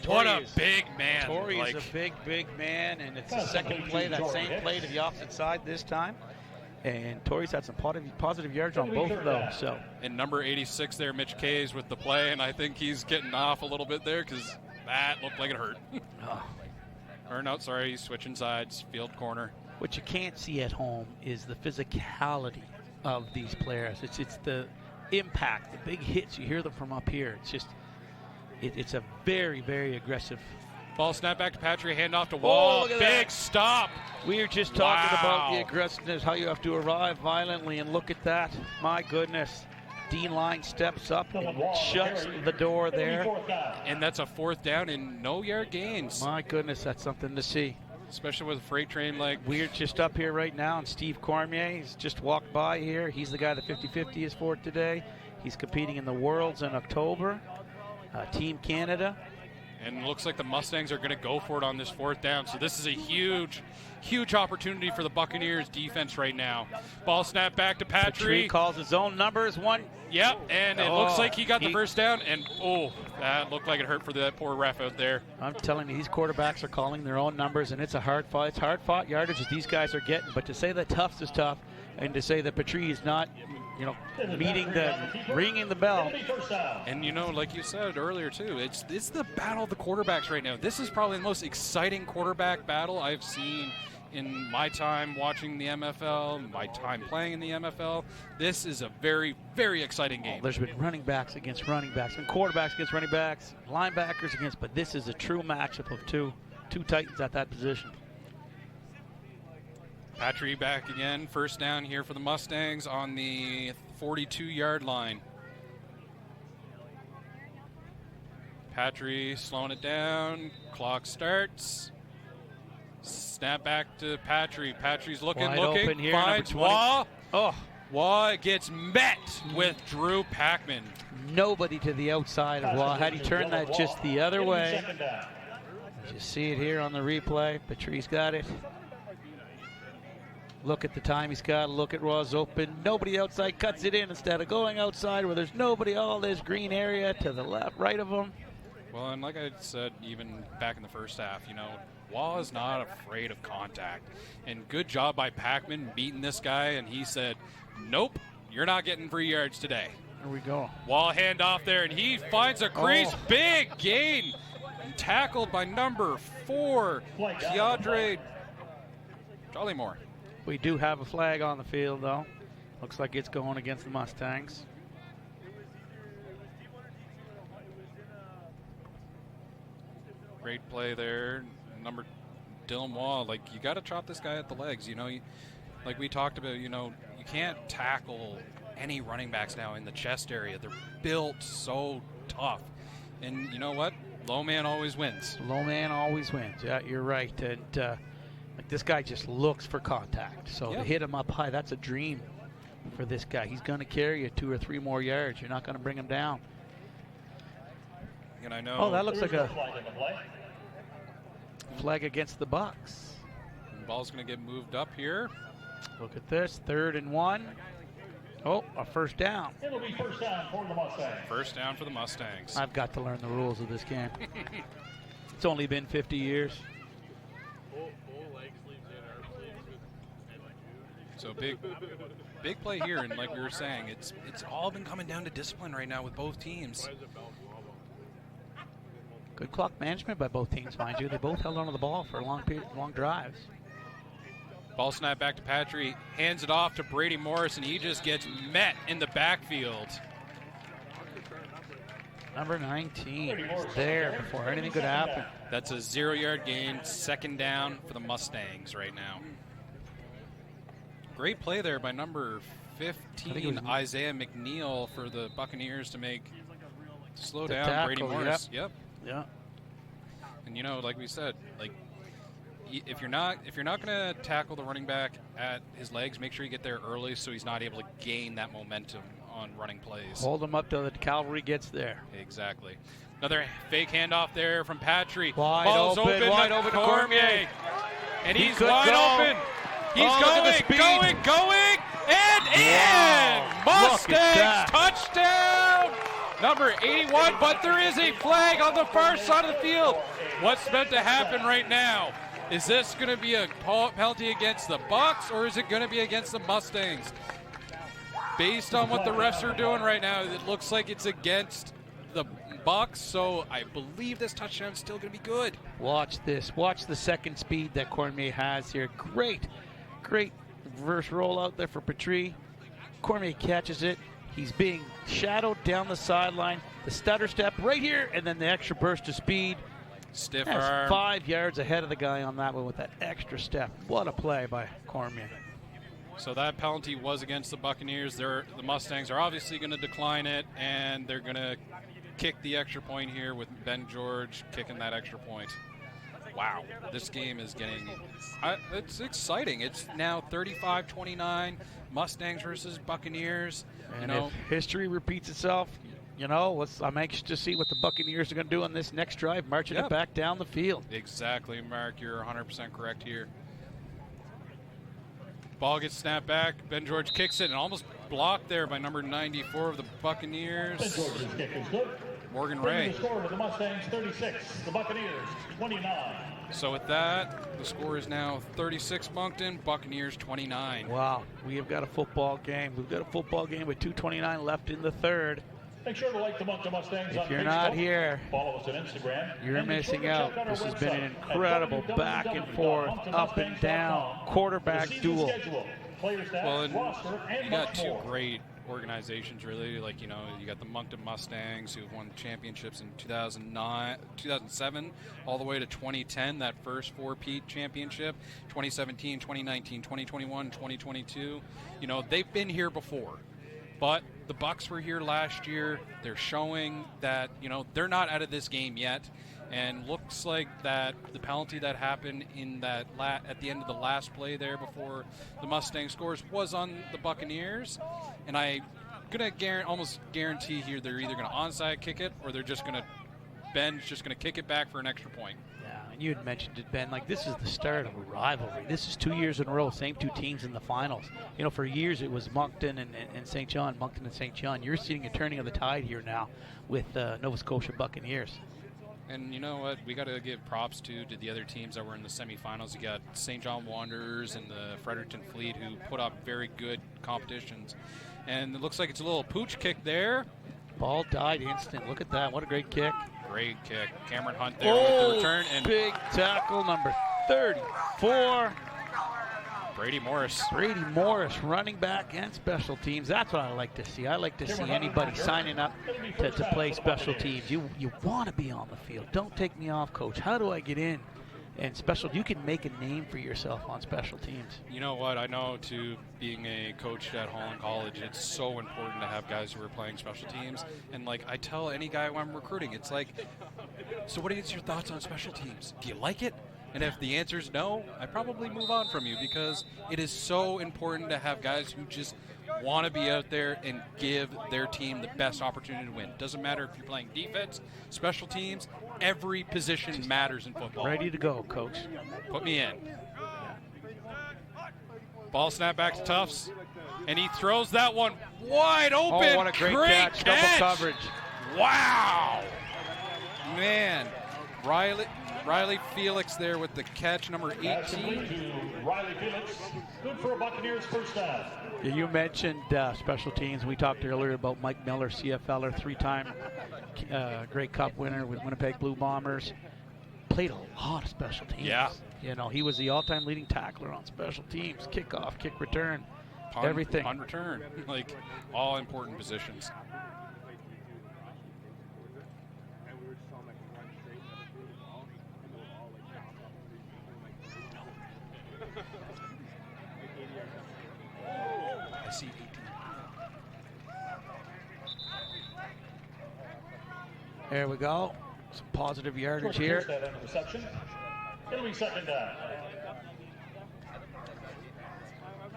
Speaker 1: what a big man.
Speaker 2: Torrey is a big man, and it's the second play, that same play to the opposite side this time. And Torrey's had some positive yards on both of those. So.
Speaker 1: And number 86 there, Mitch Kays with the play, and I think he's getting off a little bit there because that looked like it hurt. Or no, sorry, he's switching sides, field corner.
Speaker 2: What you can't see at home is the physicality of these players. It's the impact, the big hits. You hear them from up here. It's just, it's a very, very aggressive.
Speaker 1: Ball snap back to Patry, handoff to Wall. Big stop.
Speaker 2: We were just talking about the aggressiveness, how you have to arrive violently, and look at that. My goodness. D-line steps up and shuts the door there.
Speaker 1: And that's a 4th down and no yard gains.
Speaker 2: My goodness, that's something to see.
Speaker 1: Especially with a freight train like...
Speaker 2: We're just up here right now, and Steve Cormier, he's just walked by here. He's the guy the 50-50 is for today. He's competing in the Worlds in October. Team Canada.
Speaker 1: And it looks like the Mustangs are going to go for it on this 4th down. So this is a huge, huge opportunity for the Buccaneers defense right now. Ball snap back to Patry.
Speaker 2: Calls his own numbers.
Speaker 1: Yep, and it looks like he got the first down. And, that looked like it hurt for that poor ref out there.
Speaker 2: I'm telling you, these quarterbacks are calling their own numbers, and it's a hard fight. It's hard-fought yardage that these guys are getting. But to say that Tufts is tough and to say that Patry is not, ringing the bell.
Speaker 1: And, like you said earlier, too, it's the battle of the quarterbacks right now. This is probably the most exciting quarterback battle I've seen in my time watching the MFL, my time playing in the MFL, this is a very, very exciting game.
Speaker 2: There's been running backs against running backs, and quarterbacks against running backs, linebackers against, but this is a true matchup of two titans at that position.
Speaker 1: Patry back again, first down here for the Mustangs on the 42-yard line. Patry slowing it down, clock starts. Snap back to Patry. Patry's looking,
Speaker 2: Wide open here,
Speaker 1: finds
Speaker 2: number 20.
Speaker 1: Waugh.
Speaker 2: Oh,
Speaker 1: Waugh gets met with Drew Packman.
Speaker 2: nobody to the outside of Waugh. Had he turned that just the other way, you see it here on the replay. Patrice got it. Look at the time he's got. Look at Waugh's open. Nobody outside, cuts it in instead of going outside where there's nobody. All this green area to the left, right of him.
Speaker 1: Well, and like I said, even back in the first half, you know, Waugh is not afraid of contact. And good job by Packman beating this guy, and he said, nope, you're not getting 3 yards today.
Speaker 2: There we go.
Speaker 1: Waugh handoff there, and he finds a crease.
Speaker 2: Oh.
Speaker 1: Big gain. And tackled by number 4, Keandre Jollymore.
Speaker 2: We do have a flag on the field, though. Looks like it's going against the Mustangs.
Speaker 1: Great play there. Number Dylan Waugh, like, you got to chop this guy at the legs. You know, like we talked about, you know, you can't tackle any running backs now in the chest area. They're built so tough. And you know what? Low man always wins.
Speaker 2: Low man always wins. Yeah, you're right. And like this guy just looks for contact. So to hit him up high, that's a dream for this guy. He's going to carry you 2 or 3 more yards. You're not going to bring him down.
Speaker 1: And I know.
Speaker 2: Oh, that looks like a flag against the Bucks.
Speaker 1: The ball's going to get moved up here.
Speaker 2: Look at this, 3rd and 1. Oh, a first down.
Speaker 3: It'll be first down for the Mustangs.
Speaker 1: First down for the Mustangs.
Speaker 2: I've got to learn the rules of this game. It's only been 50 years.
Speaker 1: So big play here, and like we were saying, it's all been coming down to discipline right now with both teams.
Speaker 2: Good clock management by both teams, mind you. They both held onto the ball for long drives.
Speaker 1: Ball snap back to Patry, hands it off to Brady Morris, and he just gets met in the backfield.
Speaker 2: Number 19 is there before anything could happen.
Speaker 1: That's a 0-yard gain, second down for the Mustangs right now. Great play there by number 15, Isaiah McNeil, for the Buccaneers to slow down
Speaker 2: tackle,
Speaker 1: Brady Morris. Yep.
Speaker 2: Yeah.
Speaker 1: And you know, like we said, like if you're not going to tackle the running back at his legs, make sure you get there early so he's not able to gain that momentum on running plays.
Speaker 2: Hold him up till the cavalry gets there.
Speaker 1: Exactly. Another fake handoff there from Patry.
Speaker 2: Wide
Speaker 1: Ball's
Speaker 2: open to Cormier.
Speaker 1: And
Speaker 2: He
Speaker 1: he's
Speaker 2: could
Speaker 1: wide
Speaker 2: go.
Speaker 1: open. He's
Speaker 2: Oh,
Speaker 1: going, and in! Mustangs touchdown! Number 81, but there is a flag on the far side of the field. What's meant to happen right now? Is this going to be a penalty against the Bucks, or is it going to be against the Mustangs? Based on what the refs are doing right now, it looks like it's against the Bucks, so I believe this touchdown is still going to be good.
Speaker 2: Watch this. Watch the second speed that Cormier has here. Great reverse roll out there for Patry. Cormier catches it. He's being shadowed down the sideline. The stutter step right here, and then the extra burst of speed.
Speaker 1: Stiff
Speaker 2: That's
Speaker 1: arm.
Speaker 2: 5 yards ahead of the guy on that one with that extra step. What a play by Cormier.
Speaker 1: So that penalty was against the Buccaneers. The Mustangs are obviously going to decline it, and they're going to kick the extra point here with Ben George kicking that extra point. Wow, this game is getting, it's exciting. It's now 35-29, Mustangs versus Buccaneers.
Speaker 2: And if history repeats itself, you know, I'm anxious to see what the Buccaneers are going to do on this next drive, marching it back down the field.
Speaker 1: Exactly, Mark. You're 100% correct here. Ball gets snapped back. Ben George kicks it and almost blocked there by number 94 of the Buccaneers.
Speaker 3: Ben George's kick is good.
Speaker 1: Morgan
Speaker 3: Bringing
Speaker 1: Ray.
Speaker 3: the score to the Mustangs 36, the Buccaneers 29.
Speaker 1: So with that, the score is now 36 Moncton, Buccaneers 29.
Speaker 2: Wow, we have got a football game. We've got a football game with 2:29 left in the third.
Speaker 3: Make sure to like the Moncton Mustangs on
Speaker 2: If you're
Speaker 3: Facebook.
Speaker 2: not here,
Speaker 3: Follow us on Instagram.
Speaker 2: you're
Speaker 3: And be sure
Speaker 2: missing
Speaker 3: to check
Speaker 2: out.
Speaker 3: our
Speaker 2: This has been an
Speaker 3: website at
Speaker 2: incredible back and forth, up and down
Speaker 3: www.monctonmustangs.com
Speaker 2: quarterback
Speaker 3: for the season
Speaker 2: duel.
Speaker 3: schedule, player stats,
Speaker 1: Well, and
Speaker 3: roster, and
Speaker 1: you got
Speaker 3: much
Speaker 1: two
Speaker 3: more.
Speaker 1: great organizations, really. Like, you know, you got the Moncton Mustangs, who won championships in 2007, all the way to 2010, that first four-peat championship, 2017, 2019, 2021, 2022. You know, they've been here before. But the Bucks were here last year. They're showing that, you know, they're not out of this game yet. And looks like that the penalty that happened in that at the end of the last play there before the Mustang scores was on the Buccaneers. And I'm going to almost guarantee here they're either going to onside kick it or they're just going to Ben's just going to kick it back for an extra point.
Speaker 2: Yeah, and you had mentioned it, Ben, like this is the start of a rivalry. This is 2 years in a row, same two teams in the finals. You know, for years it was Moncton and St. John, Moncton and St. John. You're seeing a turning of the tide here now with Nova Scotia Buccaneers.
Speaker 1: And you know what? We got to give props to the other teams that were in the semifinals. You got St. John Wanderers and the Fredericton Fleet, who put up very good competitions. And it looks like it's a little pooch kick there.
Speaker 2: Ball died instant. Look at that. What a great kick.
Speaker 1: Great kick. Cameron Hunt there with the return. And
Speaker 2: big tackle, number 34.
Speaker 1: Brady Morris.
Speaker 2: Brady Morris, running back and special teams. That's what I like to see. I like to see anybody signing up to play special teams. You want to be on the field. Don't take me off, coach. How do I get in? And you can make a name for yourself on special teams.
Speaker 1: You know what? I know, too, being a coach at Holland College, it's so important to have guys who are playing special teams. And, like, I tell any guy when I'm recruiting, it's like, so what is your thoughts on special teams? Do you like it? And if the answer is no, I probably move on from you, because it is so important to have guys who just want to be out there and give their team the best opportunity to win. Doesn't matter if you're playing defense, special teams, every position matters in football.
Speaker 2: Ready to go, coach.
Speaker 1: Put me in. Ball snap back to Tufts, and he throws that one wide open.
Speaker 2: Oh, what a great catch. Double coverage.
Speaker 1: Wow. Man, Riley Felix there with the catch, number 18.
Speaker 3: Riley Felix, good for a Buccaneers first down.
Speaker 2: Yeah, you mentioned special teams. We talked earlier about Mike Miller, CFLer, three-time Grey Cup winner with Winnipeg Blue Bombers. Played a lot of special teams.
Speaker 1: Yeah.
Speaker 2: You know, he was the all-time leading tackler on special teams, kickoff, kick return, everything.
Speaker 1: On return, like all important positions. I see 18.
Speaker 2: There we go. Some positive yardage here.
Speaker 3: That interception. It'll be second down.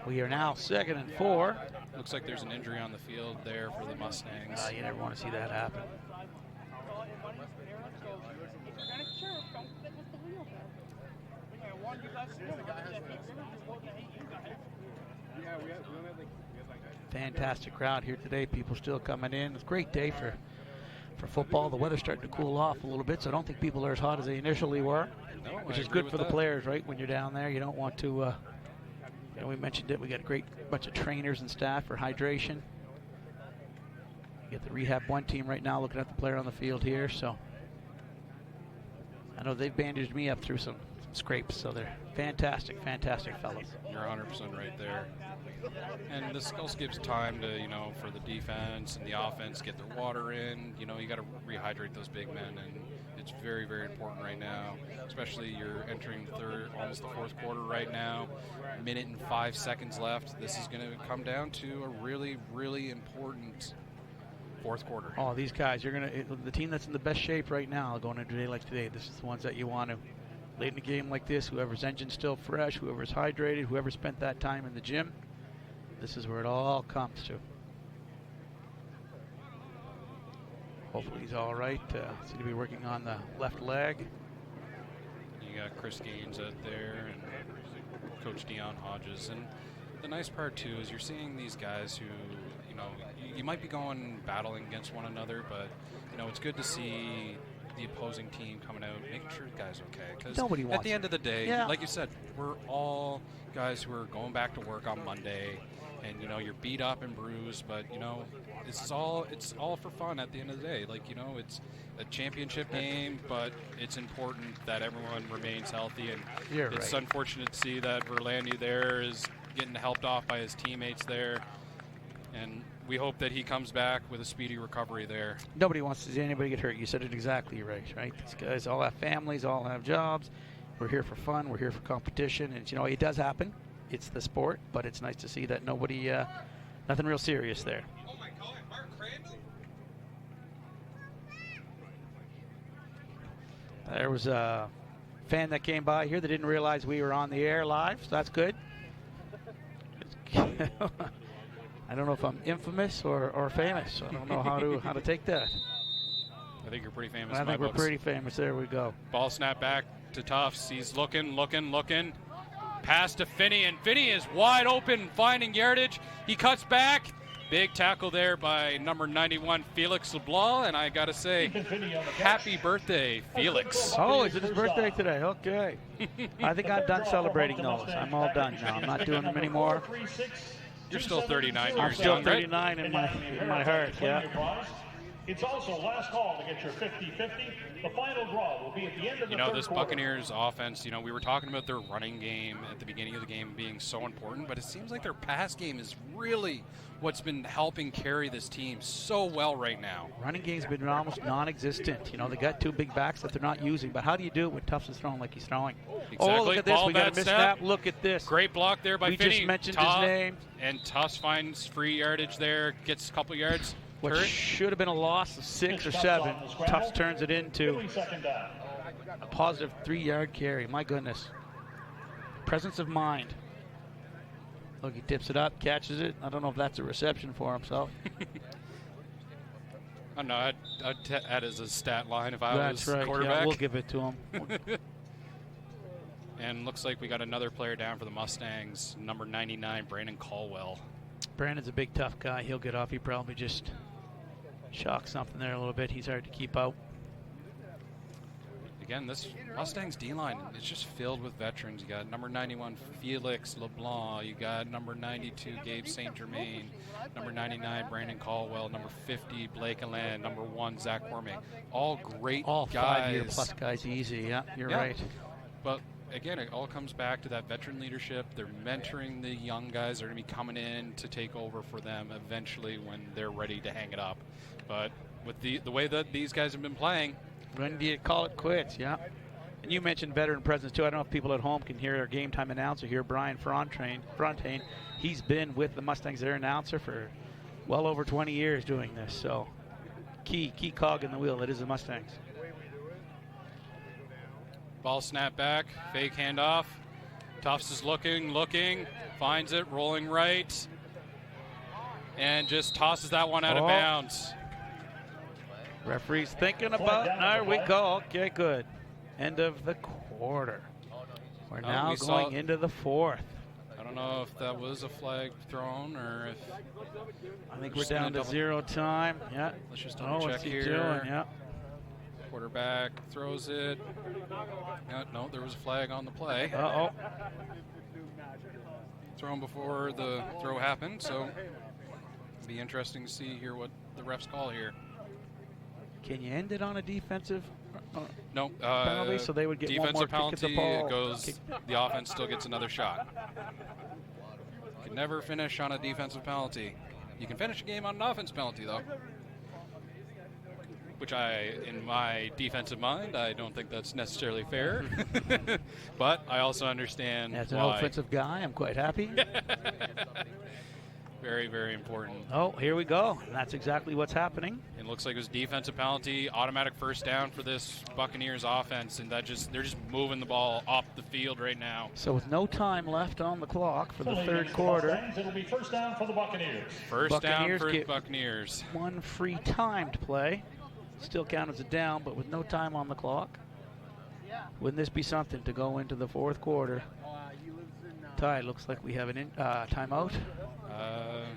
Speaker 2: We are now 2nd and 4.
Speaker 1: Looks like there's an injury on the field there for the Mustangs.
Speaker 2: You never want to see that happen. Fantastic crowd here today. People still coming in. It's a great day for football. The weather's starting to cool off a little bit, so I don't think people are as hot as they initially were, which is good for the players, right? When you're down there, you don't want to, we mentioned it, we got a great bunch of trainers and staff for hydration. You get the Rehab 1 team right now looking at the player on the field here, so I know they've bandaged me up through some scrapes, so they're fantastic fellas.
Speaker 1: You're 100% right there. And this also gives time to, for the defense and the offense, get their water in. You got to rehydrate those big men, and it's very, very important right now. Especially you're entering almost the fourth quarter right now. A minute and 5 seconds left. This is going to come down to a really, really important fourth quarter.
Speaker 2: Oh, these guys, the team that's in the best shape right now going into a day like today, this is the ones that you want to. Late in a game like this, whoever's engine's still fresh, whoever's hydrated, whoever spent that time in the gym, this is where it all comes to. Hopefully he's all right. Seems to be working on the left leg.
Speaker 1: You got Chris Gaines out there and Coach Dion Hodges. And the nice part, too, is you're seeing these guys who, you might be battling against one another, but, it's good to see the opposing team coming out, making sure the guy's okay. Because
Speaker 2: Nobody
Speaker 1: at
Speaker 2: wants
Speaker 1: the end of the day,
Speaker 2: Yeah.
Speaker 1: like you said, we're all guys who are going back to work on Monday, and you're beat up and bruised, but it's all for fun at the end of the day. Like it's a championship game, but it's important that everyone remains healthy. And
Speaker 2: You're
Speaker 1: it's
Speaker 2: right.
Speaker 1: unfortunate to see that Verlandy there is getting helped off by his teammates there, and we hope that he comes back with a speedy recovery there.
Speaker 2: Nobody wants to see anybody get hurt. You said it exactly right, right? These guys all have families, all have jobs. We're here for fun. We're here for competition. And, it does happen. It's the sport, but it's nice to see that nobody, nothing real serious there.
Speaker 1: Oh my God, Mark Crandall?
Speaker 2: There was a fan that came by here that didn't realize we were on the air live, so that's good. I don't know if I'm infamous or famous. I don't know how to take that.
Speaker 1: I think you're pretty famous.
Speaker 2: I
Speaker 1: in my
Speaker 2: think we're
Speaker 1: books.
Speaker 2: pretty famous. There we go.
Speaker 1: Ball snap back to Tufts. He's looking. Pass to Finney, and Finney is wide open, finding yardage. He cuts back. Big tackle there by number 91, Felix LeBlanc, and I got to say, happy birthday, Felix.
Speaker 2: Oh, is it his birthday today? Okay. I think I'm done celebrating those. I'm all done now. I'm not doing them anymore.
Speaker 1: You're still 39
Speaker 2: I'm
Speaker 1: years
Speaker 2: still
Speaker 1: young, right?
Speaker 2: 39 in my heart, yeah.
Speaker 3: It's also last call to get your 50-50. The final draw will be at the end of the third
Speaker 1: This
Speaker 3: quarter.
Speaker 1: Buccaneers offense, we were talking about their running game at the beginning of the game being so important, but it seems like their pass game is really what's been helping carry this team so well right now.
Speaker 2: Running game's been almost non-existent. They got two big backs that they're not using, but how do you do it when Tufts is throwing like he's throwing?
Speaker 1: Exactly.
Speaker 2: Oh, look at this.
Speaker 1: Ball
Speaker 2: We got a
Speaker 1: bad
Speaker 2: missed
Speaker 1: snap.
Speaker 2: snap. Look at this.
Speaker 1: Great block there by
Speaker 2: We
Speaker 1: Finney.
Speaker 2: just mentioned his name.
Speaker 1: And Tufts finds free yardage there, gets a couple yards.
Speaker 2: What
Speaker 1: Hurt.
Speaker 2: should have been a loss of 6 or 7. Tufts turns it into
Speaker 3: Doing second down.
Speaker 2: a positive 3-yard carry. My goodness. Presence of mind. Look, he tips it up, catches it. I don't know if that's a reception for himself.
Speaker 1: I don't know. I'd add as a stat line if I
Speaker 2: That's
Speaker 1: was
Speaker 2: right.
Speaker 1: quarterback.
Speaker 2: Yeah, we'll give it to him.
Speaker 1: And looks like we got another player down for the Mustangs, number 99, Brandon Caldwell.
Speaker 2: Brandon's a big, tough guy. He'll get off. He probably just shocked something there a little bit. He's hard to keep out.
Speaker 1: Again, this Mustangs D-line is just filled with veterans. You got number 91, Felix LeBlanc. You got number 92, Gabe St. Germain. Number 99, Brandon Caldwell. Number 50, Blake Allen. Number 1, Zach Cormier. All great
Speaker 2: All
Speaker 1: guys.
Speaker 2: 5-year plus guys easy. Yeah, you're
Speaker 1: Yeah.
Speaker 2: right.
Speaker 1: But again, it all comes back to that veteran leadership. They're mentoring the young guys. They're going to be coming in to take over for them eventually when they're ready to hang it up. But with the way that these guys have been playing,
Speaker 2: When do you call it quits? Yeah. And you mentioned veteran presence, too. I don't know if people at home can hear our game time announcer here, Brian Frontaine. He's been with the Mustangs, their announcer, for well over 20 years doing this. So key cog in the wheel. That is the Mustangs.
Speaker 1: ball snap back, fake handoff. Tufts is looking, finds it, rolling right, and just tosses that one out of bounds.
Speaker 2: Referee's thinking about, there we go. Okay, good. End of the quarter. We're now
Speaker 1: we
Speaker 2: going
Speaker 1: saw-
Speaker 2: into the fourth.
Speaker 1: I don't know if that was a flag thrown or if.
Speaker 2: I think we're
Speaker 1: Just gonna
Speaker 2: down to
Speaker 1: double-
Speaker 2: 0 time. Yeah.
Speaker 1: Let's just
Speaker 2: Oh,
Speaker 1: double check
Speaker 2: what's he
Speaker 1: here.
Speaker 2: doing? Yeah.
Speaker 1: Quarterback throws it. No, there was a flag on the play.
Speaker 2: Uh-oh.
Speaker 1: Thrown before the throw happened, so it'll be interesting to see here what the refs call here.
Speaker 2: Can you end it on a defensive
Speaker 1: No,
Speaker 2: penalty so they would get one more
Speaker 1: defensive
Speaker 2: kick at the
Speaker 1: penalty.
Speaker 2: ball?
Speaker 1: It goes. The offense still gets another shot. You can never finish on a defensive penalty. You can finish a game on an offense penalty, though. Which in my defensive mind, I don't think that's necessarily fair. But I also understand
Speaker 2: As an
Speaker 1: why.
Speaker 2: offensive guy, I'm quite happy.
Speaker 1: Very, very important.
Speaker 2: Oh, here we go. And that's exactly what's happening.
Speaker 1: It looks like it was defensive penalty, automatic first down for this Buccaneers offense, and they're just moving the ball off the field right now.
Speaker 2: So with no time left on the clock for the
Speaker 3: Penalty
Speaker 2: third
Speaker 3: against the
Speaker 2: quarter,
Speaker 3: Mustangs. It'll be first down for the Buccaneers.
Speaker 1: First down
Speaker 2: Buccaneers
Speaker 1: for the
Speaker 2: get-
Speaker 1: Buccaneers.
Speaker 2: one free timed play. Still count as a down, but with no time on the clock. Wouldn't this be something to go into the fourth quarter? Ty, looks like we have an timeout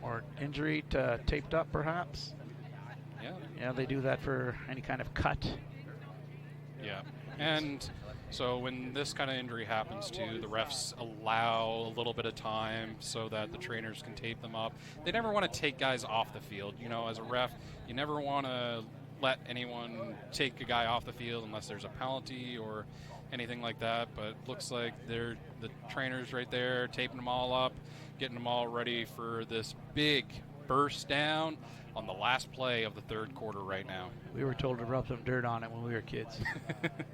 Speaker 2: or injury taped up, perhaps.
Speaker 1: Yeah.
Speaker 2: Yeah, they do that for any kind of cut.
Speaker 1: Yeah, and so when this kind of injury happens too, the refs allow a little bit of time so that the trainers can tape them up. They never want to take guys off the field. You know, as a ref, you never want to let anyone take a guy off the field unless there's a penalty or anything like that. But looks like they're the trainers right there taping them all up, getting them all ready for this big burst down on the last play of the third quarter right now.
Speaker 2: We were told to rub some dirt on it when we were kids.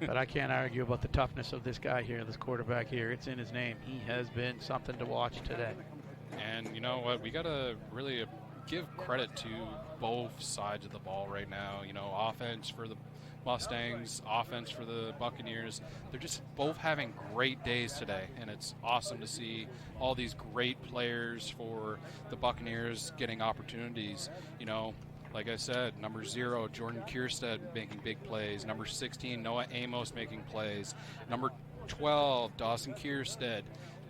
Speaker 2: But I can't argue about the toughness of this guy here, this quarterback here. It's in his name. He has been something to watch today.
Speaker 1: And you know what? We got to really give credit to both sides of the ball right now. You know, offense for the Mustangs, offense for the Buccaneers. They're just both having great days today, and it's awesome to see all these great players for the Buccaneers getting opportunities. You know, like I said, number 0, Jordan Kierstead making big plays. Number 16, Noah Amos making plays. Number 12, Dawson Kierstead.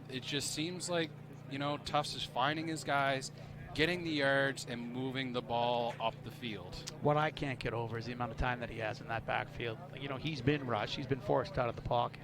Speaker 1: It just seems like, you know, Tufts is finding his guys, getting the yards, and moving the ball up the field.
Speaker 2: What I can't get over is the amount of time that he has in that backfield. You know, he's been rushed. He's been forced out of the pocket.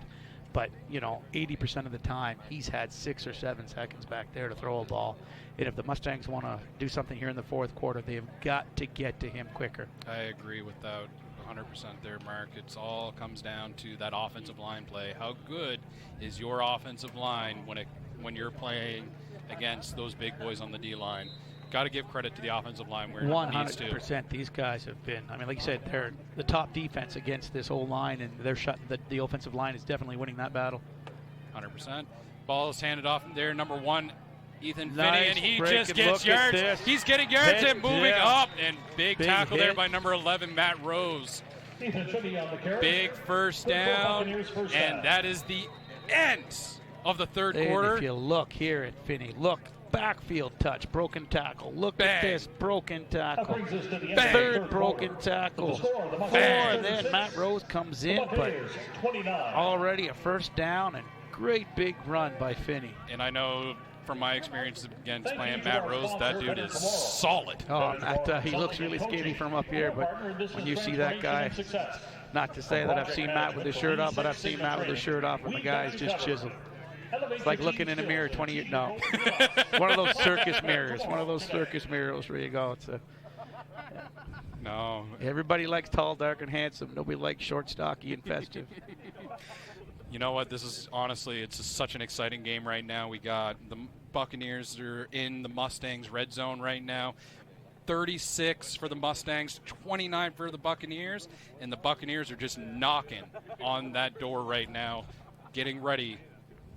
Speaker 2: But, you know, 80% of the time, he's had 6 or 7 seconds back there to throw a ball. And if the Mustangs want to do something here in the fourth quarter, they've got to get to him quicker.
Speaker 1: I agree with that 100% there, Mark. It's all comes down to that offensive line play. How good is your offensive line when you're playing against those big boys on the D-line? Got to give credit to the offensive line where it needs to.
Speaker 2: 100%. These guys have been, I mean, like you said, they're the top defense against this whole line, and they're shutting the offensive line is definitely winning that battle.
Speaker 1: 100%. Ball is handed off there. Number 1, Ethan Finney,
Speaker 2: Nice
Speaker 1: and he
Speaker 2: break
Speaker 1: just
Speaker 2: and
Speaker 1: gets
Speaker 2: look at
Speaker 1: yards.
Speaker 2: this.
Speaker 1: He's getting yards and moving up, and big tackle there
Speaker 2: hit.
Speaker 1: by number 11, Matt Rose.
Speaker 3: Ethan Finney on the carry.
Speaker 1: Big first down, and that is the end of the third quarter.
Speaker 2: If you look here at Finney, look, backfield touch, broken tackle. Look at this, broken tackle. Third broken tackle. 4, then Matt Rose comes in, but already a first down and great big run by Finney.
Speaker 1: And I know from my experience against playing Matt Rose, that dude is solid.
Speaker 2: Oh, Matt, he looks really skinny from up here, but when you see that guy, not to say that I've seen Matt with his shirt off, but I've seen Matt with his shirt off, and the guy's just chiseled. It's like looking in a mirror 20 years. No. One of those circus mirrors. One of those circus mirrors where you go. It's
Speaker 1: no.
Speaker 2: Everybody likes tall, dark, and handsome. Nobody likes short, stocky, and festive.
Speaker 1: You know what? This is honestly, it's such an exciting game right now. We got the Buccaneers are in the Mustangs red zone right now. 36 for the Mustangs, 29 for the Buccaneers, and the Buccaneers are just knocking on that door right now, getting ready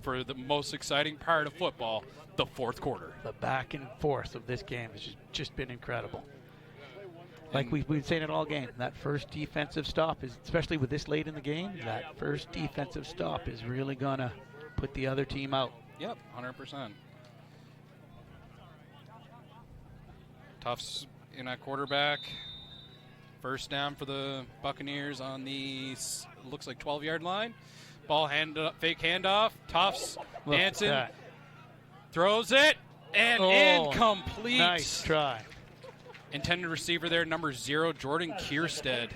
Speaker 1: for the most exciting part of football, the fourth quarter.
Speaker 2: The back and forth of this game has just been incredible. Like we've been saying it all game, that first defensive stop is, especially with this late in the game, that first defensive stop is really going to put the other team out.
Speaker 1: Yep, 100%. Tufts in at quarterback. First down for the Buccaneers on the, looks like 12-yard line. Ball fake handoff. Tufts, Hansen throws it, and incomplete.
Speaker 2: Nice try.
Speaker 1: Intended receiver there, number 0, Jordan Kierstead.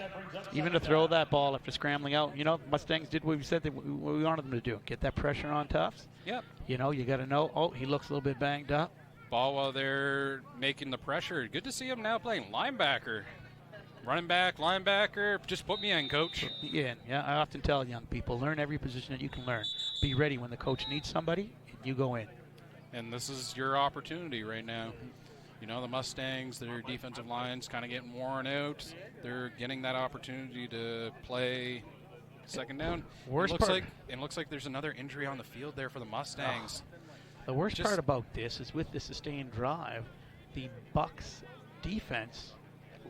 Speaker 2: Even to throw that ball after scrambling out, you know, Mustangs did what we said that we wanted them to do. Get that pressure on Tufts.
Speaker 1: Yep.
Speaker 2: You know, you got to know, he looks a little bit banged up.
Speaker 1: Ball while they're making the pressure. Good to see him now playing linebacker. Running back, linebacker, just put me in, coach.
Speaker 2: Yeah, I often tell young people, learn every position that you can learn. Be ready when the coach needs somebody, and you go in.
Speaker 1: And this is your opportunity right now. You know, the Mustangs, their defensive line's kind of getting worn out. They're getting that opportunity to play second down. It looks like there's another injury on the field there for the Mustangs.
Speaker 2: The worst part about this is with the sustained drive, the Bucs defense,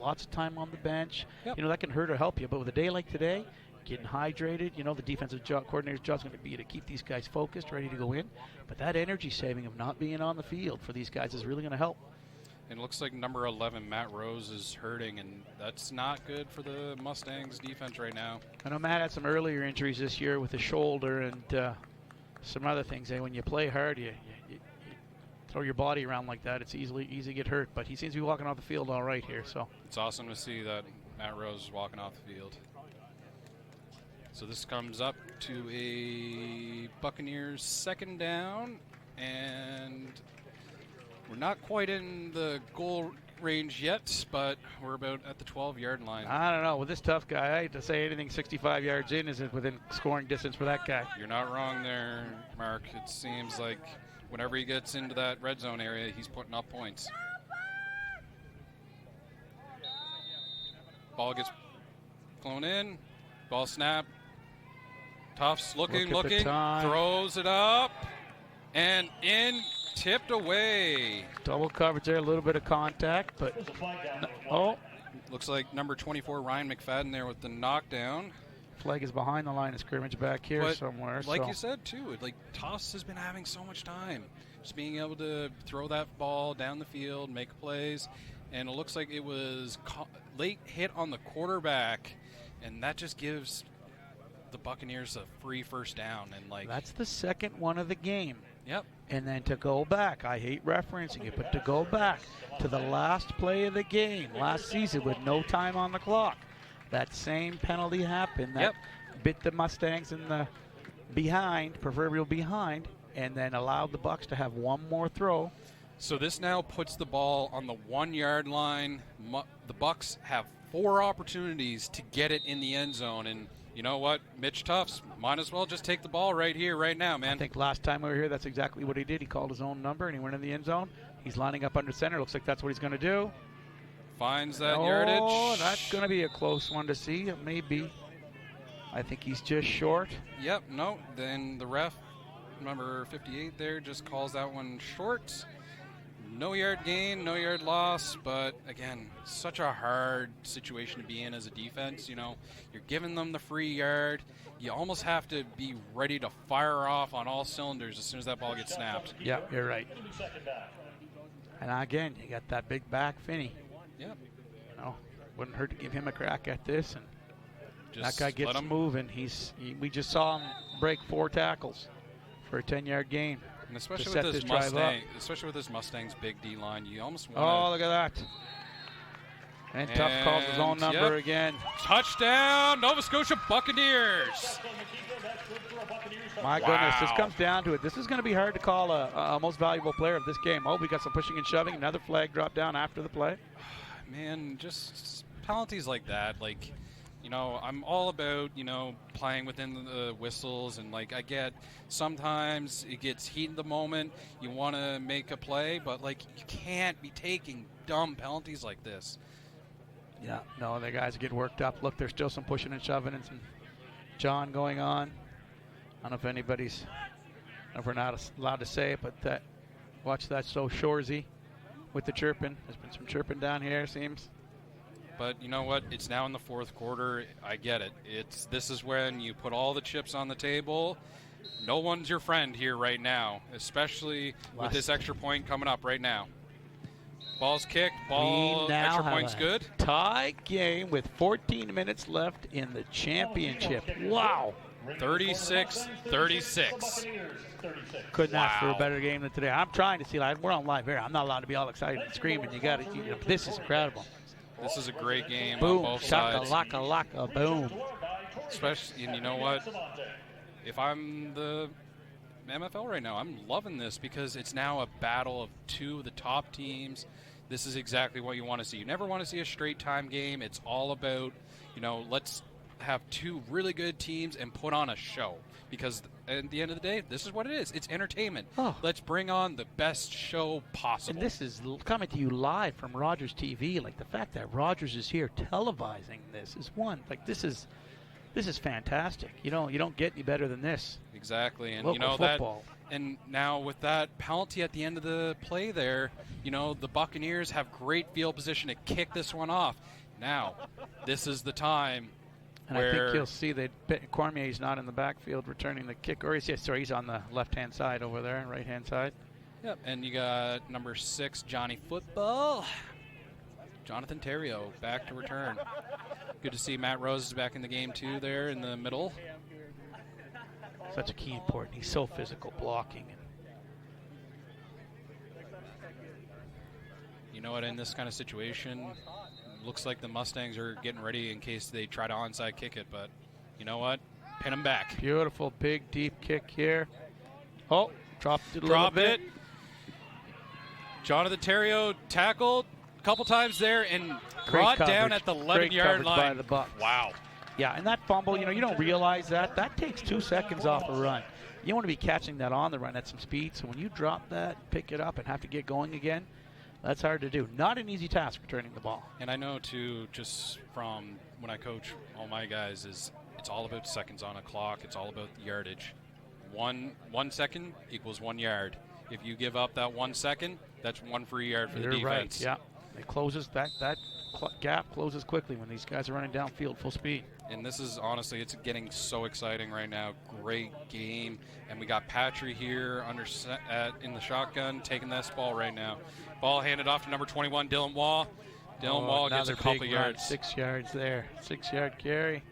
Speaker 2: lots of time on the bench. Yep. You know, that can hurt or help you. But with a day like today, getting hydrated, you know, the defensive coordinator's job is going to be to keep these guys focused, ready to go in. But that energy saving of not being on the field for these guys is really going to help.
Speaker 1: And it looks like number 11, Matt Rose, is hurting, and that's not good for the Mustangs defense right now.
Speaker 2: I know Matt had some earlier injuries this year with his shoulder and some other things. When you play hard, you throw your body around like that, it's easy to get hurt. But he seems to be walking off the field all right here. So
Speaker 1: it's awesome to see that Matt Rose is walking off the field. So this comes up to a Buccaneers second down, and we're not quite in the goal range yet, but we're about at the 12-yard line.
Speaker 2: I don't know. With this tough guy, I hate to say anything 65 yards in is within scoring distance for that guy.
Speaker 1: You're not wrong there, Mark. It seems like whenever he gets into that red zone area, he's putting up points. Ball gets flown in. Ball snap. Tufts looking, throws it up, and in, tipped away.
Speaker 2: Double coverage there, a little bit of contact, but
Speaker 1: Looks like number 24, Ryan McFadden there with the knockdown.
Speaker 2: Flag is behind the line of scrimmage back here
Speaker 1: But
Speaker 2: somewhere.
Speaker 1: Like you said, too, like Tufts has been having so much time. Just being able to throw that ball down the field, make plays, and it looks like it was late hit on the quarterback, and that just gives the Buccaneers a free first down. And like
Speaker 2: that's the second one of the game.
Speaker 1: Yep.
Speaker 2: And then to go back, I hate referencing it, but to go back to the last play of the game last season with no time on the clock, that same penalty happened that bit the Mustangs in the proverbial behind, and then allowed the Bucs to have one more throw.
Speaker 1: So this now puts the ball on the 1-yard line. The Bucs have 4 opportunities to get it in the end zone, and you know what? Mitch Tufts might as well just take the ball right here, right now, man.
Speaker 2: I think last time we were here, that's exactly what he did. He called his own number, and he went in the end zone. He's lining up under center. Looks like that's what he's going to do.
Speaker 1: Finds that yardage.
Speaker 2: Oh, that's going to be a close one to see. It may be. I think he's just short.
Speaker 1: Yep, no. Then the ref, number 58 there, just calls that one short. No yard gain, no yard loss, but again, such a hard situation to be in as a defense. You know, you're giving them the free yard. You almost have to be ready to fire off on all cylinders as soon as that ball gets snapped.
Speaker 2: Yeah, you're right. And again, you got that big back, Finney.
Speaker 1: Yep.
Speaker 2: You know, wouldn't hurt to give him a crack at this. And
Speaker 1: just
Speaker 2: that guy gets moving. We just saw him break 4 tackles for a 10-yard gain.
Speaker 1: And especially with this Mustang's big D line, you almost want to.
Speaker 2: Oh, look at that! And Tufts calls his own number again.
Speaker 1: Touchdown, Nova Scotia Buccaneers!
Speaker 2: My goodness, this comes down to it. This is going to be hard to call a most valuable player of this game. Oh, we got some pushing and shoving. Another flag dropped down after the play.
Speaker 1: Man, just penalties like that, like. You know, I'm all about, playing within the whistles, and like I get sometimes it gets heat in the moment. You want to make a play, but like you can't be taking dumb penalties like this.
Speaker 2: Yeah, no, the guys get worked up. Look, there's still some pushing and shoving and some John going on. I don't know if we're not allowed to say it, but watch that so Shorzy with the chirping. There's been some chirping down here, seems.
Speaker 1: But you know what? It's now in the 4th quarter. I get it. This is when you put all the chips on the table. No one's your friend here right now, especially with this extra point coming up right now. Ball's kicked. Extra point's good.
Speaker 2: Tie game with 14 minutes left in the championship. Wow.
Speaker 1: 36-36.
Speaker 2: Couldn't ask for a better game than today. I'm trying to see live. We're on live here. I'm not allowed to be all excited and screaming. This is incredible.
Speaker 1: This is a great game
Speaker 2: boom,
Speaker 1: on both sides.
Speaker 2: Shaka-laka-laka, boom.
Speaker 1: Especially, and you know what? If I'm the MFL right now, I'm loving this because it's now a battle of 2 of the top teams. This is exactly what you want to see. You never want to see a straight time game. It's all about, let's have 2 really good teams and put on a show. Because at the end of the day, this is what it is. It's entertainment. Oh. Let's bring on the best show possible.
Speaker 2: And this is coming to you live from Rogers TV. Like the fact that Rogers is here televising this is one. Like this is fantastic. You don't get any better than this.
Speaker 1: Exactly. And
Speaker 2: local football.
Speaker 1: And now with that penalty at the end of the play there, the Buccaneers have great field position to kick this one off. Now, this is the time.
Speaker 2: And I think you'll see that Cormier's not in the backfield returning the kick. Or he's on the left-hand side over there, right-hand side.
Speaker 1: Yep, and you got number 6, Johnny Football. Jonathan Terrio back to return. Good to see Matt Rose is back in the game, too, there in the middle.
Speaker 2: Such a key important. He's so physical, blocking.
Speaker 1: You know what, in this kind of situation, looks like the Mustangs are getting ready in case they try to onside kick it, but you know what? pin him back.
Speaker 2: Beautiful, big, deep kick here. Oh, dropped it a little
Speaker 1: Drop
Speaker 2: bit.
Speaker 1: it. Jonathan Terrio tackled a couple times there and brought down at the 11-yard line.
Speaker 2: By the Bucks.
Speaker 1: Wow.
Speaker 2: Yeah, and that fumble, you don't realize that. That takes 2 seconds off a run. You want to be catching that on the run at some speed. So when you drop that, pick it up, and have to get going again, that's hard to do. Not an easy task returning the ball.
Speaker 1: And I know, too, just from when I coach all my guys, is it's all about seconds on a clock. It's all about the yardage. 1 second equals 1 yard. If you give up that 1 second, that's 1 free yard for the defense.
Speaker 2: Right, yeah. It closes, that gap closes quickly when these guys are running downfield full speed.
Speaker 1: And this is, honestly, it's getting so exciting right now. Great game. And we got Patry here in the shotgun taking this ball right now. Ball handed off to number 21, Dylan Wall. Dylan Wall gets a couple yards.
Speaker 2: 6 yards there. 6-yard carry.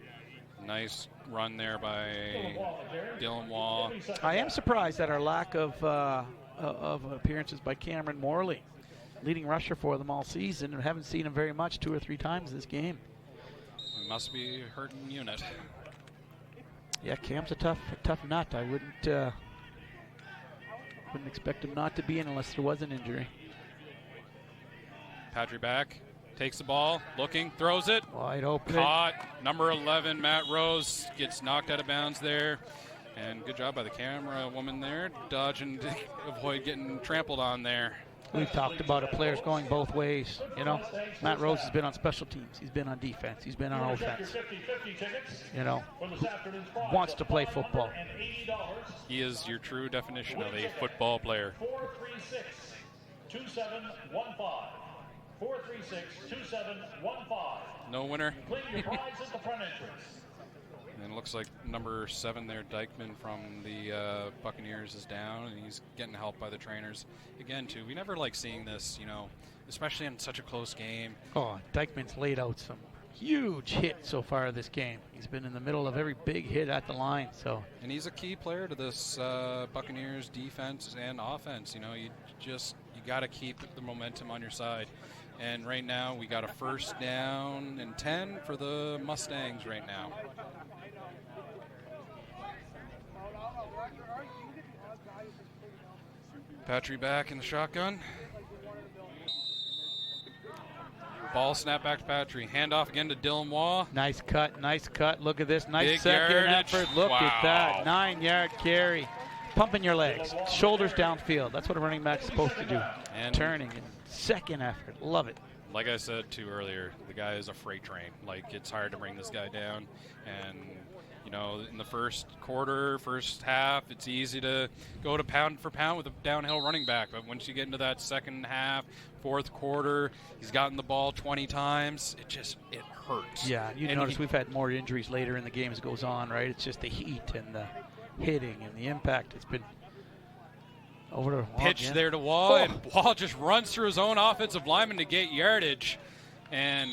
Speaker 1: Nice run there by Dylan Wall.
Speaker 2: I am surprised at our lack of appearances by Cameron Morley, leading rusher for them all season, and haven't seen him very much, 2 or 3 times this game.
Speaker 1: It must be hurting unit.
Speaker 2: Yeah, Cam's a tough nut. I wouldn't expect him not to be in unless there was an injury.
Speaker 1: Patry back, takes the ball, looking, throws it.
Speaker 2: Wide open.
Speaker 1: Caught. Number 11, Matt Rose, gets knocked out of bounds there. And good job by the camera woman there, dodging to avoid getting trampled on there.
Speaker 2: We've talked about it, players going both ways. Matt Rose has been on special teams. He's been on defense. He's been on offense. Wants to play football.
Speaker 1: He is your true definition of a football player.
Speaker 3: 436-2715. 436-2715.
Speaker 1: No winner.
Speaker 3: Claim your prize at the front entrance.
Speaker 1: And it looks like number 7 there, Dykeman from the Buccaneers, is down, and he's getting help by the trainers. Again, too, we never like seeing this, especially in such a close game.
Speaker 2: Oh, Dykeman's laid out some huge hits so far this game. He's been in the middle of every big hit at the line.
Speaker 1: And he's a key player to this Buccaneers defense and offense. You got to keep the momentum on your side. And right now, we got a first down and 10 for the Mustangs right now. Patry back in the shotgun. Ball snap back to Patry. Handoff again to Dylan Wall.
Speaker 2: Nice cut. Look at this. Nice
Speaker 1: Big
Speaker 2: second
Speaker 1: yardage.
Speaker 2: effort. Look
Speaker 1: Wow.
Speaker 2: at that. 9-yard carry. Pumping your legs. Shoulders downfield. That's what a running back's supposed to do.
Speaker 1: And
Speaker 2: turning. And second effort. Love it.
Speaker 1: Like I said, too, earlier, the guy is a freight train. It's hard to bring this guy down. And, in the first quarter, first half, it's easy to go to pound for pound with a downhill running back. But once you get into that second half, fourth quarter, he's gotten the ball 20 times. It hurts.
Speaker 2: Yeah, notice we've had more injuries later in the game as it goes on, right? It's just the heat and the hitting and the impact. It's been over to Wall
Speaker 1: pitch
Speaker 2: again.
Speaker 1: there to Wall, and Wall just runs through his own offensive lineman to get yardage. And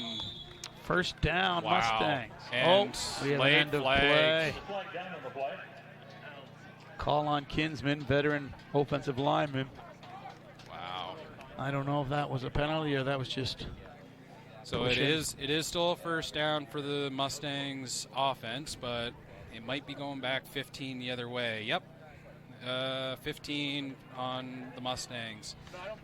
Speaker 2: first down,
Speaker 1: wow.
Speaker 2: Mustangs.
Speaker 1: And
Speaker 2: we have an
Speaker 1: late
Speaker 2: end of
Speaker 1: flag.
Speaker 2: play. Call on Kinsman, veteran offensive lineman.
Speaker 1: Wow.
Speaker 2: I don't know if that was a penalty or that was just.
Speaker 1: So it is still a first down for the Mustangs offense, but it might be going back 15 the other way. Yep. 15 on the Mustangs.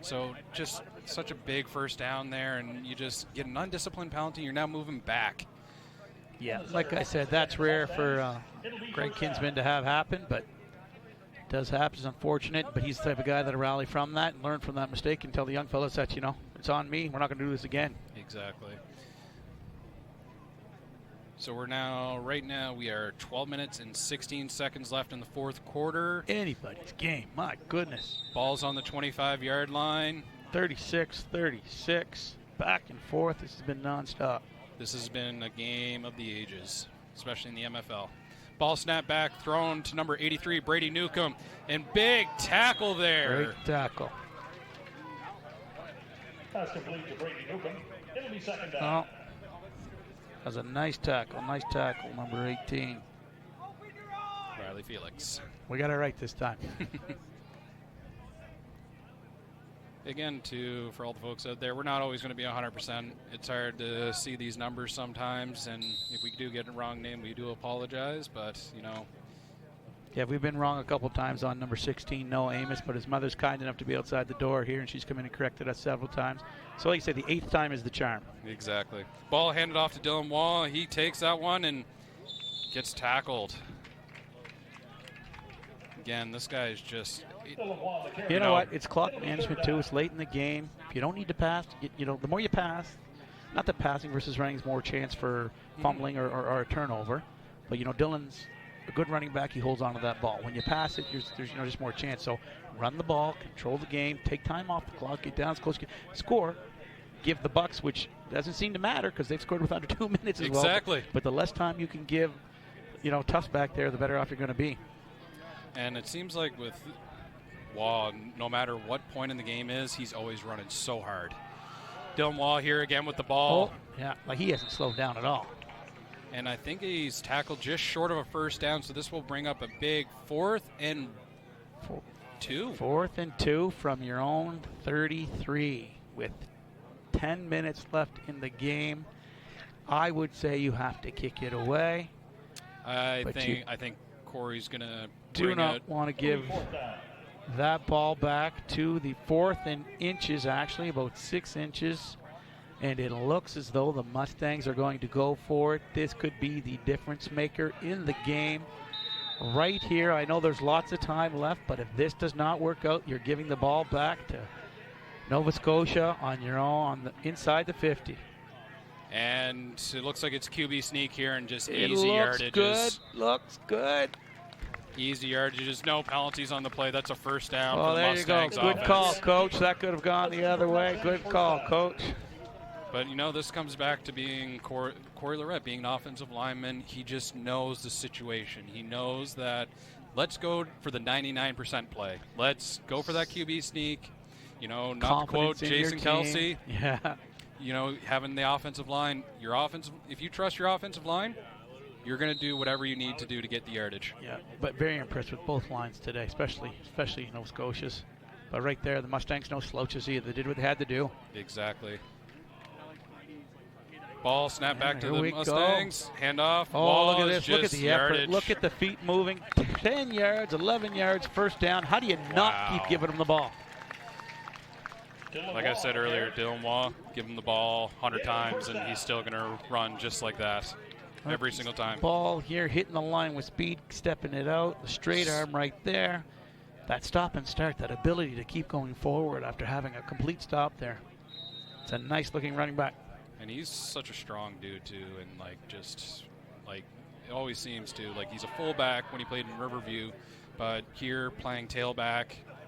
Speaker 1: So just such a big first down there, and you just get an undisciplined penalty. You're now moving back.
Speaker 2: Yeah, like I said, that's rare for Greg Kinsman to have happen, but it does happen. It's unfortunate, but he's the type of guy that'll rally from that and learn from that mistake and tell the young fellas that, it's on me. We're not going to do this again.
Speaker 1: Exactly. So right now we are 12 minutes and 16 seconds left in the fourth quarter.
Speaker 2: Anybody's game, my goodness.
Speaker 1: Ball's on the 25-yard line.
Speaker 2: 36-36, back and forth. This has been nonstop.
Speaker 1: This has been a game of the ages, especially in the MFL. Ball snap back, thrown to number 83, Brady Newcomb, and big tackle there.
Speaker 2: Great tackle.
Speaker 3: Pass complete to Brady Newcomb. It'll be second down.
Speaker 2: Oh, that was a nice tackle, number 18.
Speaker 1: Riley Felix.
Speaker 2: We got it right this time.
Speaker 1: Again, too, for all the folks out there, we're not always going to be 100%. It's hard to see these numbers sometimes, and if we do get a wrong name, we do apologize, but, you know.
Speaker 2: Yeah, we've been wrong a couple times on number 16, Noah Amos, but his mother's kind enough to be outside the door here, and she's come in and corrected us several times. So like you said, the 8th time is the charm.
Speaker 1: Exactly. Ball handed off to Dylan Wall. He takes that one and gets tackled. Again, this guy is just...
Speaker 2: You know what? It's clock management, too. It's late in the game. If you don't need to pass, you know, the more you pass, not that passing versus running is more chance for fumbling or a turnover, but, you know, Dylan's a good running back. He holds on to that ball. When you pass it, there's you know, just more chance. So run the ball, control the game, take time off the clock, get down as close as you can, score, give the Bucks, which doesn't seem to matter because they've scored with under 2 minutes as well.
Speaker 1: Exactly.
Speaker 2: But the less time you can give, you know, Tufts back there, the better off you're going to be.
Speaker 1: And it seems like with Wall, no matter what point in the game is, he's always running so hard. Dylan Wall here again with the ball.
Speaker 2: Oh, yeah, like he hasn't slowed down at all.
Speaker 1: And I think he's tackled just short of a first down, so this will bring up a big 4th and 2.
Speaker 2: 4th and 2 from your own 33 with 10 minutes left in the game. I would say you have to kick it away.
Speaker 1: I think Corey's going to
Speaker 2: do not want to give that ball back to the 4th and inches, actually, about 6 inches. And it looks as though the Mustangs are going to go for it. This could be the difference maker in the game. Right here, I know there's lots of time left, but if this does not work out, you're giving the ball back to Nova Scotia on your own, on the inside the 50.
Speaker 1: And it looks like it's QB sneak here and just easy
Speaker 2: yardages.
Speaker 1: yardages.
Speaker 2: Looks good.
Speaker 1: Easy yardages, no penalties on the play. That's a first down
Speaker 2: Oh,
Speaker 1: for the
Speaker 2: there
Speaker 1: Mustangs.
Speaker 2: you go. Good
Speaker 1: offense.
Speaker 2: call, Coach. That could have gone the other way. Good call, Coach.
Speaker 1: But, you know, this comes back to being Corey Lorette, being an offensive lineman. He just knows the situation. He knows that let's go for the 99% play. Let's go for that QB sneak. You know, not to quote Jason Kelsey.
Speaker 2: Yeah.
Speaker 1: You know, having the offensive line, if you trust your offensive line, you're going to do whatever you need to do to get the yardage.
Speaker 2: Yeah, but very impressed with both lines today, especially Nova Scotia's. But right there, the Mustangs no slouches either. They did what they had to do.
Speaker 1: Exactly. Ball snap back to the
Speaker 2: we
Speaker 1: Mustangs. Handoff.
Speaker 2: Oh, look at
Speaker 1: Ball
Speaker 2: this.
Speaker 1: is
Speaker 2: Look at
Speaker 1: just
Speaker 2: the effort.
Speaker 1: yardage.
Speaker 2: Look at the feet moving. 10 yards, 11 yards, first down. How do you not keep giving them the ball?
Speaker 1: Like I said earlier, Dylan Waugh, give him the ball 100 times, and he's still going to run just like that every single time.
Speaker 2: Ball here hitting the line with speed, stepping it out. The straight arm right there. That stop and start, that ability to keep going forward after having a complete stop there. It's a nice-looking running back.
Speaker 1: And he's such a strong dude, too, and, it always seems to. He's a fullback when he played in Riverview, but here playing tailback,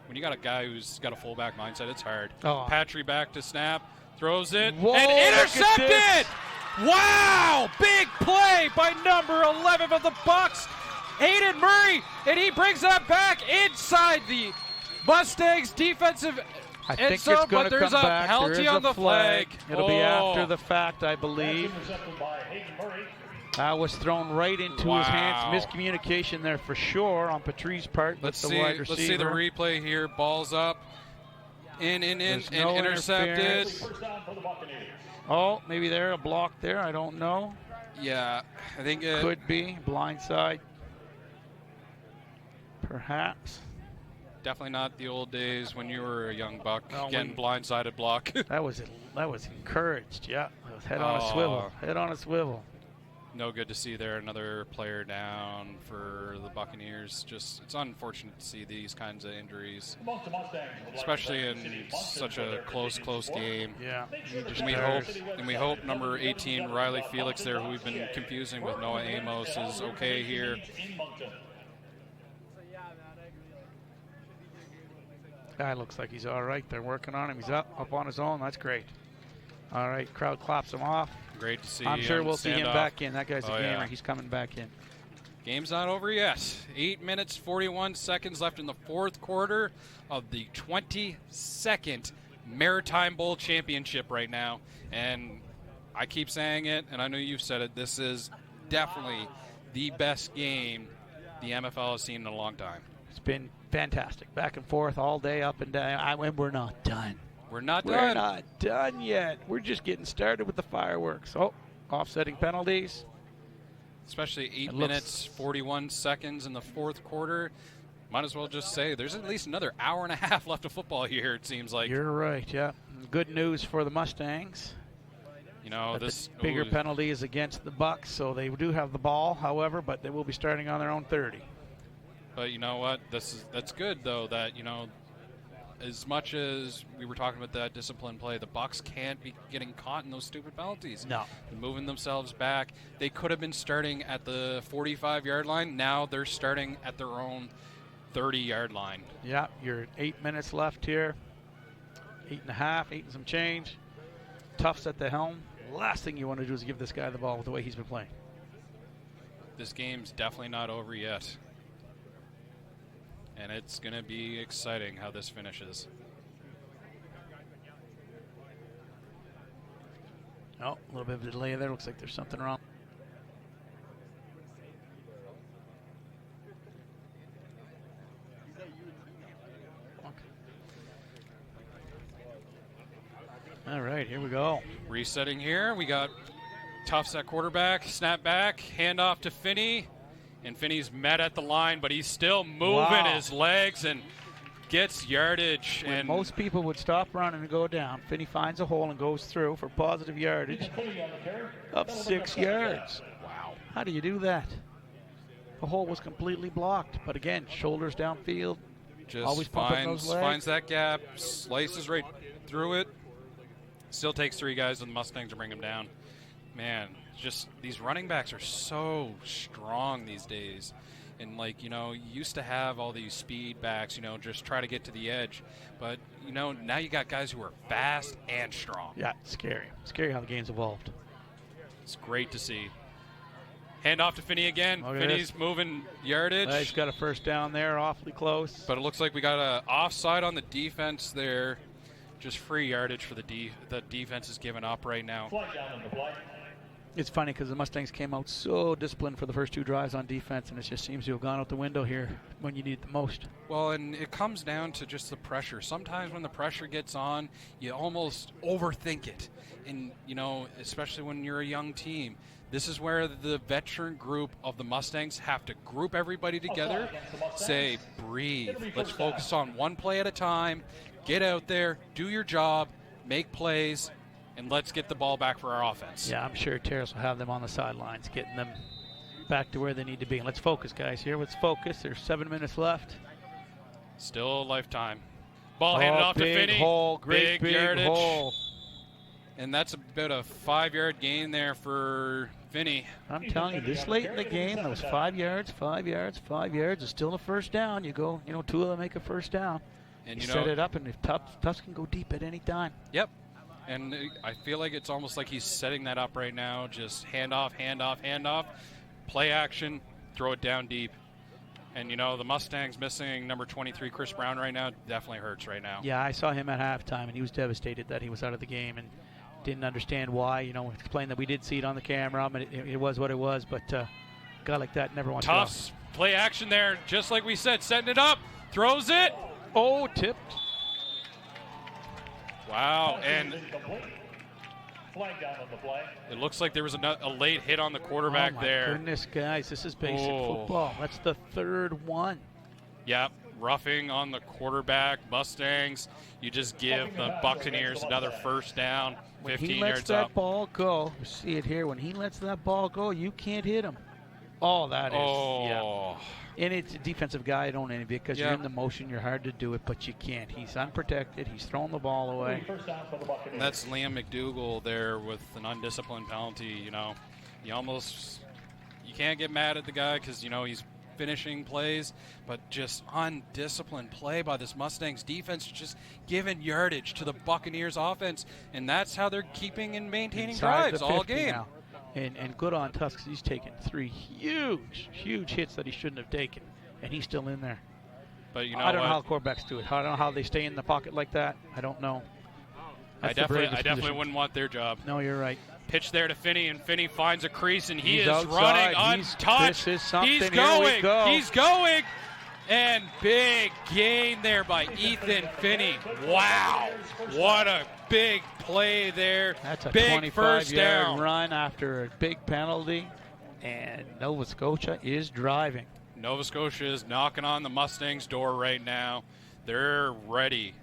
Speaker 1: when you got a guy who's got a fullback mindset, it's hard.
Speaker 2: Oh.
Speaker 1: Patry back to snap, throws it,
Speaker 2: Whoa,
Speaker 1: and intercepted!
Speaker 5: Wow! Big play by number 11 of the Bucks, Hayden Murray, and he brings that back inside the Mustangs defensive
Speaker 2: I think
Speaker 5: zone,
Speaker 2: it's going
Speaker 5: but
Speaker 2: to
Speaker 5: there's
Speaker 2: come
Speaker 5: a
Speaker 2: back.
Speaker 5: penalty
Speaker 2: There is
Speaker 5: on
Speaker 2: a
Speaker 5: the flag.
Speaker 2: It'll be after the fact, I believe.
Speaker 3: Intercepted by Hayden Murray.
Speaker 2: That was thrown right into his hands. Miscommunication there for sure on Patrice's part.
Speaker 1: Let's
Speaker 2: the
Speaker 1: see.
Speaker 2: wide receiver.
Speaker 1: Let's see the replay here. Ball's up, in, and
Speaker 2: no
Speaker 1: intercepted.
Speaker 3: First down for the Buccaneers.
Speaker 2: Oh, maybe there, a block there. I don't know.
Speaker 1: Yeah, I think it
Speaker 2: Could be blindside. Perhaps.
Speaker 1: definitely not the old days when you were a young buck
Speaker 2: No,
Speaker 1: getting blindsided block.
Speaker 2: That was encouraged. Yeah, it was head on a swivel. Head on a swivel.
Speaker 1: No good to see there. Another player down for the Buccaneers. It's unfortunate to see these kinds of injuries,
Speaker 3: Amongst the Mustangs,
Speaker 1: especially in such a close game.
Speaker 2: Yeah.
Speaker 1: And we hope number 18 Riley Felix there, who we've been confusing with Noah Amos, is okay here.
Speaker 3: in Moncton.
Speaker 2: Guy looks like he's all right. They're working on him. He's up on his own. That's great. All right, crowd claps him off.
Speaker 1: Great to see.
Speaker 2: I'm sure we'll see him
Speaker 1: standoff.
Speaker 2: back in. That guy's a gamer.
Speaker 1: Yeah.
Speaker 2: He's coming back in.
Speaker 1: Game's not over yet. 8 minutes, 41 seconds left in the fourth quarter of the 22nd Maritime Bowl Championship right now. And I keep saying it, and I know you've said it, this is definitely the best game the MFL has seen in a long time.
Speaker 2: It's been fantastic. Back and forth all day, up and down. We're not done.
Speaker 1: We're not done.
Speaker 2: We're not done yet. We're just getting started with the fireworks. Oh, offsetting penalties.
Speaker 1: Especially 8 minutes, 41 seconds in the fourth quarter. Might as well just say there's at least another hour and a half left of football here, it seems like.
Speaker 2: You're right, yeah. Good news for the Mustangs.
Speaker 1: You know,
Speaker 2: this bigger penalty is against the Bucks, so they do have the ball, however, but they will be starting on their own 30.
Speaker 1: But you know what? That's good, though, that, you know, as much as we were talking about that discipline play, the Bucks can't be getting caught in those stupid penalties.
Speaker 2: No.
Speaker 1: They're moving themselves back. They could have been starting at the 45-yard line. Now they're starting at their own 30-yard line.
Speaker 2: Yeah, you're 8 minutes left here. 8.5, 8 and some change. Tufts at the helm. Last thing you want to do is give this guy the ball with the way he's been playing.
Speaker 1: This game's definitely not over yet. And it's going to be exciting how this finishes.
Speaker 2: Oh, a little bit of a delay there. Looks like there's something wrong. All right, here we go.
Speaker 1: Resetting here. We got Tufts at quarterback, snap back, handoff to Finney. And Finney's met at the line, but he's still moving his legs and gets yardage.
Speaker 2: When most people would stop running and go down, Finney finds a hole and goes through for positive yardage of 6 yards.
Speaker 1: Wow.
Speaker 2: How do you do that? The hole was completely blocked. But again, shoulders downfield.
Speaker 1: Just
Speaker 2: always pumping those legs.
Speaker 1: Finds that gap, slices right through it. Still takes 3 guys on the Mustangs to bring him down. Man, just these running backs are so strong these days. And, like, you know, you used to have all these speed backs, you know, just try to get to the edge. But, you know, now you got guys who are fast and strong.
Speaker 2: Yeah, it's scary. Scary how the game's evolved.
Speaker 1: It's great to see. Hand off to Finney again. Finney's moving yardage.
Speaker 2: He's got a first down there, awfully close.
Speaker 1: But it looks like we got an offside on the defense there. Just free yardage for the defense is giving up right now.
Speaker 2: It's funny because the Mustangs came out so disciplined for the first 2 drives on defense, and it just seems to have gone out the window here when you need it the most.
Speaker 1: Well, and it comes down to just the pressure. Sometimes when the pressure gets on, you almost overthink it. And, you know, especially when you're a young team, this is where the veteran group of the Mustangs have to group everybody together, say, breathe. Let's focus on one play at a time. Get out there, do your job, make plays, and let's get the ball back for our offense.
Speaker 2: Yeah, I'm sure Terrace will have them on the sidelines, getting them back to where they need to be. And let's focus, guys, here. Let's focus. There's 7 minutes left.
Speaker 1: Still lifetime. Ball handed off to Finney.
Speaker 2: Hole, great big
Speaker 1: yardage.
Speaker 2: Hole.
Speaker 1: And that's about a 5-yard gain there for Finney.
Speaker 2: I'm telling you, this late in the game, those 5 yards, 5 yards, 5 yards is still a first down. You go, you know, 2 of them make a first down.
Speaker 1: And
Speaker 2: you
Speaker 1: know,
Speaker 2: set it up, and if Tufts can go deep at any time.
Speaker 1: Yep. And I feel like it's almost like he's setting that up right now. Just handoff, handoff, handoff. Play action, throw it down deep. And, you know, the Mustangs missing number 23, Chris Brown, right now definitely hurts right now.
Speaker 2: Yeah, I saw him at halftime, and he was devastated that he was out of the game and didn't understand why. You know, explained that we did see it on the camera, and it was what it was. But a guy like that never wants to.
Speaker 1: Tufts, play action there, just like we said, setting it up, throws it.
Speaker 2: Oh, tipped.
Speaker 1: Wow, and
Speaker 3: Flag down on the play.
Speaker 1: It looks like there was a late hit on the quarterback there.
Speaker 2: Oh, my goodness, guys, this is basic football. That's the 3rd one.
Speaker 1: Yep, roughing on the quarterback. Mustangs, you just give the Buccaneers another first down, 15 yards out.
Speaker 2: When he lets that ball go, you see it here, when he lets that ball go, you can't hit him. Oh, that is. Yeah. And it's a defensive guy, I don't envy it because you're in the motion, you're hard to do it, but you can't. He's unprotected. He's throwing the ball away.
Speaker 1: And that's Liam McDougall there with an undisciplined penalty. You know, you can't get mad at the guy because, you know, he's finishing plays, but just undisciplined play by this Mustangs defense, just giving yardage to the Buccaneers offense, and that's how they're keeping and maintaining drives all game.
Speaker 2: Now. And good on Tufts because he's taken 3 huge hits that he shouldn't have taken, and he's still in there.
Speaker 1: But you know,
Speaker 2: I don't know how quarterbacks do it. I don't know how they stay in the pocket like that. I don't know.
Speaker 1: I definitely wouldn't want their job.
Speaker 2: No, you're right.
Speaker 1: Pitch there to Finney, and Finney finds a crease, and he's
Speaker 2: outside.
Speaker 1: running untouched.
Speaker 2: This is something.
Speaker 1: He's going.
Speaker 2: Here we go.
Speaker 1: He's going.
Speaker 5: And big gain there by Ethan Finney. Wow, what a big play there.
Speaker 2: That's a
Speaker 5: big first
Speaker 2: 25-yard
Speaker 5: down
Speaker 2: run after a big penalty, and Nova Scotia is driving.
Speaker 1: Nova Scotia is knocking on the Mustangs' door right now. They're ready.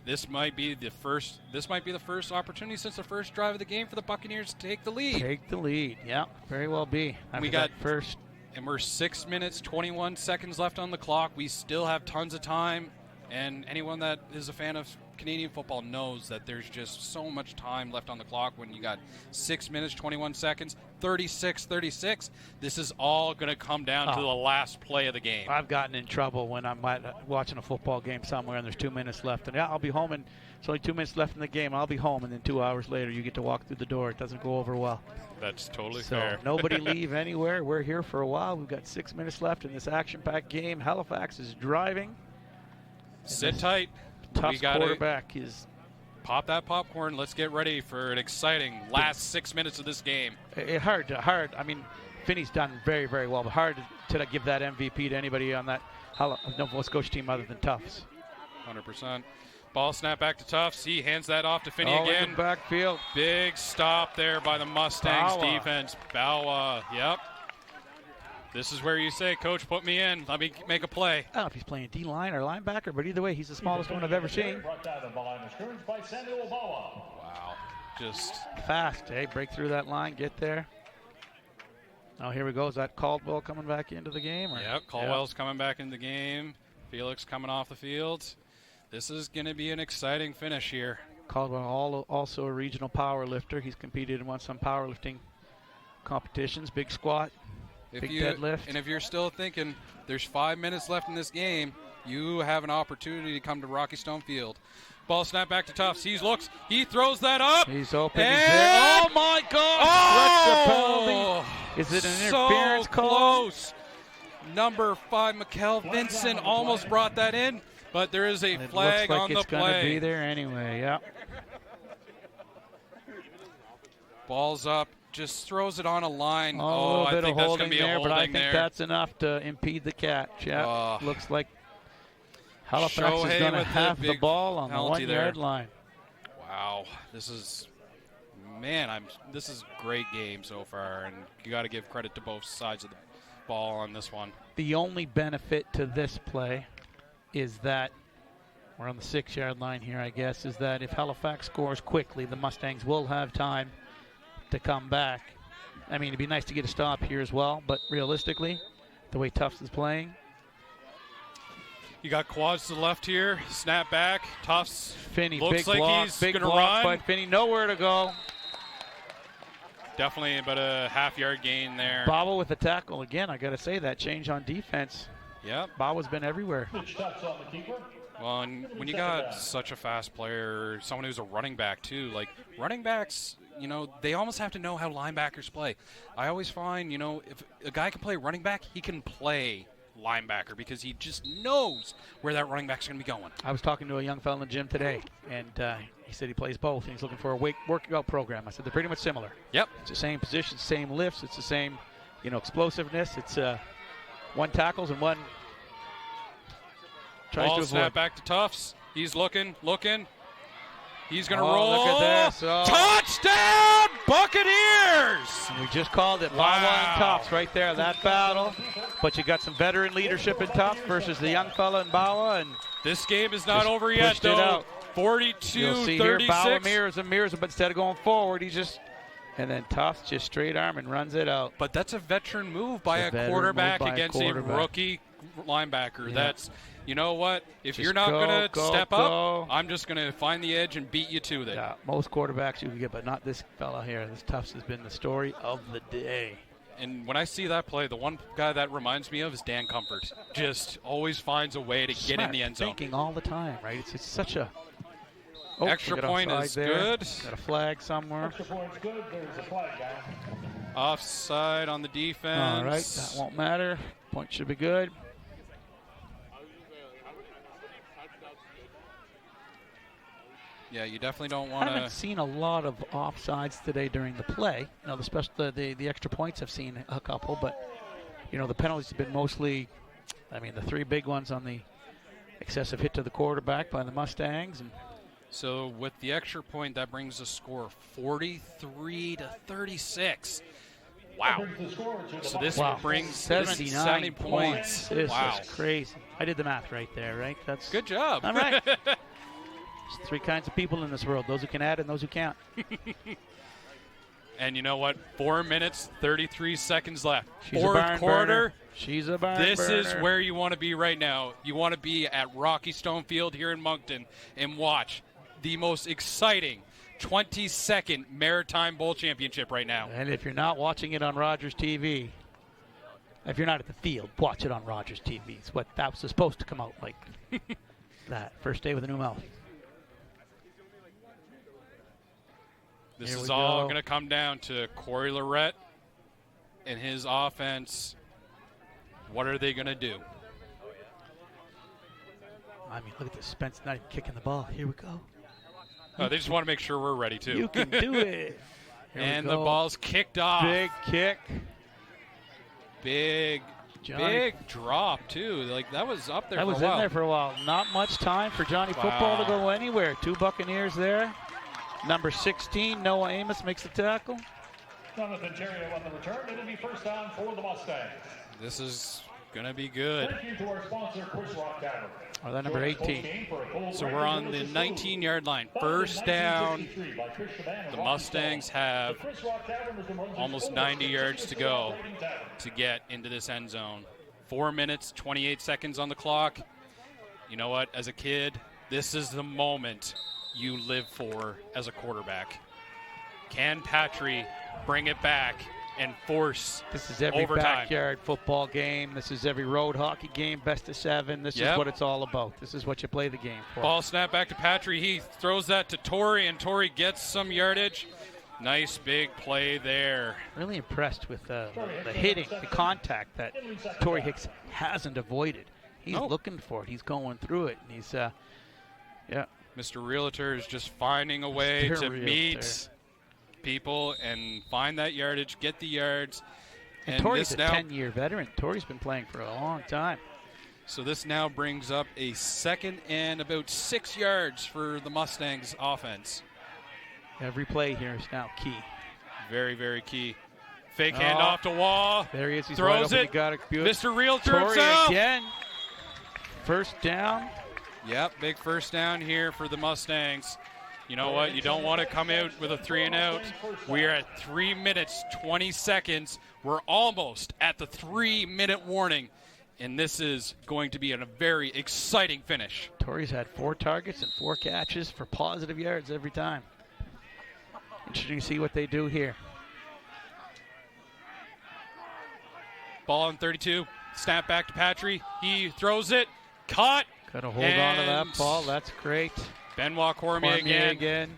Speaker 1: This might be the first opportunity since the first drive of the game for the Buccaneers to take the lead.
Speaker 2: Take the lead, yeah, very well be.
Speaker 1: We got first, and we're 6 minutes 21 seconds left on the clock. We still have tons of time, and anyone that is a fan of Canadian football knows that there's just so much time left on the clock when you got 6 minutes 21 seconds, 36. This is all going to come down to the last play of the game.
Speaker 2: I've gotten in trouble when I'm watching a football game somewhere and there's 2 minutes left, and I'll be home, and it's only 2 minutes left in the game. I'll be home, and then 2 hours later you get to walk through the door. It doesn't go over well.
Speaker 1: That's totally fair.
Speaker 2: Nobody leave anywhere. We're here for a while. We've got 6 minutes left in this action-packed game. Halifax is driving.
Speaker 1: Sit tight.
Speaker 2: Tufts quarterback is...
Speaker 1: Pop that popcorn. Let's get ready for an exciting last 6 minutes of this game.
Speaker 2: Hard. I mean, Finney's done very, very well, but hard to give that MVP to anybody on that Nova Scotia team other than Tufts.
Speaker 1: 100%. Ball snap back to Tufts. He hands that off to Finney again.
Speaker 2: In the backfield.
Speaker 1: Big stop there by the Mustangs defense. Bawa, yep. This is where you say, Coach, put me in. Let me make a play.
Speaker 2: I don't know if he's playing D-line or linebacker, but either way, he's the smallest one I've ever seen.
Speaker 1: Wow. Just
Speaker 2: fast, break through that line, get there. Oh, here we go. Is that Caldwell coming back into the game?
Speaker 1: Yep, Caldwell's coming back into the game. Felix coming off the field. This is going to be an exciting finish here.
Speaker 2: Caldwell, also a regional power lifter. He's competed and won some powerlifting competitions. Big squat. Big deadlift.
Speaker 1: And if you're still thinking there's 5 minutes left in this game, you have an opportunity to come to Rocky Stone Field. Ball snap back to Tufts. He throws that up.
Speaker 2: He's open. Oh my God!
Speaker 1: Oh!
Speaker 2: Is it an interference call?
Speaker 1: Close. Number 5, Mikkel Vincent almost brought that in, but there is a flag on the play.
Speaker 2: It's going to be there anyway. Yeah.
Speaker 1: Ball's up. Just throws it on a line.
Speaker 2: I think that's going to be a holding there, but I think that's enough to impede the catch. Yeah, looks like Halifax is going to have the ball on the 1 yard line.
Speaker 1: Wow, this is a great game so far, and you got to give credit to both sides of the ball on this one.
Speaker 2: The only benefit to this play is that we're on the 6 yard line here, I guess, is that if Halifax scores quickly, the Mustangs will have time to come back. I mean, it'd be nice to get a stop here as well, but realistically, the way Tufts is playing.
Speaker 1: You got quads to the left here, snap back, Tufts.
Speaker 2: Finney,
Speaker 1: looks
Speaker 2: big
Speaker 1: like
Speaker 2: block,
Speaker 1: he's
Speaker 2: big
Speaker 1: gonna
Speaker 2: block
Speaker 1: run.
Speaker 2: by Finney, nowhere to go.
Speaker 1: Definitely about a half-yard gain there.
Speaker 2: Baba with the tackle again. I got to say that change on defense.
Speaker 1: Yep.
Speaker 2: Baba's been everywhere.
Speaker 1: Well, and when you got such a fast player, someone who's a running back too, like running backs, they almost have to know how linebackers play. I always find, if a guy can play running back, he can play linebacker because he just knows where that running back's going to be going.
Speaker 2: I was talking to a young fellow in the gym today, and he said he plays both, and he's looking for a workout program. I said they're pretty much similar.
Speaker 1: Yep.
Speaker 2: It's the same position, same lifts. It's the same, explosiveness. It's one tackles and one tries
Speaker 1: Ball
Speaker 2: to avoid.
Speaker 1: Snap back to Tufts. He's looking. He's going to roll.
Speaker 2: Look at this. Oh.
Speaker 1: Touchdown, Buccaneers!
Speaker 2: And we just called it. Bawa and Tufts right there, that battle. But you got some veteran leadership in Tufts versus the young fella in Bawa. And
Speaker 1: this game is not over yet, though. 42-36.
Speaker 2: You'll see here Bawa mirrors, but instead of going forward, and then Tufts just straight arm and runs it out.
Speaker 1: But that's a veteran move by a quarterback against a rookie linebacker.
Speaker 2: Yeah.
Speaker 1: That's, you know what? If you're not going to step up, I'm just going to find the edge and beat you to it.
Speaker 2: Yeah, most quarterbacks you can get, but not this fella here. This Tufts has been the story of the day.
Speaker 1: And when I see that play, the one guy that reminds me of is Dan Comfort. Just always finds a way to get in the end zone.
Speaker 2: Thinking all the time, right? It's such a...
Speaker 1: Extra point is good.
Speaker 2: Got a flag somewhere.
Speaker 3: Extra point's good. There's a flag down.
Speaker 1: Offside on the defense.
Speaker 2: All right, that won't matter. Point should be good.
Speaker 1: Yeah, you definitely don't want to.
Speaker 2: I haven't seen a lot of offsides today during the play. The extra points I've seen a couple, but the penalties have been mostly I mean, the 3 big ones on the excessive hit to the quarterback by the Mustangs. And
Speaker 1: so with the extra point, that brings the score 43-36. Wow. So this brings
Speaker 2: 79 points. This
Speaker 1: wow.
Speaker 2: is crazy. I did the math right there, right? That's
Speaker 1: good job.
Speaker 2: All right. There's 3 kinds of people in this world, those who can add and those who can't.
Speaker 1: And you know what? 4 minutes, 33 seconds left.
Speaker 2: She's
Speaker 1: Fourth quarter.
Speaker 2: She's a barn
Speaker 1: This
Speaker 2: burner.
Speaker 1: is where you want to be right now. You want to be at Rocky Stone Field here in Moncton and watch the most exciting 22nd Maritime Bowl Championship right now.
Speaker 2: And if you're not watching it on Rogers TV, if you're not at the field, watch it on Rogers TV. It's what that was supposed to come out like. That first day with a new mouth.
Speaker 1: This is all going to come down to Corey Lorette and his offense. What are they going to do?
Speaker 2: I mean, look at this. Spence not even kicking the ball. Here we go.
Speaker 1: Oh, they just want to make sure we're ready, too.
Speaker 2: You can do it.
Speaker 1: And the ball's kicked off.
Speaker 2: Big kick.
Speaker 1: Big drop, too. Like, that was up there
Speaker 2: that
Speaker 1: for a while.
Speaker 2: was in there for a while. Not much time for Johnny Football to go anywhere. 2 Buccaneers there. Number 16, Noah Amos makes the tackle.
Speaker 3: Jonathan Terrio on the return. It'll be first down for the Mustangs.
Speaker 1: This is going to be good.
Speaker 3: Thank you to our sponsor, Chris Rock Tavern.
Speaker 2: Oh, that number 18.
Speaker 1: So we're on the 19-yard line. First down. The Mustangs have almost 90 yards to go to get into this end zone. 4 minutes, 28 seconds on the clock. You know what? As a kid, this is the moment you live for as a quarterback. Can Patry bring it back and force
Speaker 2: This is every
Speaker 1: overtime?
Speaker 2: Backyard football game. This is every road hockey game, best of 7. This is what it's all about. This is what you play the game for.
Speaker 1: Ball snap back to Patry. He throws that to Torrey, and Torrey gets some yardage. Nice big play there.
Speaker 2: Really impressed with the hitting, the contact that Torrey Hicks hasn't avoided. He's looking for it. He's going through it. And he's,
Speaker 1: Mr. Realtor is just finding a way to meet people and find that yardage, get the yards.
Speaker 2: And Torrey's a 10-year veteran. Torrey's been playing for a long time.
Speaker 1: So this now brings up a 2nd and about 6 yards for the Mustangs offense.
Speaker 2: Every play here is now key.
Speaker 1: Very, very key. Fake handoff to Wall.
Speaker 2: There he is. He's
Speaker 1: throws
Speaker 2: it.
Speaker 1: He
Speaker 2: got it.
Speaker 1: Mr. Realtor
Speaker 2: Torrey
Speaker 1: himself.
Speaker 2: Again. First down.
Speaker 1: Yep, big first down here for the Mustangs. You know what? You don't want to come out with a 3-and-out. We are at 3 minutes, 20 seconds. We're almost at the 3-minute warning, and this is going to be a very exciting finish.
Speaker 2: Torrey's had 4 targets and 4 catches for positive yards every time. Interesting to see what they do here.
Speaker 1: Ball on 32. Snap back to Patry. He throws it. Caught.
Speaker 2: Got to hold on to that ball. That's great.
Speaker 1: Benoit Cormier
Speaker 2: again.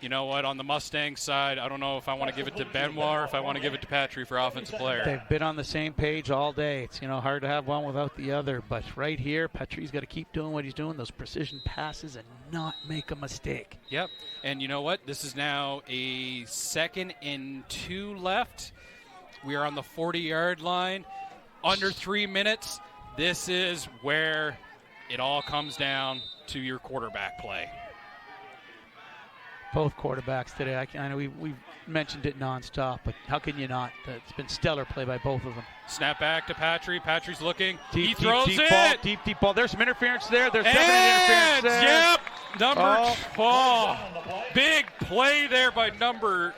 Speaker 1: You know what? On the Mustang side, I don't know if I want to give it to Benoit or if I want to give it to Patry for offensive player.
Speaker 2: They've been on the same page all day. It's hard to have one without the other. But right here, Patry's got to keep doing what he's doing, those precision passes, and not make a mistake.
Speaker 1: Yep. And you know what? This is now a 2nd and 2 left. We are on the 40-yard line. Under 3 minutes. This is where it all comes down to your quarterback play.
Speaker 2: Both quarterbacks today. I know we've mentioned it nonstop, but how can you not? It's been stellar play by both of them.
Speaker 1: Snap back to Patry. Patry's looking.
Speaker 2: He
Speaker 1: throws
Speaker 2: deep
Speaker 1: it.
Speaker 2: Deep ball. There's some interference there. There's 7 interference there.
Speaker 1: Yep. Number 12. Big play there by number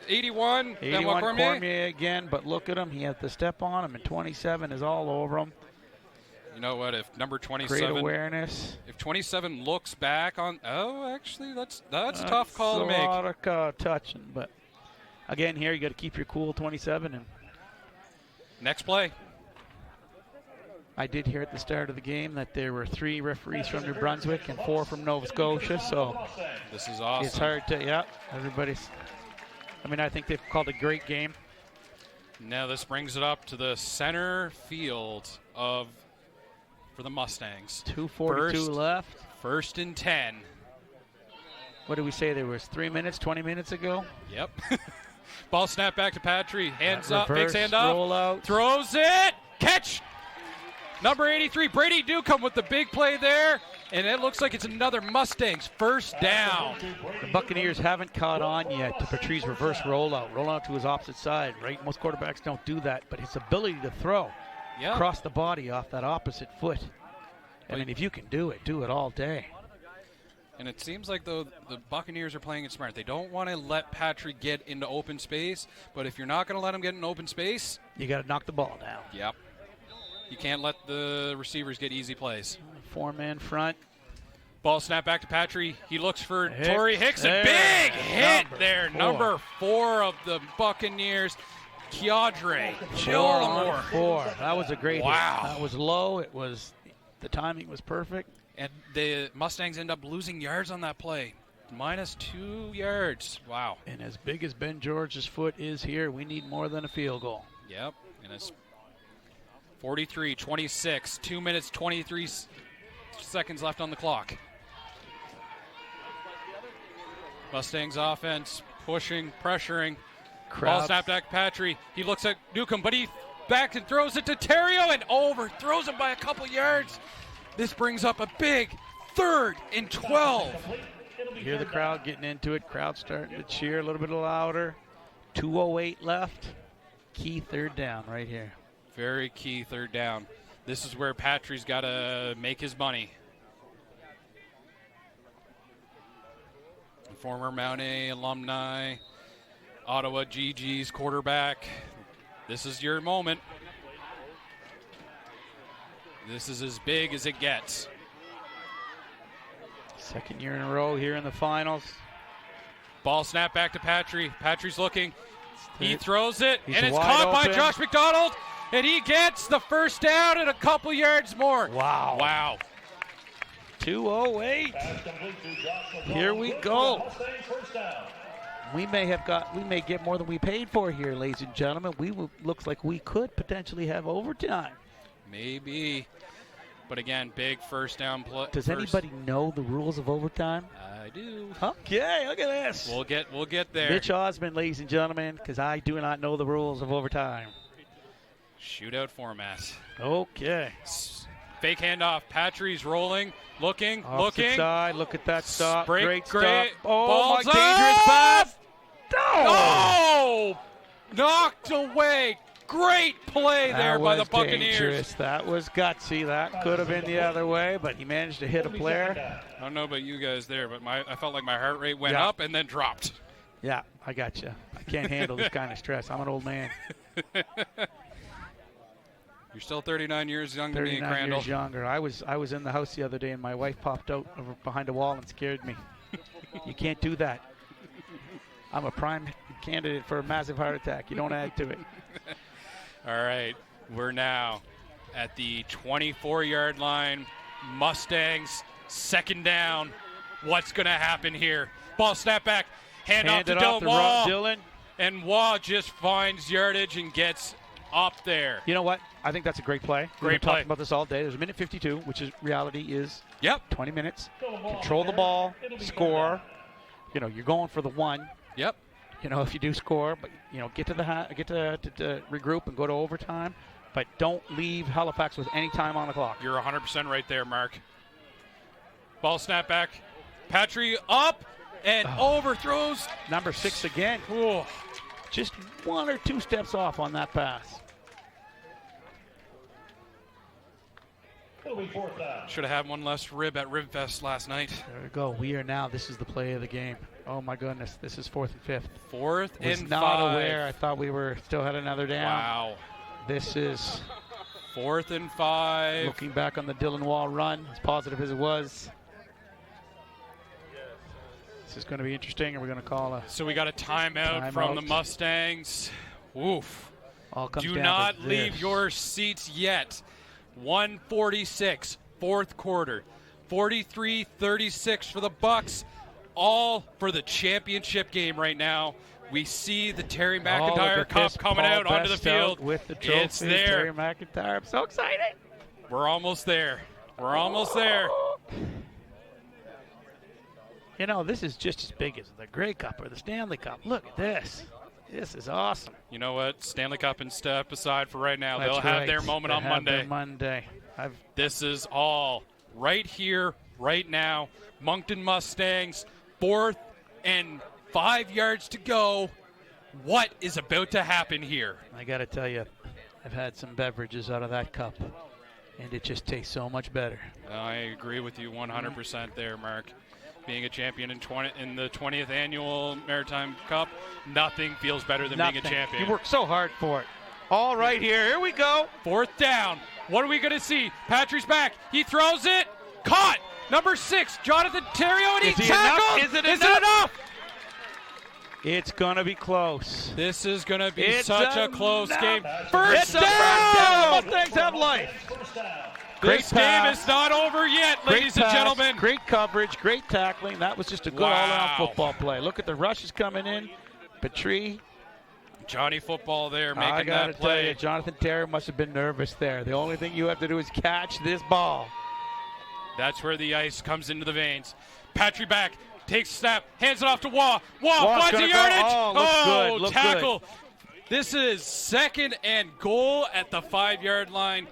Speaker 1: 81.
Speaker 2: 81 Cormier again, but look at him. He had the step on him, and 27 is all over him.
Speaker 1: You know what? If number 27,
Speaker 2: great awareness.
Speaker 1: If 27 looks back on, actually, that's a tough call to make.
Speaker 2: A lot of touching, but again, here you got to keep your cool. 27 and
Speaker 1: next play.
Speaker 2: I did hear at the start of the game that there were 3 referees from New Brunswick and 4 from Nova Scotia. So
Speaker 1: this is awesome.
Speaker 2: It's hard to everybody's. I think they've called a great game.
Speaker 1: Now this brings it up to the center field for the Mustangs.
Speaker 2: 2:42 left.
Speaker 1: 1st and 10.
Speaker 2: What did we say? There was 3 minutes, 20 minutes ago?
Speaker 1: Yep. Ball snap back to Patry. Hands up. Fakes hand
Speaker 2: roll
Speaker 1: up.
Speaker 2: Out.
Speaker 1: Throws it. Catch.
Speaker 5: Number 83, Brady Newcomb with the big play there. And it looks like it's another Mustangs first down.
Speaker 2: The Buccaneers haven't caught on yet to Patrice's reverse rollout. Roll out to his opposite side, right? Most quarterbacks don't do that, but his ability to throw across the body off that opposite foot. I mean, if you can do it all day.
Speaker 1: And it seems like, though, the Buccaneers are playing it smart. They don't want to let Patrick get into open space, but if you're not going to let him get in open space,
Speaker 2: you got to knock the ball down.
Speaker 1: Yep. You can't let the receivers get easy plays.
Speaker 2: 4-man front.
Speaker 1: Ball snap back to Patry. He looks for Torrey Hickson. Big hit there. Number 4 of the Buccaneers. Kiadre. Gilmore.
Speaker 2: 4. That was a great hit.
Speaker 1: Wow.
Speaker 2: That was low. It was, the timing was perfect.
Speaker 1: And the Mustangs end up losing yards on that play. -2 yards. Wow.
Speaker 2: And as big as Ben George's foot is here, we need more than a field goal.
Speaker 1: Yep. And it's 43-26. 2 minutes, 23 seconds left on the clock. Mustangs offense pushing, pressuring. Ball snap back to Patry. He looks at Newcomb, but he back and throws it to Terrio and overthrows him by a couple yards. This brings up a big 3rd and 12.
Speaker 2: You hear the crowd getting into it. Crowd starting to cheer a little bit louder. 2:08 left. Key 3rd down right here.
Speaker 1: Very key 3rd down. This is where Patry's got to make his money. Former Mount A alumni, Ottawa GG's quarterback. This is your moment. This is as big as it gets.
Speaker 2: 2nd year in a row here in the finals.
Speaker 1: Ball snap back to Patry. Patry's looking. He throws it,
Speaker 2: He's
Speaker 1: and it's
Speaker 2: wide
Speaker 1: caught by
Speaker 2: open.
Speaker 1: Josh McDonald, and he gets the first down and a couple yards more.
Speaker 2: Wow.
Speaker 1: Wow.
Speaker 2: 2:08. Here we go. We may get more than we paid for here, ladies and gentlemen. Looks like we could potentially have overtime.
Speaker 1: Maybe. But again, big first down play.
Speaker 2: Does anybody know the rules of overtime?
Speaker 1: I do.
Speaker 2: Okay, look at this.
Speaker 1: We'll get there.
Speaker 2: Mitch Osmond, ladies and gentlemen, because I do not know the rules of overtime.
Speaker 1: Shootout format.
Speaker 2: Okay.
Speaker 1: Fake handoff. Patry's rolling, looking.
Speaker 2: Side, look at that stop. Great stop. Oh,
Speaker 1: Ball's
Speaker 2: my dangerous pass.
Speaker 1: Oh! Knocked away. Great play there by the Buccaneers.
Speaker 2: Dangerous. That was gutsy. That could have been the other way, but he managed to hit a player.
Speaker 1: I don't know about you guys there, but I felt like my heart rate went up and then dropped.
Speaker 2: Yeah, I got you. I can't handle this kind of stress. I'm an old man.
Speaker 1: You're still 39 years younger than me,
Speaker 2: 39
Speaker 1: Crandall.
Speaker 2: years younger. I was in the house the other day, and my wife popped out over behind a wall and scared me. You can't do that. I'm a prime candidate for a massive heart attack. You don't add to it.
Speaker 1: All right, we're now at the 24-yard line. Mustangs, 2nd down. What's going to happen here? Ball snap back, hand off to Dylan Waugh. And Waugh just finds yardage and gets up there.
Speaker 2: You know what? I think that's a great play. We've been
Speaker 1: play.
Speaker 2: talking about this all day. There's a minute 52, which is reality is 20 minutes.
Speaker 3: Yep.
Speaker 2: Control the ball, score. You know, you're going for the 1.
Speaker 1: Yep.
Speaker 2: You know, if you do score, but get to regroup and go to overtime, but don't leave Halifax with any time on the clock.
Speaker 1: You're 100% right there, Mark. Ball snap back. Patry up and overthrows.
Speaker 2: Number 6 again.
Speaker 1: Ooh.
Speaker 2: Just 1 or 2 steps off on that pass.
Speaker 3: It'll be 4th down.
Speaker 1: Should have had one less rib at Ribfest last night.
Speaker 2: There we go. This is the play of the game. Oh my goodness, this is 4th and 5th.
Speaker 1: 4th and 5.
Speaker 2: Not aware. I thought we still had another down.
Speaker 1: Wow.
Speaker 2: This is
Speaker 1: 4th and 5.
Speaker 2: looking back on the Dylan Waugh run, as positive as it was. This is going to be interesting, and we're going to call a.
Speaker 1: So we got a timeout from the Mustangs. Oof.
Speaker 2: All comes
Speaker 1: Do
Speaker 2: down
Speaker 1: not
Speaker 2: to
Speaker 1: leave
Speaker 2: this.
Speaker 1: your seats yet. 1:46, 4th quarter. 43-36 for the Bucks. All for the championship game right now. We see the Terry McIntyre Cup coming out onto the field.
Speaker 2: With the trophy,
Speaker 1: It's there.
Speaker 2: Terry McIntyre. I'm so excited.
Speaker 1: We're almost there. We're almost there.
Speaker 2: You know, this is just as big as the Grey Cup or the Stanley Cup. Look at this. This is awesome.
Speaker 1: You know what? Stanley Cup and step aside for right now.
Speaker 2: That's
Speaker 1: They'll have
Speaker 2: right.
Speaker 1: their moment
Speaker 2: They
Speaker 1: on
Speaker 2: have
Speaker 1: Monday.
Speaker 2: their Monday.
Speaker 1: This is all right here, right now. Moncton Mustangs, 4th and 5 yards to go. What is about to happen here?
Speaker 2: I got to tell you, I've had some beverages out of that cup, and it just tastes so much better.
Speaker 1: I agree with you 100% there, Mark. Being a champion in the 20th Annual Maritime Cup, nothing feels better than being a champion.
Speaker 2: You worked so hard for it. All right, here we go.
Speaker 1: 4th down. What are we going to see? Patrick's back. He throws it. Caught. Number 6, Jonathan Terrio, and he tackles.
Speaker 2: Is it enough? It's going to be close.
Speaker 1: This is going to be such a close game.
Speaker 2: First down! Mustangs have life.
Speaker 1: This game is not over yet, ladies and gentlemen.
Speaker 2: Great coverage, great tackling. That was just a good all-around football play. Look at the rushes coming in. Petrie.
Speaker 1: Johnny Football there making
Speaker 2: I gotta
Speaker 1: that play.
Speaker 2: tell you, Jonathan Terry must have been nervous there. The only thing you have to do is catch this ball.
Speaker 1: That's where the ice comes into the veins. Patrick back, takes a snap, hands it off to Waugh. Waugh finds the yardage.
Speaker 2: Looks
Speaker 1: tackle.
Speaker 2: good.
Speaker 1: This is 2nd and goal at the 5-yard line.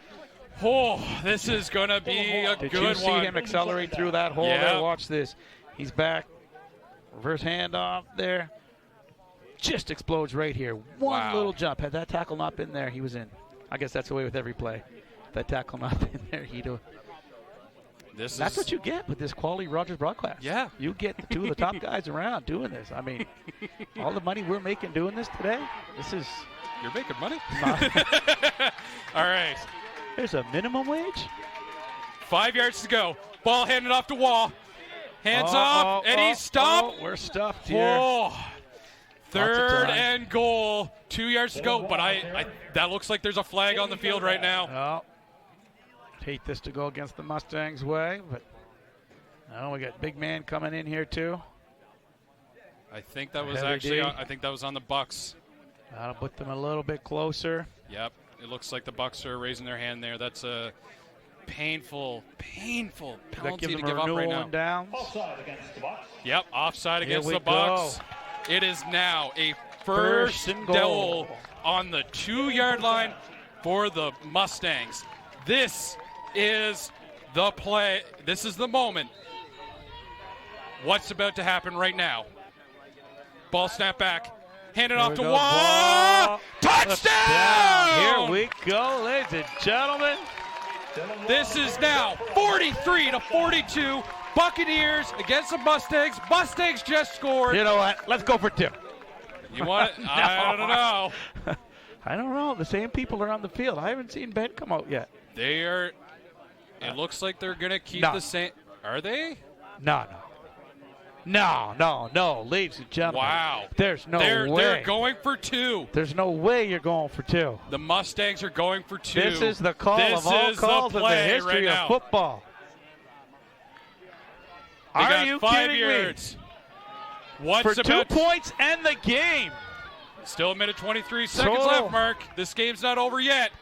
Speaker 1: Oh, this is going to be a good one.
Speaker 2: Did you see him accelerate through that hole there? Watch this. He's back. Reverse handoff there. Just explodes right here. One little jump. Had that tackle not been there, he was in. I guess that's the way with every play. If that tackle not been there, he'd have. That's what you get with this quality Rogers broadcast.
Speaker 1: Yeah.
Speaker 2: You get the 2 of the top guys around doing this. I mean, all the money we're making doing this today, this is.
Speaker 1: You're making money? All right.
Speaker 2: There's a minimum wage.
Speaker 1: 5 yards to go. Ball handed off to Waugh. Hands off, and he's stopped.
Speaker 2: We're stuffed here.
Speaker 1: 3rd and goal. 2 yards to go, but that looks like there's a flag on the field right now.
Speaker 2: Oh. Hate this to go against the Mustangs' way, but we got big man coming in here too.
Speaker 1: I think that was I think that was on the Bucks.
Speaker 2: That'll put them a little bit closer.
Speaker 1: Yep. It looks like the Bucks are raising their hand there. That's a painful penalty to give up right now.
Speaker 2: Down.
Speaker 3: Offside against the Bucks.
Speaker 1: Yep, offside against the Bucks. It is now a first and goal on the 2-yard line for the Mustangs. This is the play. This is the moment. What's about to happen right now? Ball snap back. Hand it off to Waugh. Touchdown!
Speaker 2: Here we go, ladies and gentlemen.
Speaker 1: This is now 43-42. Buccaneers against the Mustangs. Mustangs just scored.
Speaker 2: You know what? Let's go for 2.
Speaker 1: You want it? I don't know.
Speaker 2: I don't know. The same people are on the field. I haven't seen Ben come out yet.
Speaker 1: They are. It looks like they're going to keep the same. Are they?
Speaker 2: No. Ladies and gentlemen.
Speaker 1: Wow.
Speaker 2: There's no way.
Speaker 1: They're going for 2.
Speaker 2: There's no way you're going for 2.
Speaker 1: The Mustangs are going for 2.
Speaker 2: This is the call of all calls in the history of football.
Speaker 1: Are you kidding
Speaker 2: yards.
Speaker 1: Me? What's
Speaker 2: for 2 points and the game.
Speaker 1: Still a minute 23 seconds left, Mark. This game's not over yet.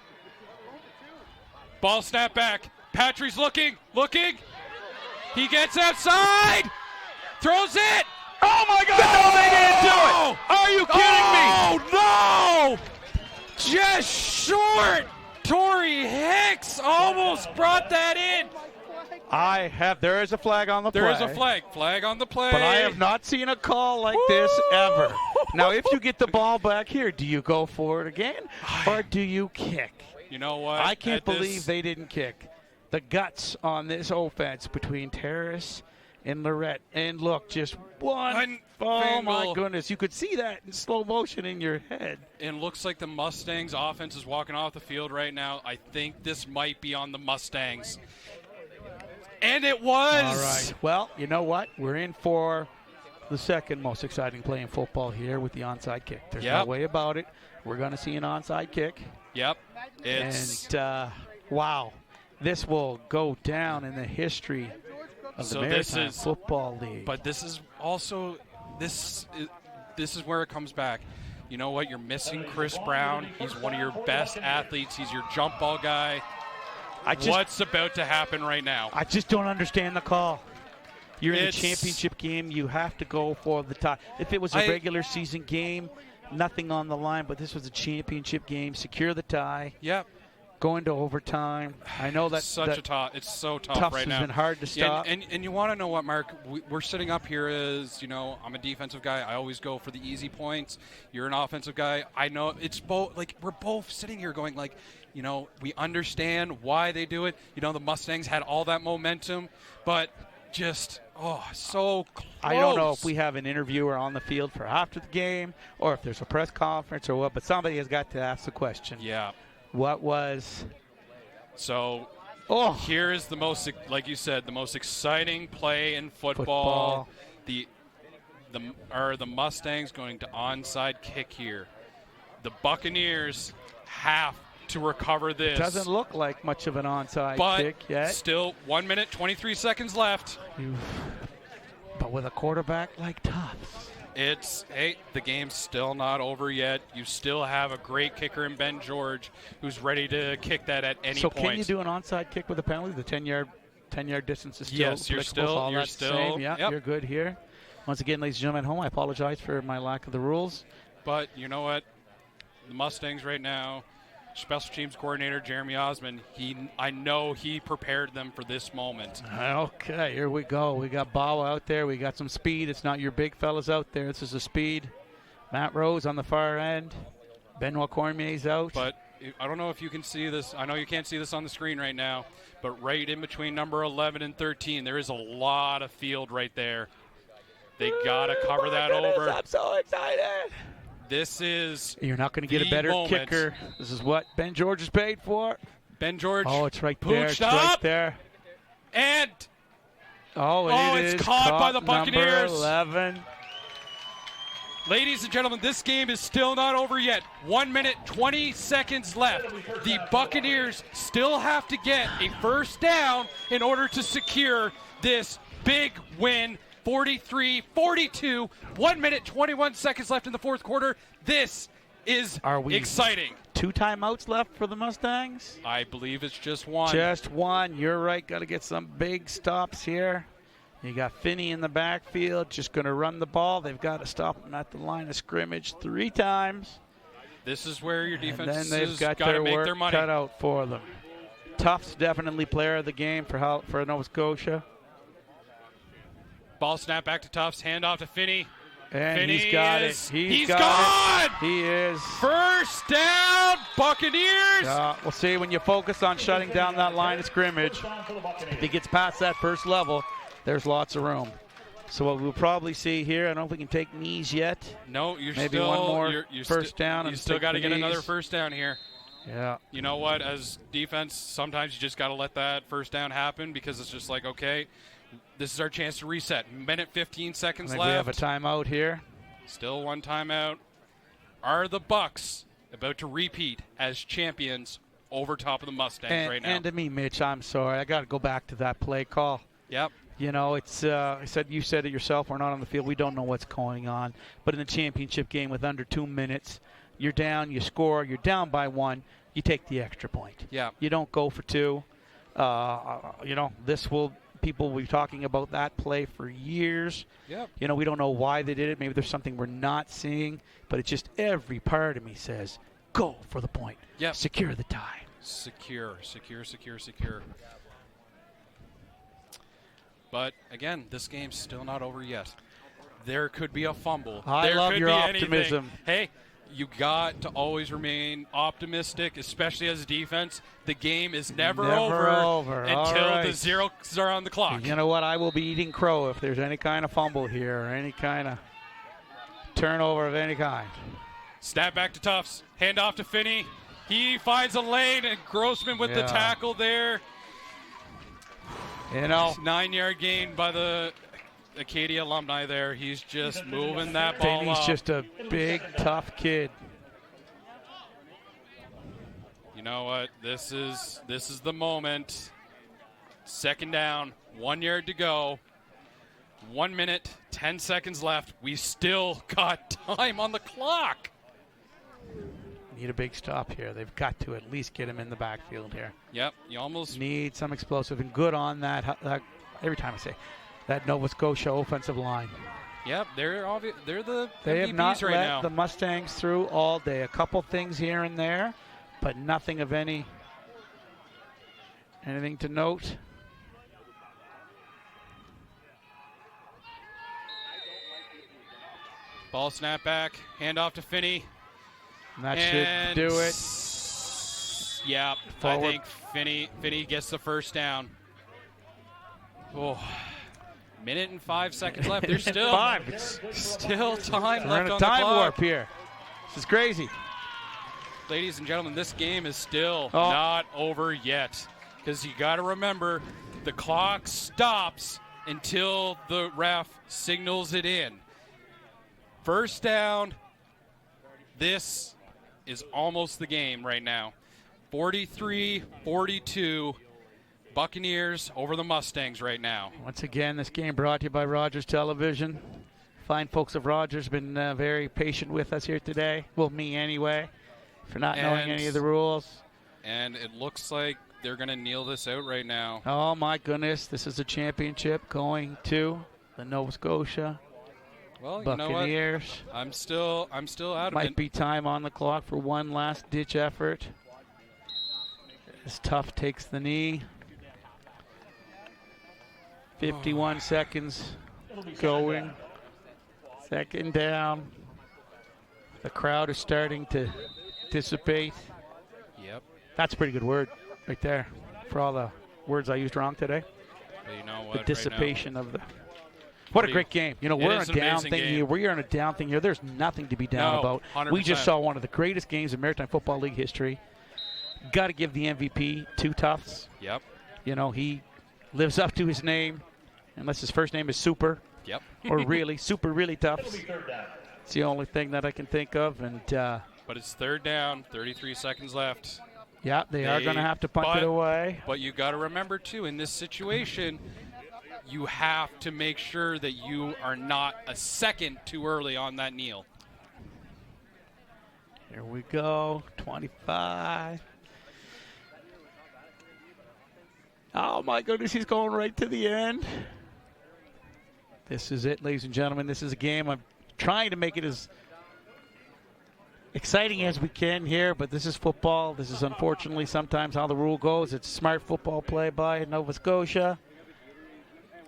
Speaker 1: Ball snap back. Patrick's looking. He gets outside. Throws it.
Speaker 2: Oh, my God. No, they didn't do it. Are you kidding me?
Speaker 1: Oh, no. Just short. Torrey Hicks almost brought that in.
Speaker 2: There is a flag on the play.
Speaker 1: There is a flag on the play.
Speaker 2: But I have not seen a call like this ever. Now, if you get the ball back here, do you go for it again or do you kick?
Speaker 1: You know what?
Speaker 2: I can't believe they didn't kick. The guts on this offense between Terrace and Lorette. And look, just one. Oh, my goodness. You could see that in slow motion in your head.
Speaker 1: And looks like the Mustangs offense is walking off the field right now. I think this might be on the Mustangs. And it was.
Speaker 2: All right. Well, you know what? We're in for the second most exciting play in football here with the onside kick. There's no way about it. We're going to see an onside kick.
Speaker 1: Yep.
Speaker 2: And, wow. This will go down in the history of the Maritime Football League.
Speaker 1: But this is also, this is where it comes back. You know what? You're missing Chris Brown. He's one of your best athletes. He's your jump ball guy. What's about to happen right now?
Speaker 2: I just don't understand the call. You're in a championship game. You have to go for the tie. If it was a regular season game, nothing on the line, but this was a championship game. Secure the tie.
Speaker 1: Yep.
Speaker 2: going to overtime. I know that
Speaker 1: It's so tough
Speaker 2: Tufts
Speaker 1: right now.
Speaker 2: has been hard to stop.
Speaker 1: And you want to know what, Mark? We're sitting up here as, I'm a defensive guy. I always go for the easy points. You're an offensive guy. I know it's both. Like, we're both sitting here going like, we understand why they do it. The Mustangs had all that momentum, but just so close.
Speaker 2: I don't know if we have an interviewer on the field for after the game or if there's a press conference or what, but somebody has got to ask the question.
Speaker 1: Yeah.
Speaker 2: What was?
Speaker 1: So here is the most, like you said, the most exciting play in football. The Mustangs going to onside kick here. The Buccaneers have to recover this.
Speaker 2: It doesn't look like much of an onside kick yet.
Speaker 1: Still 1 minute, 23 seconds left.
Speaker 2: But with a quarterback like Tufts.
Speaker 1: The game's still not over yet. You still have a great kicker in Ben George who's ready to kick that at any point.
Speaker 2: So can you do an onside kick with a penalty? The 10-yard distance is still
Speaker 1: yes, you're still.
Speaker 2: Yeah,
Speaker 1: yep.
Speaker 2: You're good here. Once again, ladies and gentlemen at home, I apologize for my lack of the rules.
Speaker 1: But you know what? The Mustangs right now, special teams coordinator Jeremy Osmond, I know he prepared them for this moment.
Speaker 2: Okay, here we go. We got Bawa out there. We got some speed. It's not your big fellas out there. This is the speed. Matt Rose on the far end. Benoit Cormier's out.
Speaker 1: But I don't know if you can see this. I know you can't see this on the screen right now, but right in between number 11 and 13, there is a lot of field right there. They got to cover that over.
Speaker 2: I'm so excited.
Speaker 1: This is
Speaker 2: You're not going to get a better kicker. This is what Ben George is paid for.
Speaker 1: Ben George.
Speaker 2: Oh, it's right there. It's right there.
Speaker 1: And
Speaker 2: it's
Speaker 1: caught by the Buccaneers.
Speaker 2: Number 11.
Speaker 1: Ladies and gentlemen, this game is still not over yet. 1 minute, 20 seconds left. The Buccaneers still have to get a first down in order to secure this big win. 43-42, 1 minute, 21 seconds left in the fourth quarter. This is exciting.
Speaker 2: 2 timeouts left for the Mustangs?
Speaker 1: I believe it's just one.
Speaker 2: Just one. You're right. Got to get some big stops here. You got Finney in the backfield, just going to run the ball. They've got to stop him at the line of scrimmage 3 times.
Speaker 1: This is where your defense
Speaker 2: has got
Speaker 1: to make
Speaker 2: work
Speaker 1: their money
Speaker 2: cut out for them. Tufts definitely player of the game for Nova Scotia.
Speaker 1: Ball snap back to Tufts. Hand off to Finney.
Speaker 2: And
Speaker 1: Finney
Speaker 2: he's got it.
Speaker 1: He's gone!
Speaker 2: He is.
Speaker 1: First down, Buccaneers!
Speaker 2: We'll see when you focus on shutting down that line of scrimmage. If he gets past that first level, there's lots of room. So what we'll probably see here, I don't know if we can take knees yet.
Speaker 1: No, you're
Speaker 2: maybe
Speaker 1: still,
Speaker 2: one more
Speaker 1: you're
Speaker 2: first down.
Speaker 1: You still got to get another first down here.
Speaker 2: Yeah.
Speaker 1: You know what? As defense, sometimes you just got to let that first down happen because it's just like, okay, this is our chance to reset. Minute 15 seconds left.
Speaker 2: We have a timeout here.
Speaker 1: Still one timeout. Are the Bucks about to repeat as champions over top of the Mustangs right now?
Speaker 2: And to me, Mitch, I'm sorry. I got to go back to that play call.
Speaker 1: Yep.
Speaker 2: It's you said it yourself. We're not on the field. We don't know what's going on. But in the championship game with under 2 minutes, you're down, you score, you're down by 1, you take the extra point.
Speaker 1: Yeah.
Speaker 2: You don't go for 2. People will be talking about that play for years.
Speaker 1: Yep.
Speaker 2: We don't know why they did it. Maybe there's something we're not seeing. But it's just every part of me says, go for the point.
Speaker 1: Yep.
Speaker 2: Secure the tie.
Speaker 1: Secure. But, again, this game's still not over yet. There could be a fumble.
Speaker 2: I love your optimism.
Speaker 1: Anything. Hey, you got to always remain optimistic, especially as a defense. The game is never over until the zeros are on the clock.
Speaker 2: You know what? I will be eating crow if there's any kind of fumble here or any kind of turnover of any kind.
Speaker 1: Snap back to Tufts. Hand off to Finney. He finds a lane, and Grossman with the tackle there. 9-yard gain by the Acadia alumni there. He's just moving that ball
Speaker 2: Finney's just a big, tough kid.
Speaker 1: You know what? This is the moment. Second down, 1 yard to go. 1 minute, 10 seconds left. We still got time on the clock.
Speaker 2: Need a big stop here. They've got to at least get him in the backfield here.
Speaker 1: Yep, you almost
Speaker 2: need some explosive and good on that. Every time I say that Nova Scotia offensive line.
Speaker 1: Yep, they're the
Speaker 2: they
Speaker 1: MVPs
Speaker 2: have not
Speaker 1: right
Speaker 2: let
Speaker 1: now.
Speaker 2: the Mustangs through all day. A couple things here and there, but nothing of any Anything to note?
Speaker 1: Ball snap back, hand off to Finney.
Speaker 2: And that should do it.
Speaker 1: Yeah,
Speaker 2: Forward.
Speaker 1: I think Finney gets the first down. Oh, minute and 5 seconds left. There's still time
Speaker 2: We're
Speaker 1: left
Speaker 2: in a
Speaker 1: on
Speaker 2: time
Speaker 1: the clock.
Speaker 2: warp here. This is crazy.
Speaker 1: Ladies and gentlemen, this game is still not over yet. Because you got to remember, the clock stops until the ref signals it in. First down. This is almost the game right now. 43-42. Buccaneers over the Mustangs right now.
Speaker 2: Once again, this game brought to you by Rogers Television. Fine folks of Rogers been very patient with us here today. Well, me anyway, for not knowing any of the rules.
Speaker 1: And it looks like they're going to kneel this out right now.
Speaker 2: Oh my goodness, this is a championship going to the Nova Scotia
Speaker 1: Well,
Speaker 2: Buccaneers.
Speaker 1: You know what? I'm still out of it.
Speaker 2: Might be time on the clock for one last ditch effort. As Tough takes the knee. 51 seconds going. Second down. The crowd is starting to dissipate.
Speaker 1: Yep.
Speaker 2: That's a pretty good word right there for all the words I used wrong today.
Speaker 1: But you know what?
Speaker 2: The dissipation
Speaker 1: right
Speaker 2: of the. What a great game. You know, we're on a
Speaker 1: is an
Speaker 2: down
Speaker 1: amazing
Speaker 2: thing
Speaker 1: game.
Speaker 2: here. We are on a down thing here. There's nothing to be down
Speaker 1: No,
Speaker 2: about.
Speaker 1: 100%.
Speaker 2: We just saw one of the greatest games in Maritime Football League history. Got to give the MVP to Tufts.
Speaker 1: Yep.
Speaker 2: You know, he lives up to his name, unless his first name is Super.
Speaker 1: Yep.
Speaker 2: Or really, Super really Tufts. It's the only thing that I can think of. And
Speaker 1: But it's third down, 33 seconds left.
Speaker 2: yeah, they are going to have to punt it away.
Speaker 1: But you got to remember, too, in this situation, you have to make sure that you are not a second too early on that kneel.
Speaker 2: Here we go, 25. Oh, my goodness, he's going right to the end. This is it, ladies and gentlemen. This is a game. I'm trying to make it as exciting as we can here, but this is football. This is unfortunately sometimes how the rule goes. It's smart football play by Nova Scotia.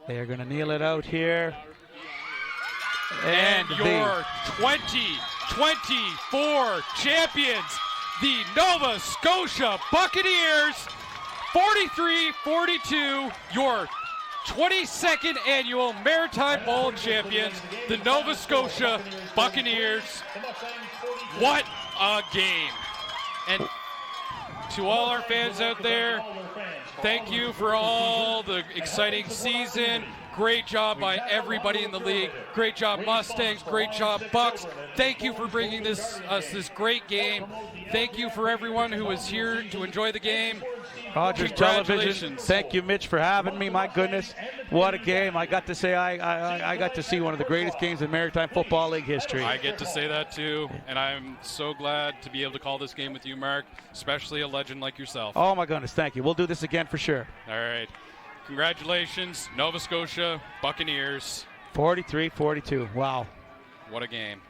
Speaker 2: They are going to kneel it out here.
Speaker 1: And your 2024 champions, the Nova Scotia Buccaneers, 43-42, your 22nd annual Maritime Bowl champions, the Nova Scotia Buccaneers. What a game. And to all our fans out there, thank you for all the exciting season. Great job by everybody in the league. Great job, Mustangs. Great job, Bucks. Thank you for bringing us this great game. Thank you for everyone who was here to enjoy the game.
Speaker 2: Rogers Television. Thank you, Mitch, for having me. My goodness, what a game! I got to say, I got to see one of the greatest games in Maritime Football League history.
Speaker 1: I get to say that too, and I'm so glad to be able to call this game with you, Mark. Especially a legend like yourself.
Speaker 2: Oh my goodness, thank you. We'll do this again for sure.
Speaker 1: All right. Congratulations, Nova Scotia Buccaneers.
Speaker 2: 43-42. Wow.
Speaker 1: What a game.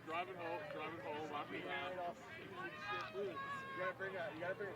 Speaker 4: Driving home after that. You gotta bring it.